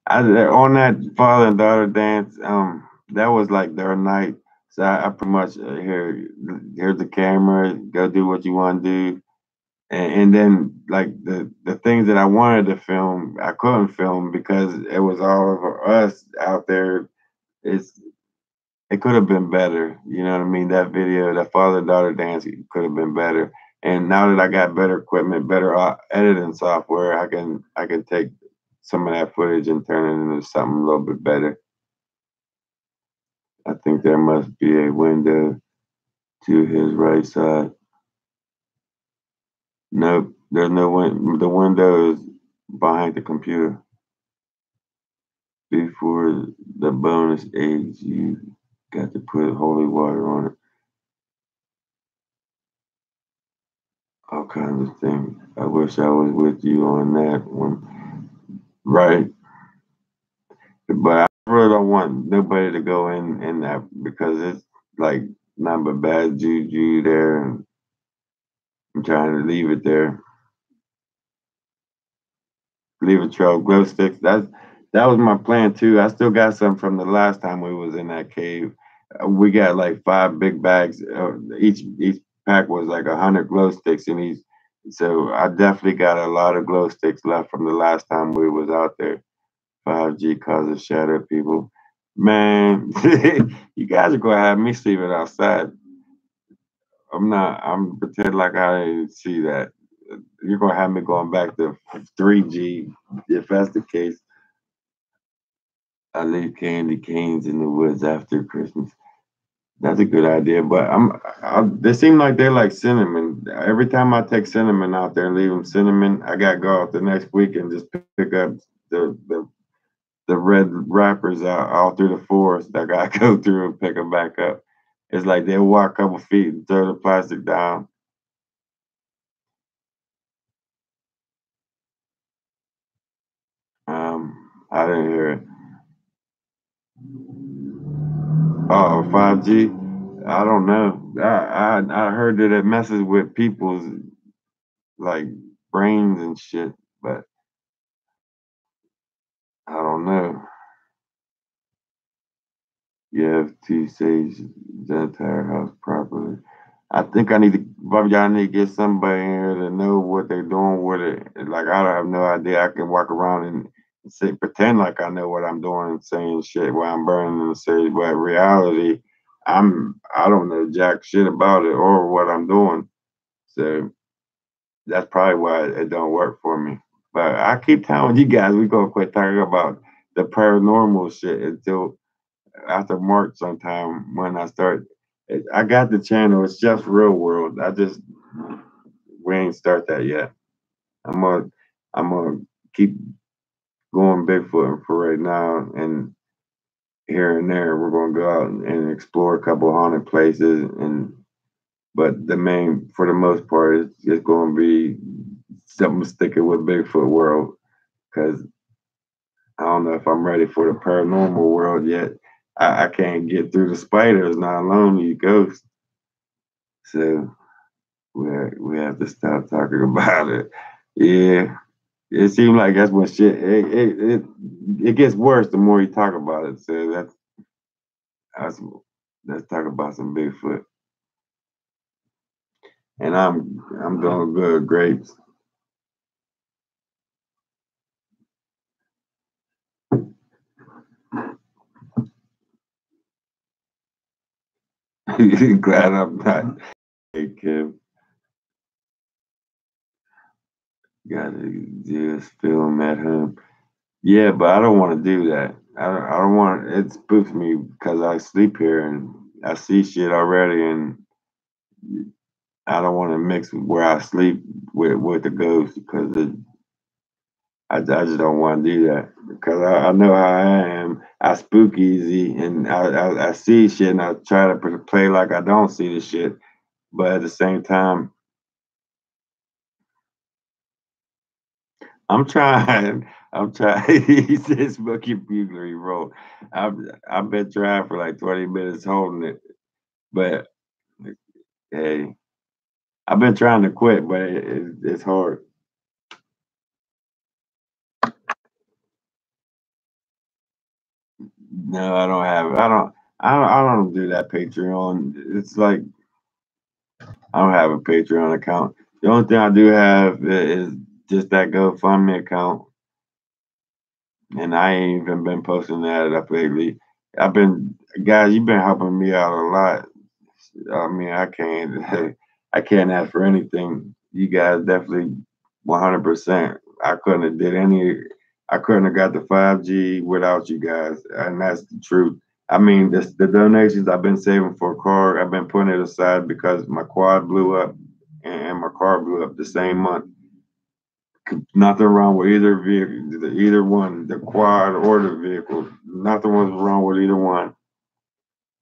on that father and daughter dance, that was like their night. So I pretty much here's the camera, go do what you want to do, and then like the things that I wanted to film, I couldn't film because it was all of us out there. It's it could have been better, you know what I mean? That video, that father daughter dance could have been better. And now that I got better equipment, better editing software, I can take some of that footage and turn it into something a little bit better. I think there must be a window to his right side. Nope, there's no window. The window is behind the computer. Before the bonus age, you got to put holy water on it. All kinds of things. I wish I was with you on that one. Right. But I really don't want nobody to go in that because it's like nothing but bad juju there, and I'm trying to leave it there. Leave a trail, glow sticks. That was my plan too. I still got some from the last time we was in that cave. We got like 5 big bags. Each pack was like 100 glow sticks in each. So I definitely got a lot of glow sticks left from the last time we was out there. 5G causes shadow people. Man, you guys are gonna have me sleeping outside. I'm not. I'm pretend like I didn't see that. You're gonna have me going back to 3G if that's the case. I leave candy canes in the woods after Christmas. That's a good idea, but they seem like they're like cinnamon. Every time I take cinnamon out there and leave them cinnamon, I gotta go out the next week and just pick up the red wrappers out all through the forest. I gotta go through and pick them back up. It's like they'll walk a couple feet and throw the plastic down. I didn't hear it. Oh, 5G. I don't know. I heard that it messes with people's like brains and shit, but I don't know. Yeah, if T saves the entire house properly. I think I need to, Bobby, I need to get somebody in here to know what they're doing with it. Like I don't have no idea. I can walk around and say, pretend like I know what I'm doing and saying shit while I'm burning the sage, but in reality, I don't know jack shit about it or what I'm doing. So that's probably why it don't work for me. But I keep telling you guys we gonna quit talking about the paranormal shit until after March sometime when I start. I got the channel. It's just real world. We ain't start that yet. I'm gonna I'm gonna keep going Bigfoot for right now, and here and there we're gonna go out and explore a couple haunted places. And but the main, for the most part, is going to be something sticking with Bigfoot world because I don't know if I'm ready for the paranormal world yet. I can't get through the spiders, not alone you ghosts. So we have to stop talking about it. Yeah, it seems like that's when shit it gets worse the more you talk about it. So that's let's talk about some Bigfoot. And I'm doing good, grapes. Glad I'm not. Hey Kim, gotta just film at home. Yeah, but I don't want to do that. I don't want it spooks me because I sleep here and I see shit already, and I don't want to mix where I sleep with the ghosts because I just don't want to do that because I know how I am. I spook easy and I see shit and I try to play like I don't see the shit, but at the same time, I'm trying. I'm trying. He said Smokey Bugler, he wrote. I've been trying for like 20 minutes holding it. But hey, I've been trying to quit, but it's hard. No, I don't have it. I don't do that Patreon. It's like I don't have a Patreon account. The only thing I do have is just that GoFundMe account, and I ain't even been posting that up lately. I've been guys, you've been helping me out a lot. I mean, I can't I can't ask for anything. You guys definitely 100%. I couldn't have got the 5G without you guys, and that's the truth. I mean, the donations I've been saving for a car, I've been putting it aside because my quad blew up and my car blew up the same month. Nothing wrong with either vehicle, either one, the quad or the vehicle. Nothing was wrong with either one.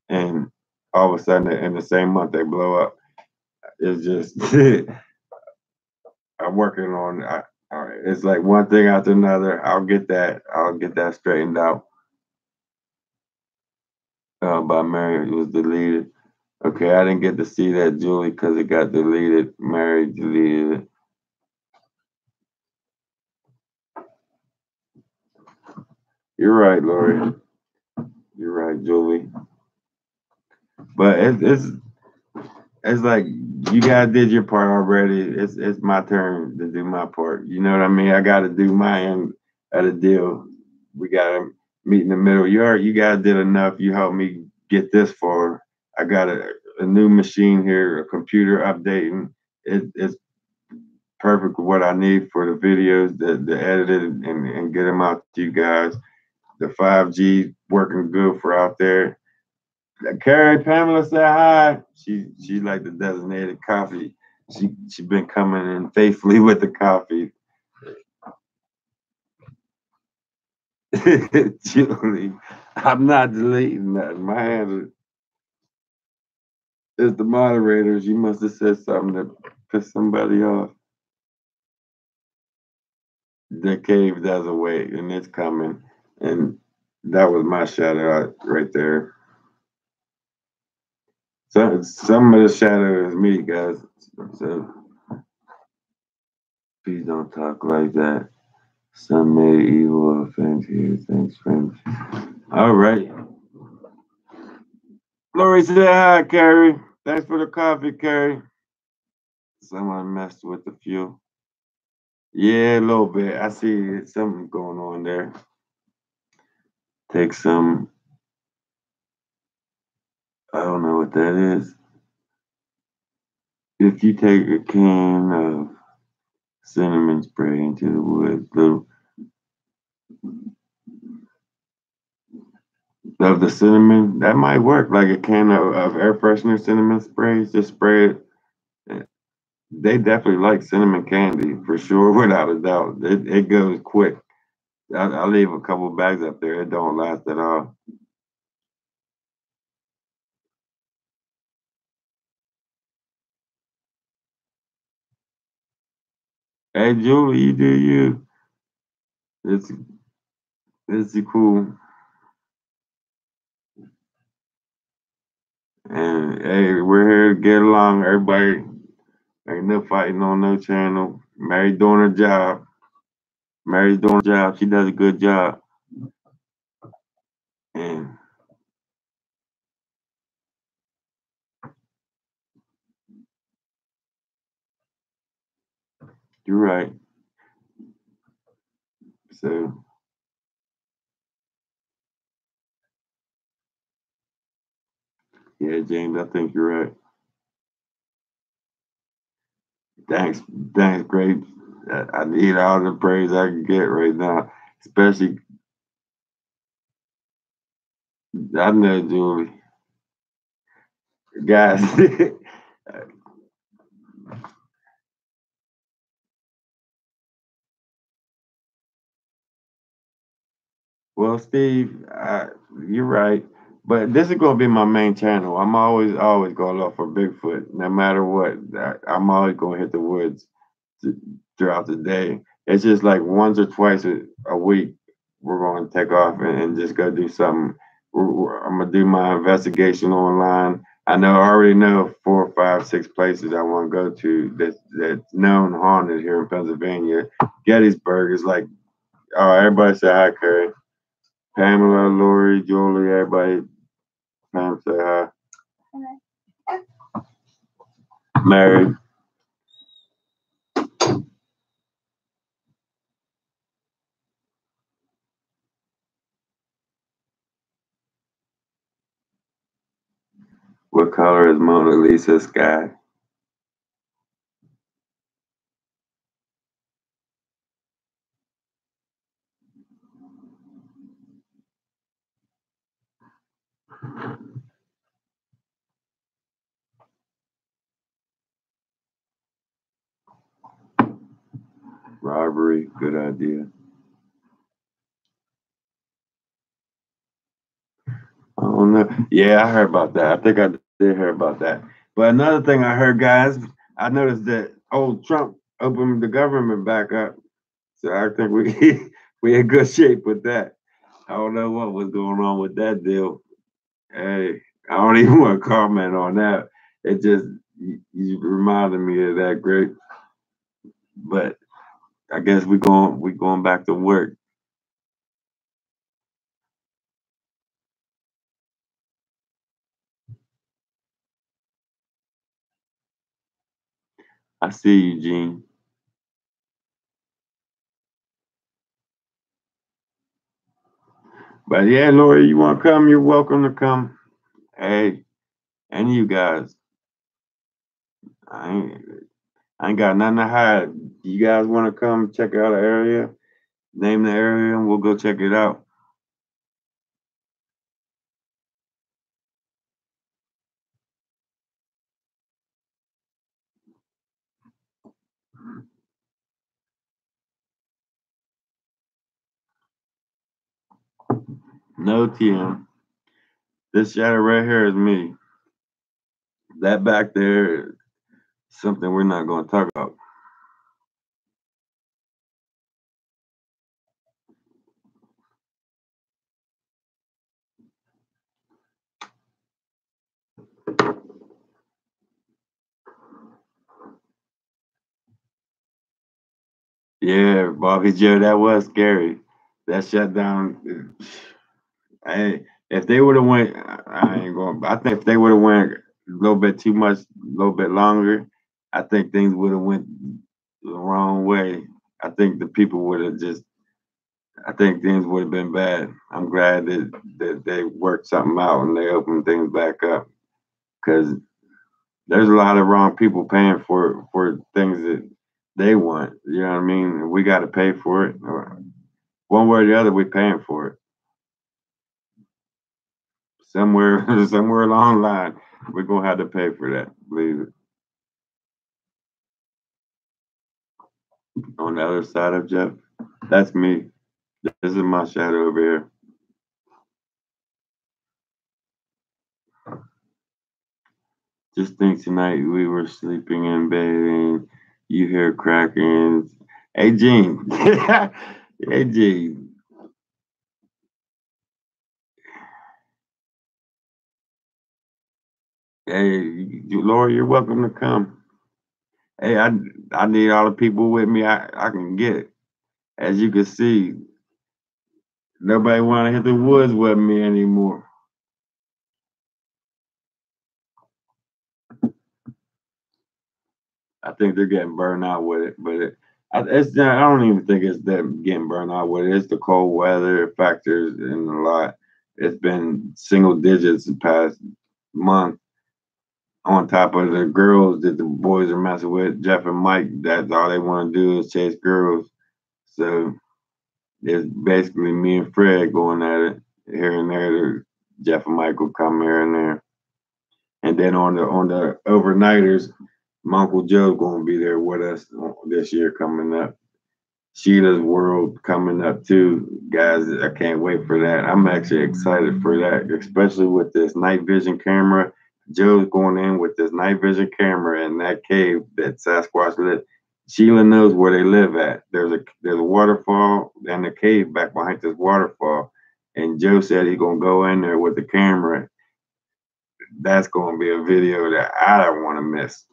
And all of a sudden, in the same month, they blow up. It's just I'm working on. All right, it's like one thing after another. I'll get that. I'll get that straightened out. By Mary, it was deleted. Okay, I didn't get to see that, Julie, because it got deleted. Mary deleted it. You're right, Lori. You're right, Julie. But it's like you guys did your part already. It's my turn to do my part. You know what I mean? I got to do my end of the deal. We got to meet in the middle. You guys did enough. You helped me get this far. I got a new machine here, a computer updating. It's perfect with what I need for the videos, the edited and get them out to you guys. The 5G working good for out there. Carrie Pamela said hi. She like the designated coffee. She been coming in faithfully with the coffee. Julie, I'm not deleting that. My hand is the moderators. You must have said something that pissed somebody off. The cave doesn't wait, and it's coming. And that was my shout out right there. So some of the shadow is me, guys. So please don't talk like that. Some made evil offense here. Thanks, friends. All right. Lori said hi, Carrie. Thanks for the coffee, Carrie. Someone messed with the fuel. Yeah, a little bit. I see something going on there. Take some, I don't know what that is. If you take a can of cinnamon spray into the woods, of the cinnamon, that might work. Like a can of air freshener cinnamon sprays, just spray it. They definitely like cinnamon candy for sure, without a doubt. It goes quick. I leave a couple bags up there. It don't last at all. Hey, Julie, you do you. It's it's cool. And hey, we're here to get along. Everybody ain't no fighting on no channel. Mary doing her job. Mary's doing her job. She does a good job. And you're right. So yeah, James, I think you're right. Thanks, thanks, great. I need all the praise I can get right now, especially I know Julie, guys. Well, Steve, you're right, but this is gonna be my main channel. I'm always gonna look for Bigfoot, no matter what. I'm always gonna hit the woods throughout the day. It's just like once or twice a week, we're going to take off and just go do something. I'm gonna do my investigation online. I already know 4, 5, 6 places I want to go to that's known haunted here in Pennsylvania. Gettysburg is like, oh, everybody say hi, Curry. Pamela, Lori, Julie, everybody. Pam, say hi. Married. What color is Mona Lisa's sky? Robbery. Good idea. I don't know. Yeah, I heard about that. I think I did hear about that. But another thing I heard, guys, I noticed that old Trump opened the government back up. So I think we we in good shape with that. I don't know what was going on with that deal. Hey, I don't even want to comment on that. It just you reminded me of that great. But I guess we going back to work. I see you, Gene. But yeah, Lori, you want to come? You're welcome to come. Hey, and you guys, I ain't, I ain't got nothing to hide. You guys want to come check out the area? Name the area, and we'll go check it out. No TM. This shadow right here is me. That back there is something we're not going to talk about. Yeah, Bobby Joe, that was scary. That shut down. Hey, if they would have went, I ain't going. I think if they would have went a little bit too much, a little bit longer, I think things would have went the wrong way. I think the people would have just. I think things would have been bad. I'm glad that they worked something out and they opened things back up because there's a lot of wrong people paying for things that they want. You know what I mean? We got to pay for it. Or one way or the other, we're paying for it. Somewhere, somewhere along the line, we're gonna have to pay for that. Believe it. On the other side of Jeff, that's me. This is my shadow over here. Just think tonight we were sleeping in bed and you hear cracking. Hey Gene. Hey Gene. Hey Laura, you're welcome to come. Hey, I need all the people with me I can get. As you can see, nobody want to hit the woods with me anymore. I think they're getting burned out with it, but it's not, I don't even think it's them getting burned out with it. It's the cold weather factors and a lot. It's been single digits the past month. On top of the girls that the boys are messing with, Jeff and Mike, that's all they want to do is chase girls. So it's basically me and Fred going at it here and there. Jeff and Mike will come here and there. And then on the overnighters, my Uncle Joe's gonna be there with us this year coming up. Sheila's World coming up too, guys. I can't wait for that. I'm actually excited for that, especially with this night vision camera. Joe's going in with this night vision camera in that cave that Sasquatch lit. Sheila knows where they live at. There's a waterfall and a cave back behind this waterfall. And Joe said he's gonna go in there with the camera. That's gonna be a video that I don't want to miss.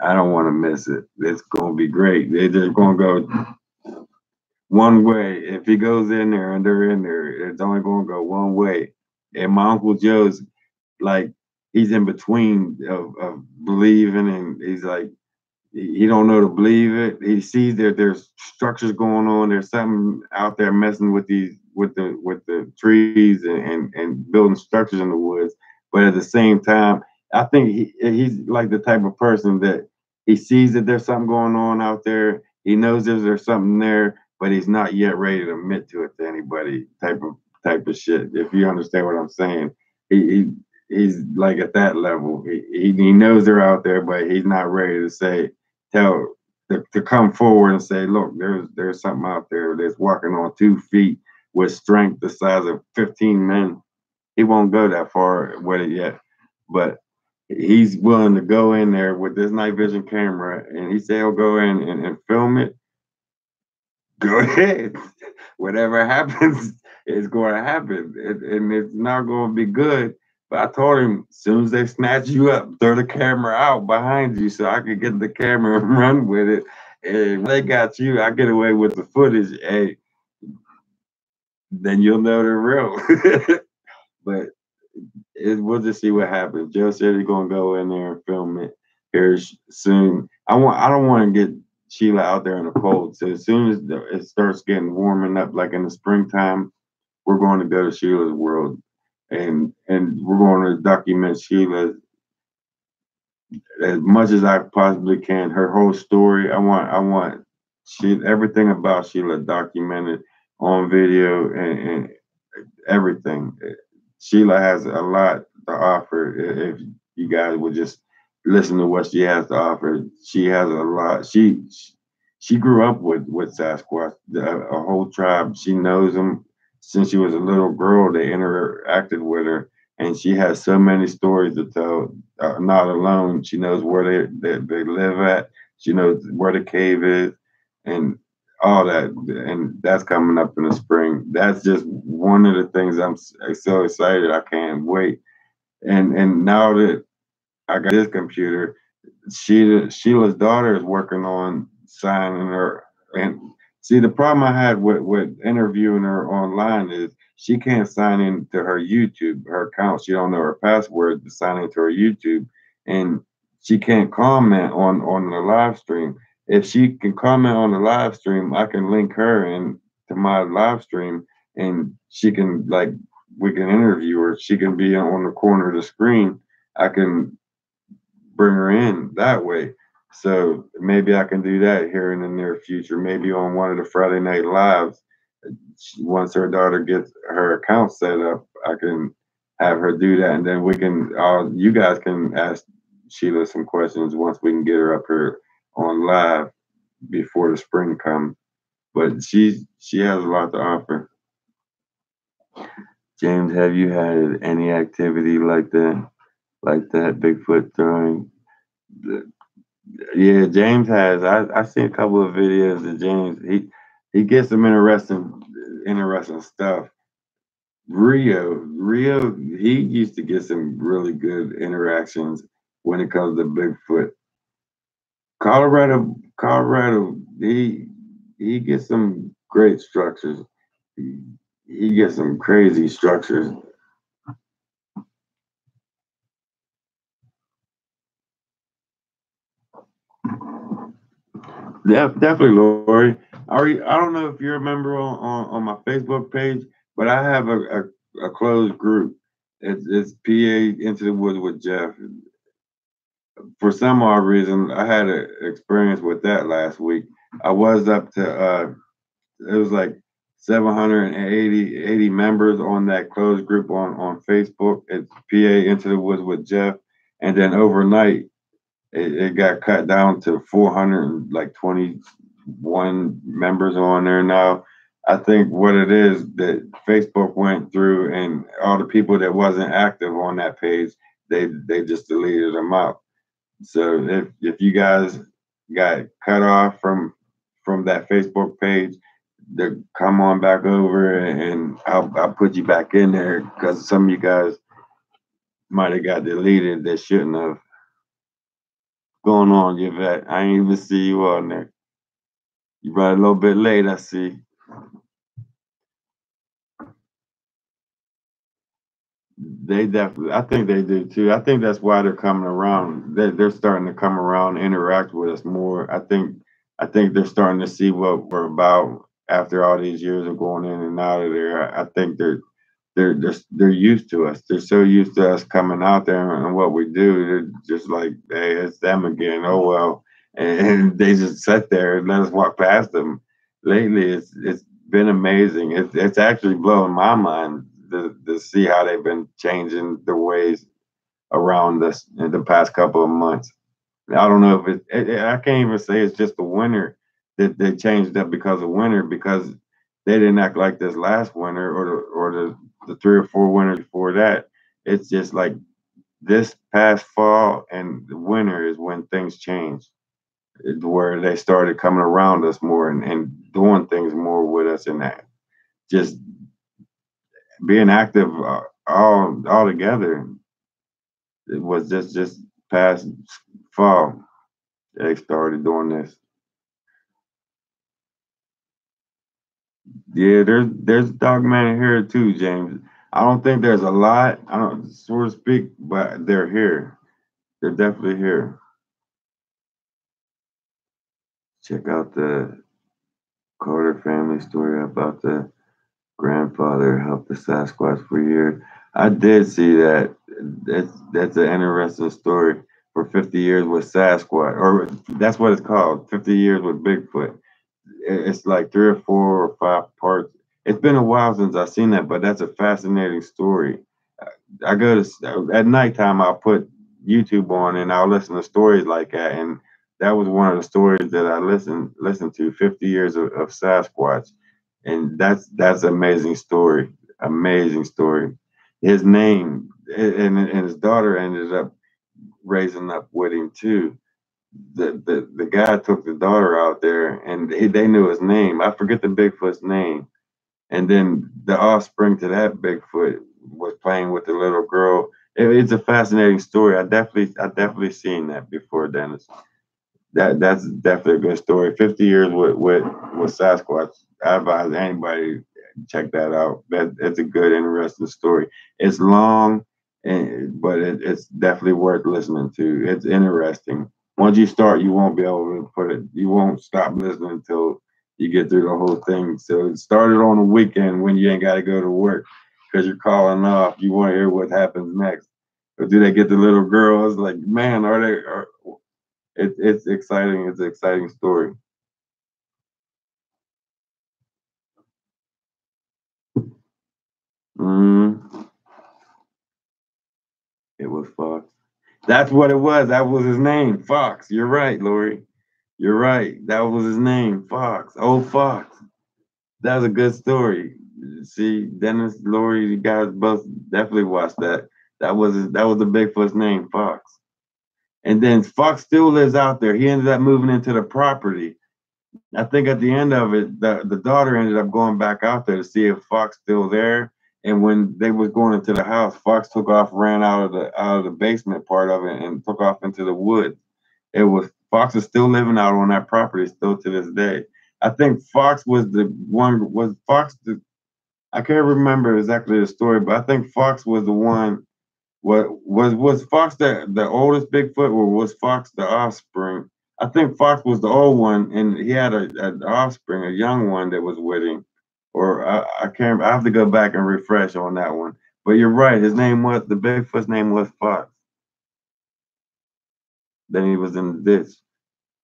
I don't want to miss it. It's gonna be great. They're just gonna go one way. If he goes in there and they're in there, it's only going to go one way. And my Uncle Joe's like, he's in between of believing, and he's like, he don't know to believe it. He sees that there's structures going on. There's something out there messing with these with the trees and building structures in the woods. But at the same time, I think he's like the type of person that he sees that there's something going on out there. He knows there's something there, but he's not yet ready to admit to it to anybody. Type of shit. If you understand what I'm saying, he's like at that level. He knows they're out there, but he's not ready to say tell to come forward and say, look, there's something out there that's walking on 2 feet with strength the size of 15 men. He won't go that far with it yet, but he's willing to go in there with this night vision camera, and he said he'll go in and film it. Go ahead. Whatever happens is going to happen, and it's not going to be good. But I told him, as soon as they snatch you up, throw the camera out behind you so I could get the camera and run with it. And when they got you, I get away with the footage. Hey, then you'll know they're real. But we'll just see what happens. Joe said he's gonna go in there and film it here soon. I don't want to get Sheila out there in the cold. So as soon as it starts getting warming up, like in the springtime, we're going to go to Sheila's world, and we're going to document Sheila as much as I possibly can. Her whole story. I want everything about Sheila documented on video and everything. Sheila has a lot to offer. If you guys would just listen to what she has to offer, she has a lot. She grew up with Sasquatch, a whole tribe. She knows them since she was a little girl. They interacted with her, and she has so many stories to tell. Not alone, she knows where they live at. She knows where the cave is, and all that, and that's coming up in the spring. That's just one of the things I'm so excited. I can't wait. And now that I got this computer, Sheila's daughter is working on signing her. And see, the problem I had with interviewing her online is she can't sign into her YouTube, her account. She don't know her password to sign into her YouTube, and she can't comment on the live stream. If she can comment on the live stream, I can link her in to my live stream, and she can like we can interview her. She can be on the corner of the screen. I can bring her in that way. So maybe I can do that here in the near future. Maybe on one of the Friday night lives, once her daughter gets her account set up, I can have her do that, and then we can. You guys can ask Sheila some questions once we can get her up here on live before the spring comes. But she has a lot to offer. James, have you had any activity like that? Like that Bigfoot throwing? Yeah, James has. I seen a couple of videos of James. He gets some interesting stuff. Rio, he used to get some really good interactions when it comes to Bigfoot. Colorado, he gets some great structures. He, he gets some crazy structures. Definitely, Lori. I don't know if you remember on my Facebook page, but I have a closed group. It's PA Into the Woods with Jeff. For some odd reason, I had an experience with that last week. I was up to it was like 780 members on that closed group on Facebook. It's PA Into the Woods with Jeff, and then overnight it got cut down to 421 members on there now. I think what it is that Facebook went through and all the people that wasn't active on that page, they just deleted them out. So if you guys got cut off from that Facebook page, to come on back over and I'll put you back in there because some of you guys might have got deleted that shouldn't have. Going on, Yvette? I ain't even see you on there. You brought a little bit late, I see. They definitely, I think they do too. I think that's why they're coming around. They're starting to come around, interact with us more. I think they're starting to see what we're about after all these years of going in and out of there. I think they're used to us. They're so used to us coming out there and what we do. They're just like, hey, it's them again. Oh well, and they just sit there and let us walk past them. Lately, it's been amazing. It's actually blowing my mind to see how they've been changing the ways around us in the past couple of months. I don't know if I can't even say it's just the winter that they changed up because of winter, because they didn't act like this last winter or the 3 or 4 winters before that. It's just like this past fall and the winter is when things change, where they started coming around us more and doing things more with us and that just being active all together. It was just past fall they started doing this. Yeah, there's dogman here too, James. I don't think there's a lot. I don't, so to speak, but they're here. They're definitely here. Check out the Carter family story about the grandfather helped the Sasquatch for years. I did see that. That's an interesting story. For 50 years with Sasquatch, or that's what it's called. 50 years with Bigfoot. It's like 3 or 4 or 5 parts. It's been a while since I've seen that, but that's a fascinating story. I go to at nighttime. I'll put YouTube on and I'll listen to stories like that, and that was one of the stories that I listened to. 50 years of Sasquatch, and that's an amazing story. Amazing story. His name and his daughter ended up raising up with him too. The guy took the daughter out there, and they knew his name. I forget the Bigfoot's name, and then the offspring to that Bigfoot was playing with the little girl. It's a fascinating story. I definitely seen that before, Dennis. That's definitely a good story. 50 years with Sasquatch. I advise anybody check that out. It's a good, interesting story. It's long, but it's definitely worth listening to. It's interesting. Once you start, you won't be able to put it. You won't stop listening until you get through the whole thing. So it started on a weekend when you ain't got to go to work because you're calling off. You want to hear what happens next. Or do they get the little girl? It's like, man, are they? It's exciting. It's an exciting story. Mm, it was Fox. That's what it was. That was his name, Fox. You're right, Lori. You're right. That was his name, Fox. Old Fox. That was a good story. See, Dennis, Lori, you guys both definitely watched that. That was the Bigfoot's name, Fox. And then Fox still lives out there. He ended up moving into the property. I think at the end of it, the daughter ended up going back out there to see if Fox still there. And when they was going into the house, Fox took off, ran out of the basement part of it, and took off into the woods. It was Fox is still living out on that property still to this day. I think Fox was the one. Was Fox the? I can't remember exactly the story, but I think Fox was the one. Was Fox the oldest Bigfoot, or was Fox the offspring? I think Fox was the old one, and he had a offspring, a young one that was with him. Or I can't. I have to go back and refresh on that one. But you're right. His name was the Bigfoot's name was Fox. Then he was in the ditch.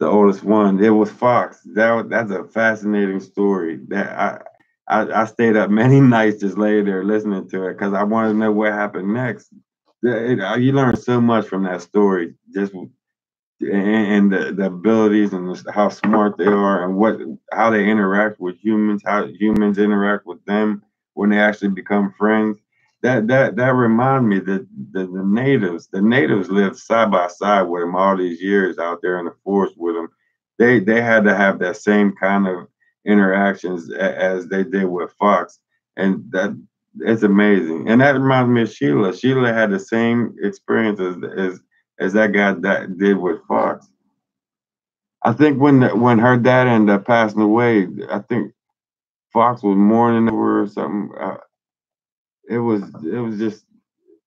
The oldest one. It was Fox. That's a fascinating story. That I stayed up many nights just laying there listening to it because I wanted to know what happened next. You learn so much from that story, just and the abilities and how smart they are and what how they interact with humans, how humans interact with them when they actually become friends. That remind me that the natives lived side by side with them all these years out there in the forest with them. They had to have that same kind of interactions as they did with Fox, and that it's amazing. And that reminds me of Sheila. Sheila had the same experience as that guy that did with Fox. I think when her dad ended up passing away, I think Fox was mourning over or something. It was just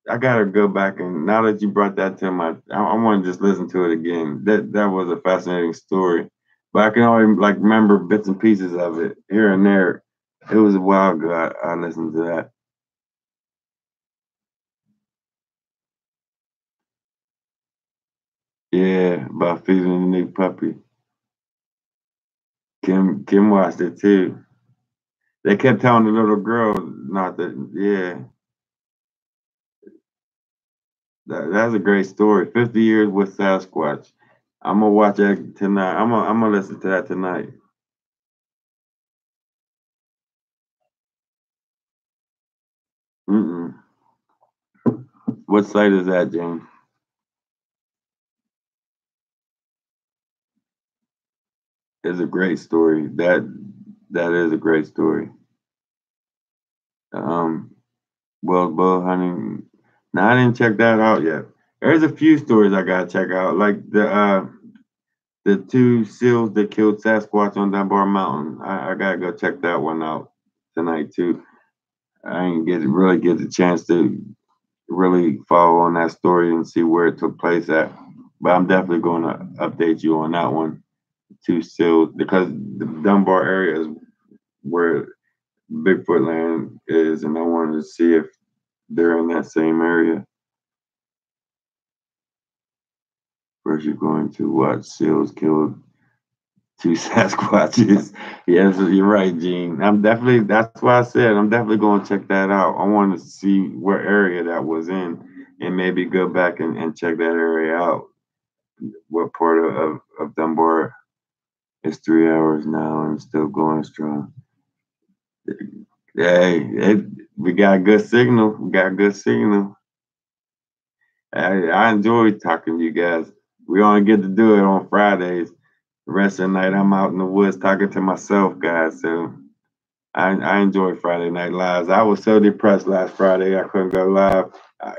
I gotta go back, and now that you brought that to my, I want to just listen to it again. That was a fascinating story, but I can only like remember bits and pieces of it here and there. It was a while ago I listened to that. Yeah, about feeding the new puppy. Kim watched it too. They kept telling the little girl not that. Yeah, that's a great story. 50 years with Sasquatch. I'm gonna watch that tonight. I'm gonna listen to that tonight. Mm-mm. What site is that, James? It's a great story. That is a great story. Um, well, bow hunting. Now I didn't check that out yet. There's a few stories I gotta check out, like the two seals that killed Sasquatch on Dunbar Mountain. I gotta go check that one out tonight too. I didn't really get the chance to really follow on that story and see where it took place at. But I'm definitely going to update you on that one too, still, because the Dunbar area is where Bigfoot land is, and I wanted to see if they're in that same area. First, you're going to watch seals killed two Sasquatches. Yes, you're right, Gene. I'm definitely, that's why I said I'm definitely going to check that out. I want to see what area that was in and maybe go back and check that area out. What part of Dunbar is 3 hours now and still going strong. Hey, we got good signal. We got good signal. I enjoy talking to you guys. We only get to do it on Fridays. The rest of the night, I'm out in the woods talking to myself, guys. So I enjoy Friday Night Lives. I was so depressed last Friday, I couldn't go live.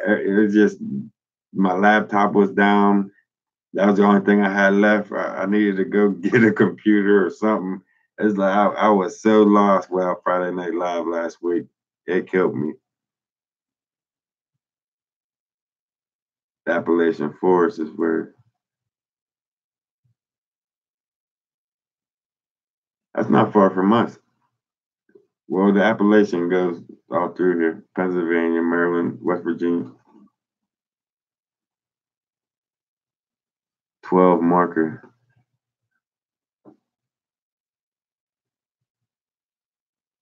It was just my laptop was down. That was the only thing I had left. I needed to go get a computer or something. It's like I was so lost without Friday Night Live last week. It killed me. The Appalachian Forest is where that's not far from us. Well, the Appalachian goes all through here: Pennsylvania, Maryland, West Virginia. 12 marker.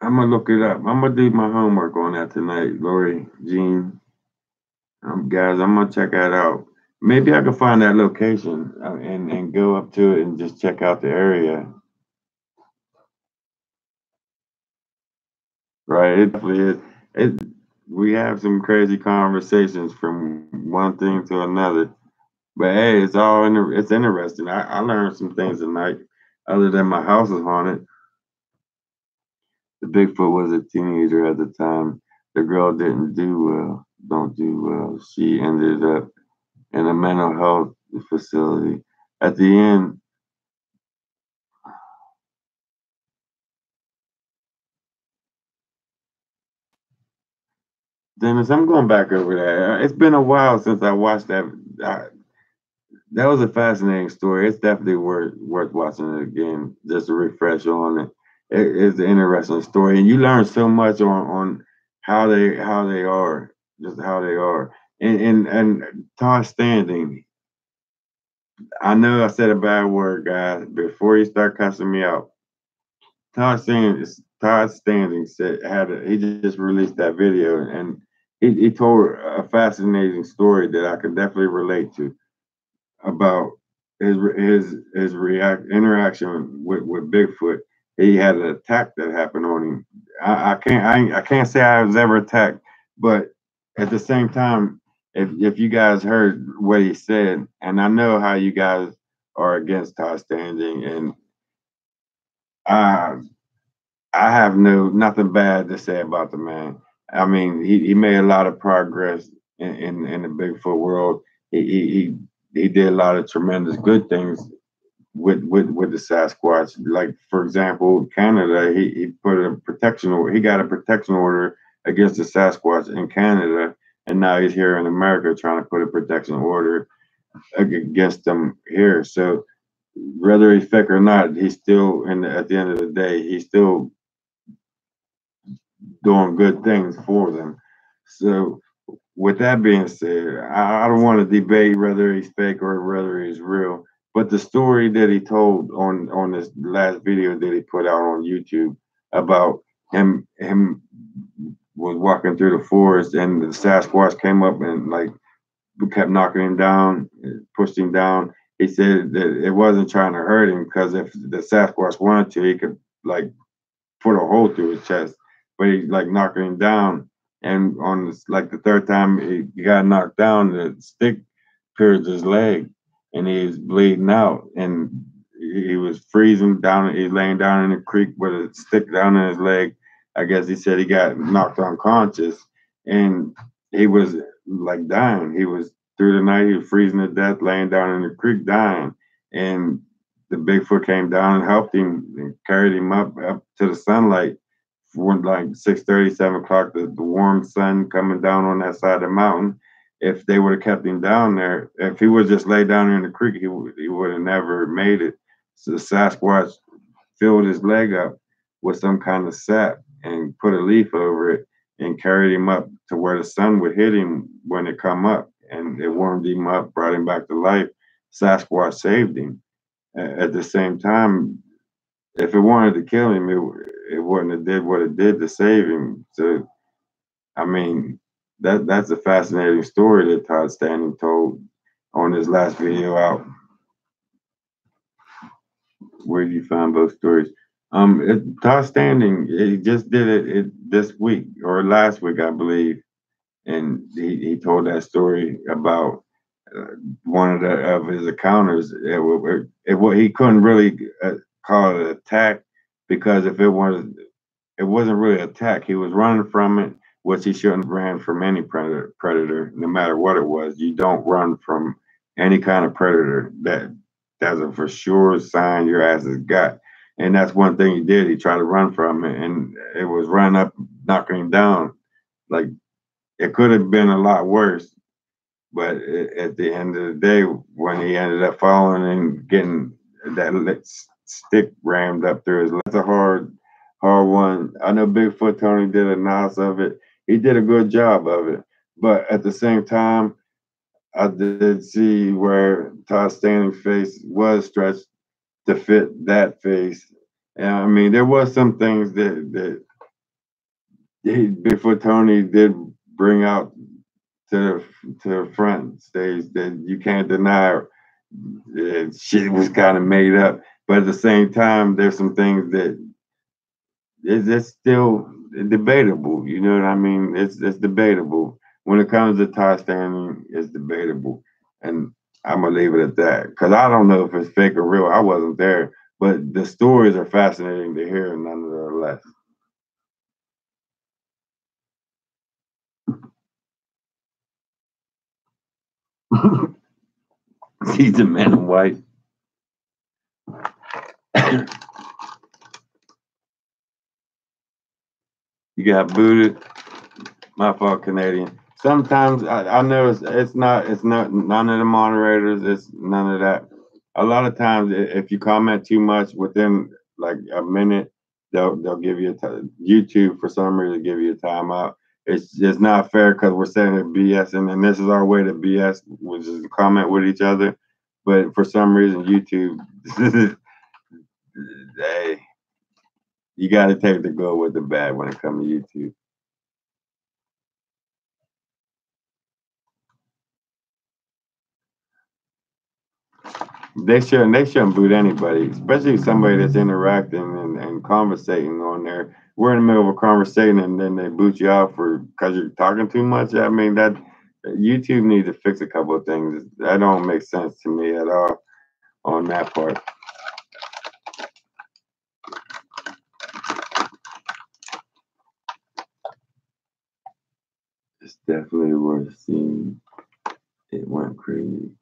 I'm gonna look it up. I'm gonna do my homework on that tonight, Lori, Jean. Guys, I'm gonna check that out. Maybe I can find that location and go up to it and just check out the area. Right? It definitely is. It. We have some crazy conversations from one thing to another. But hey, it's interesting. I learned some things tonight, other than my house is haunted. The Bigfoot was a teenager at the time. The girl didn't do well, don't do well. She ended up in a mental health facility. At the end, Dennis, I'm going back over that. It's been a while since I watched that. I, that was a fascinating story. It's definitely worth watching it again, just to refresh on it. It's an interesting story, and you learn so much on how they are, just how they are. And Todd Standing, I know I said a bad word, guys. Before you start cussing me out, Todd Standing he just released that video, and he told a fascinating story that I could definitely relate to about his interaction with Bigfoot. He had an attack that happened on him. I can't say I was ever attacked, but at the same time, if you guys heard what he said, and I know how you guys are against Todd Standing, and I I have nothing bad to say about the man. I mean, he made a lot of progress in the Bigfoot world. He did a lot of tremendous good things with the Sasquatch. Like for example, Canada, he put a protection order. He got a protection order against the Sasquatch in Canada and now he's here in America trying to put a protection order against them here. So whether he's fake or not, he's still, at the end of the day, he's still doing good things for them. So with that being said, I don't want to debate whether he's fake or whether he's real. But the story that he told on this last video that he put out on YouTube about him was walking through the forest and the Sasquatch came up and like kept knocking him down, pushed him down. He said that it wasn't trying to hurt him because if the Sasquatch wanted to, he could like put a hole through his chest, but he like knocking him down. And on this, like the third time he got knocked down, the stick pierced his leg, and he was bleeding out, and he was freezing down. He's laying down in the creek with a stick down in his leg. I guess he said he got knocked unconscious, and he was like dying. He was through the night. He was freezing to death, laying down in the creek, dying, and the Bigfoot came down and helped him and carried him up to the sunlight. When like 6:30, 7 o'clock, the warm sun coming down on that side of the mountain. If they would have kept him down there, if he would just lay down in the creek, he would have never made it. So the Sasquatch filled his leg up with some kind of sap and put a leaf over it and carried him up to where the sun would hit him when it come up, and it warmed him up, brought him back to life. Sasquatch saved him. At the same time, if it wanted to kill him, it wouldn't have did what it did to save him. So I mean, that's a fascinating story that Todd Standing told on his last video out. Where do you find both stories? Todd Standing, he just did it this week or last week, I believe, and he told that story about uh, one of his encounters. He couldn't really call it an attack because if it wasn't really an attack. He was running from it, which he shouldn't have ran from any predator, no matter what it was. You don't run from any kind of predator. That's a for sure sign your ass has got. And that's one thing he did. He tried to run from it, and it was running up, knocking him down. Like it could have been a lot worse. But at the end of the day, when he ended up falling and getting that stick rammed up through his leg, that's a hard one. I know Bigfoot Tony did a nice of it. He did a good job of it. But at the same time, I did see where Todd Standing's face was stretched to fit that face. And I mean, there was some things that Bigfoot Tony did bring out to the front stage that you can't deny. Shit was kind of made up, but at the same time, there's some things that it's still debatable. You know what I mean? It's debatable when it comes to Todd Standing. It's debatable, and I'm gonna leave it at that because I don't know if it's fake or real. I wasn't there, but the stories are fascinating to hear, nonetheless. He's the man in white. You got booted. My fault, Canadian. Sometimes I notice it's not none of the moderators. It's none of that. A lot of times, if you comment too much within like a minute, they'll give you YouTube for some reason give you a timeout. It's just not fair because we're saying it BS, and this is our way to BS, which is comment with each other. But for some reason, YouTube, hey, you got to take the good with the bad when it comes to YouTube. They shouldn't boot anybody, especially somebody that's interacting and conversating on there. We're in the middle of a conversation and then they boot you out for because you're talking too much. I mean that YouTube needs to fix a couple of things. That don't make sense to me at all on that part. It's definitely worth seeing. It went crazy.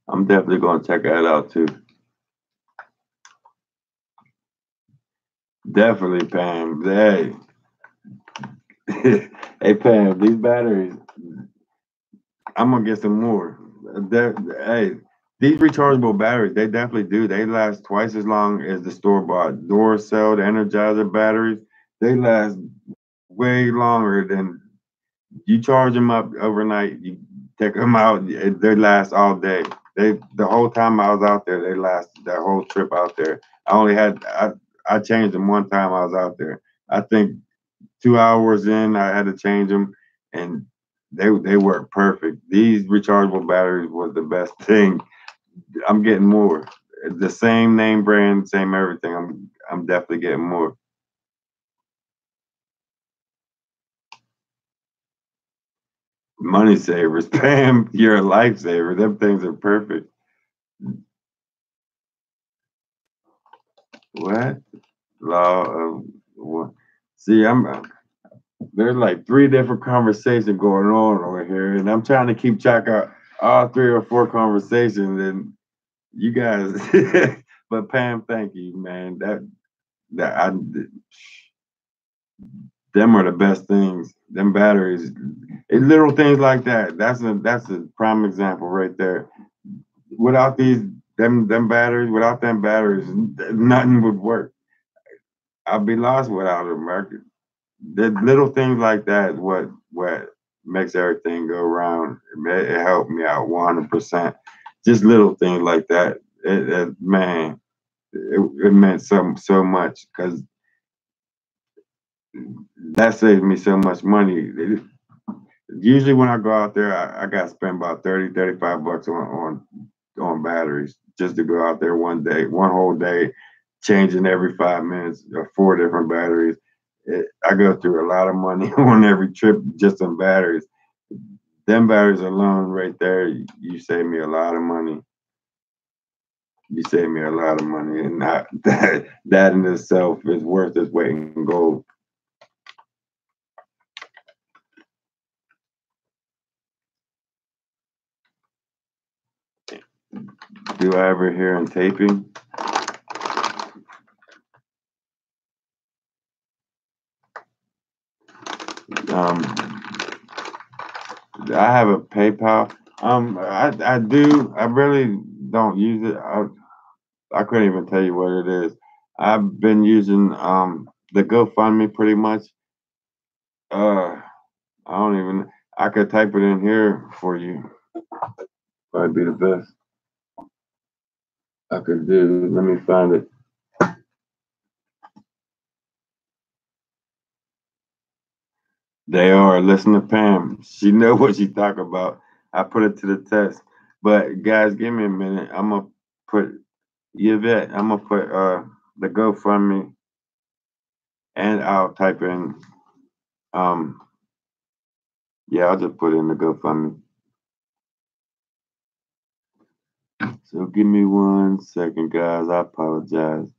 I'm definitely gonna check that out too. Definitely, Pam. Hey, hey, Pam. These batteries. I'm gonna get some more. Hey, these rechargeable batteries, they definitely do. They last twice as long as the store-bought Duracell, the Energizer batteries. They last way longer than you charge them up overnight. You take them out, they last all day. The whole time I was out there, they last that whole trip out there. I only had I changed them one time I was out there. I think 2 hours in, I had to change them, and they work perfect. These rechargeable batteries was the best thing. I'm getting more. The same name brand, same everything. I'm definitely getting more. Money savers, Pam. You're a lifesaver. Them things are perfect. What? Law of what? See, there's like three different conversations going on over here, and I'm trying to keep track of all three or four conversations. And you guys, but Pam, thank you, man. That I them are the best things. Them batteries, little things like that. That's a prime example right there. Without them batteries, without them batteries, nothing would work. I'd be lost without them. The little things like that is what makes everything go around. It helped me out 100%. Just little things like that. Man, it meant so much because that saved me so much money. Usually when I go out there, I got to spend about 30, 35 bucks on batteries just to go out there one day, one whole day, changing every 5 minutes or four different batteries. I go through a lot of money on every trip just on batteries. Them batteries alone right there, you save me a lot of money. You save me a lot of money, and not, that in itself is worth its weight in gold. Do I ever hear in taping? Um, I have a PayPal. I do. I really don't use it. I couldn't even tell you what it is. I've been using the GoFundMe pretty much. Uh, I don't even. I could type it in here for you. Probably be the best I could do. Let me find it. They are. Listen to Pam. She know what she talk about. I put it to the test. But guys, give me a minute. I'm gonna put Yvette. I'm gonna put the GoFundMe, and I'll type in um yeah, I'll just put in the GoFundMe. So give me 1 second, guys. I apologize.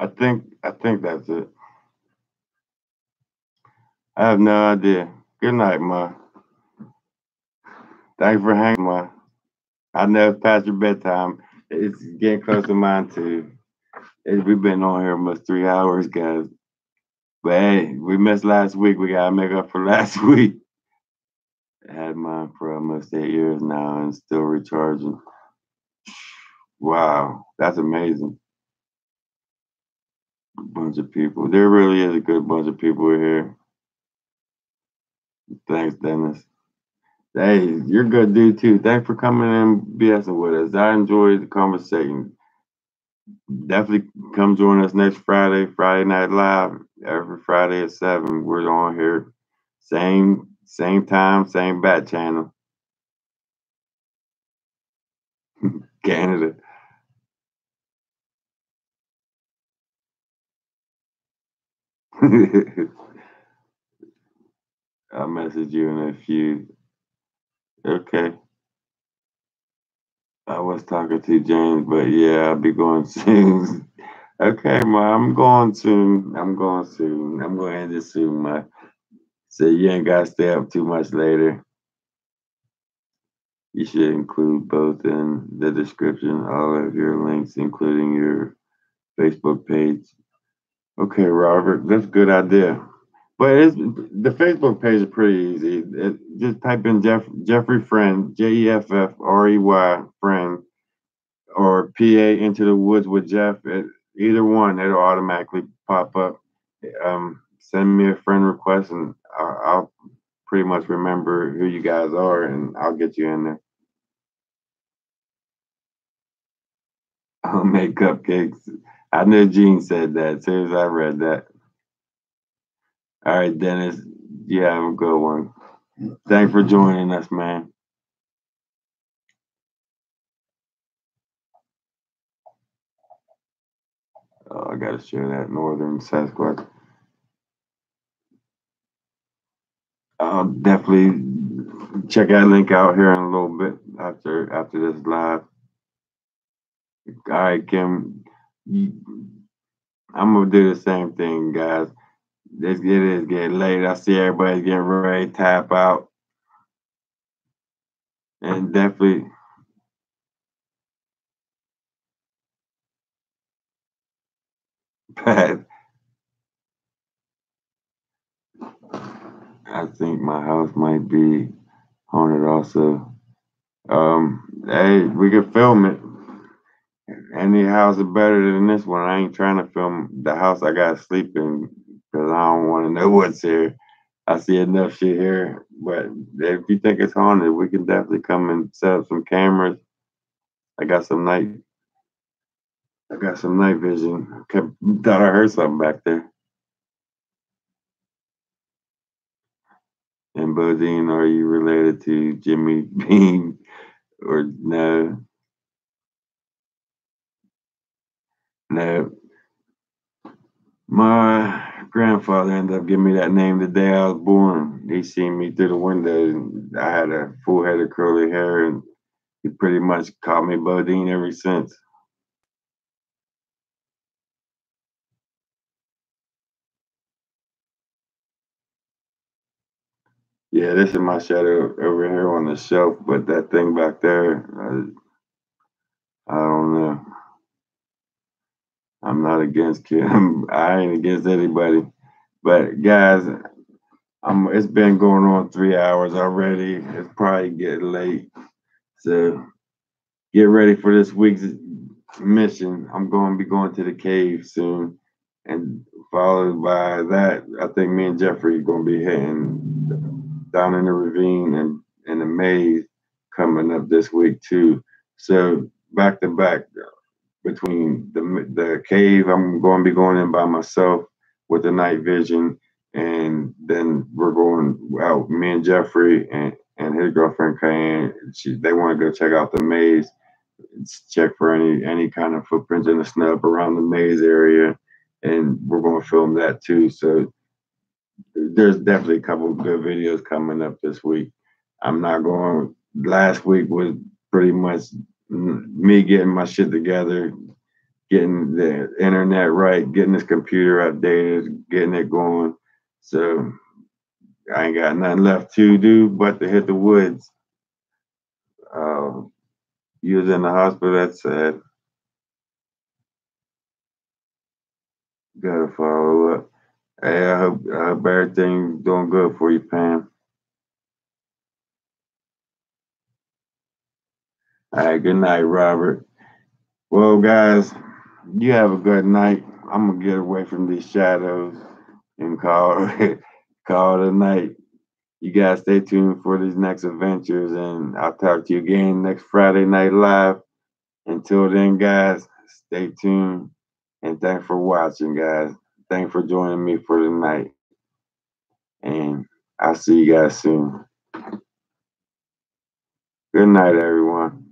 I think that's it. I have no idea. Good night, Ma. Thanks for hanging, Ma. I know it's past your bedtime. It's getting close to mine too. We've been on here almost 3 hours, guys. But hey, we missed last week. We gotta make up for last week. I had mine for almost 8 years now and still recharging. Wow, that's amazing. Bunch of people. There really is a good bunch of people here. Thanks, Dennis. Hey, you're a good dude too. Thanks for coming in and BSing with us. I enjoyed the conversation. Definitely come join us next Friday, Friday Night Live. Every Friday at 7. We're on here. Same time, same bat channel. Canada. I'll message you in a few. Okay. I was talking to James, but yeah, I'll be going soon. Okay, ma, I'm going soon. I'm going soon. I'm going to end it soon, ma. So you ain't got to stay up too much later. You should include both in the description, all of your links, including your Facebook page. Okay, Robert, that's a good idea. But the Facebook page is pretty easy. Just type in Jeffrey Friend, Jeffrey Friend, or PA into the woods with Jeff. Either one, it'll automatically pop up. Send me a friend request, and I'll pretty much remember who you guys are, and I'll get you in there. I'll make cupcakes. I knew Gene said that as soon as I read that. All right, Dennis, you have a good one. Thanks for joining us, man. Oh, I gotta share that northern Sasquatch. I'll definitely check that link out here in a little bit after this live. All right, Kim, I'm gonna do the same thing, guys. It is getting late. I see everybody getting ready to tap out, and definitely, Pat. I think my house might be haunted also. Hey, we can film it. Any house is better than this one. I ain't trying to film the house I got to sleep in because I don't want to know what's here. I see enough shit here. But if you think it's haunted, we can definitely come and set up some cameras. I got some night. I got some night vision. Thought I heard something back there. And Bodine, are you related to Jimmy Bean or no? No. My grandfather ended up giving me that name the day I was born. He seen me through the window, and I had a full head of curly hair, and he pretty much called me Bodine ever since. Yeah, this is my shadow over here on the shelf, but that thing back there, I don't know. I'm not against Kim. I ain't against anybody. But guys, it's been going on 3 hours already. It's probably getting late. So get ready for this week's mission. I'm going to be going to the cave soon, and followed by that, I think me and Jeffrey are going to be heading down in the ravine and in the maze coming up this week too. So back to back between the cave, I'm going to be going in by myself with the night vision, and then we're going out. Me and Jeffrey and his girlfriend Cayenne. They want to go check out the maze, check for any kind of footprints in the snow around the maze area, and we're going to film that too. So there's definitely a couple of good videos coming up this week. I'm not going. Last week was pretty much me getting my shit together, getting the internet right, getting this computer updated, getting it going. So I ain't got nothing left to do but to hit the woods. Uh, you was in the hospital. That's sad. Gotta follow up. Hey, I hope everything's doing good for you, Pam. All right, good night, Robert. Well, guys, you have a good night. I'm gonna get away from these shadows and call call it a night. You guys stay tuned for these next adventures, and I'll talk to you again next Friday night live. Until then, guys, stay tuned, and thanks for watching, guys. Thanks for joining me for tonight, and I'll see you guys soon. Good night, everyone.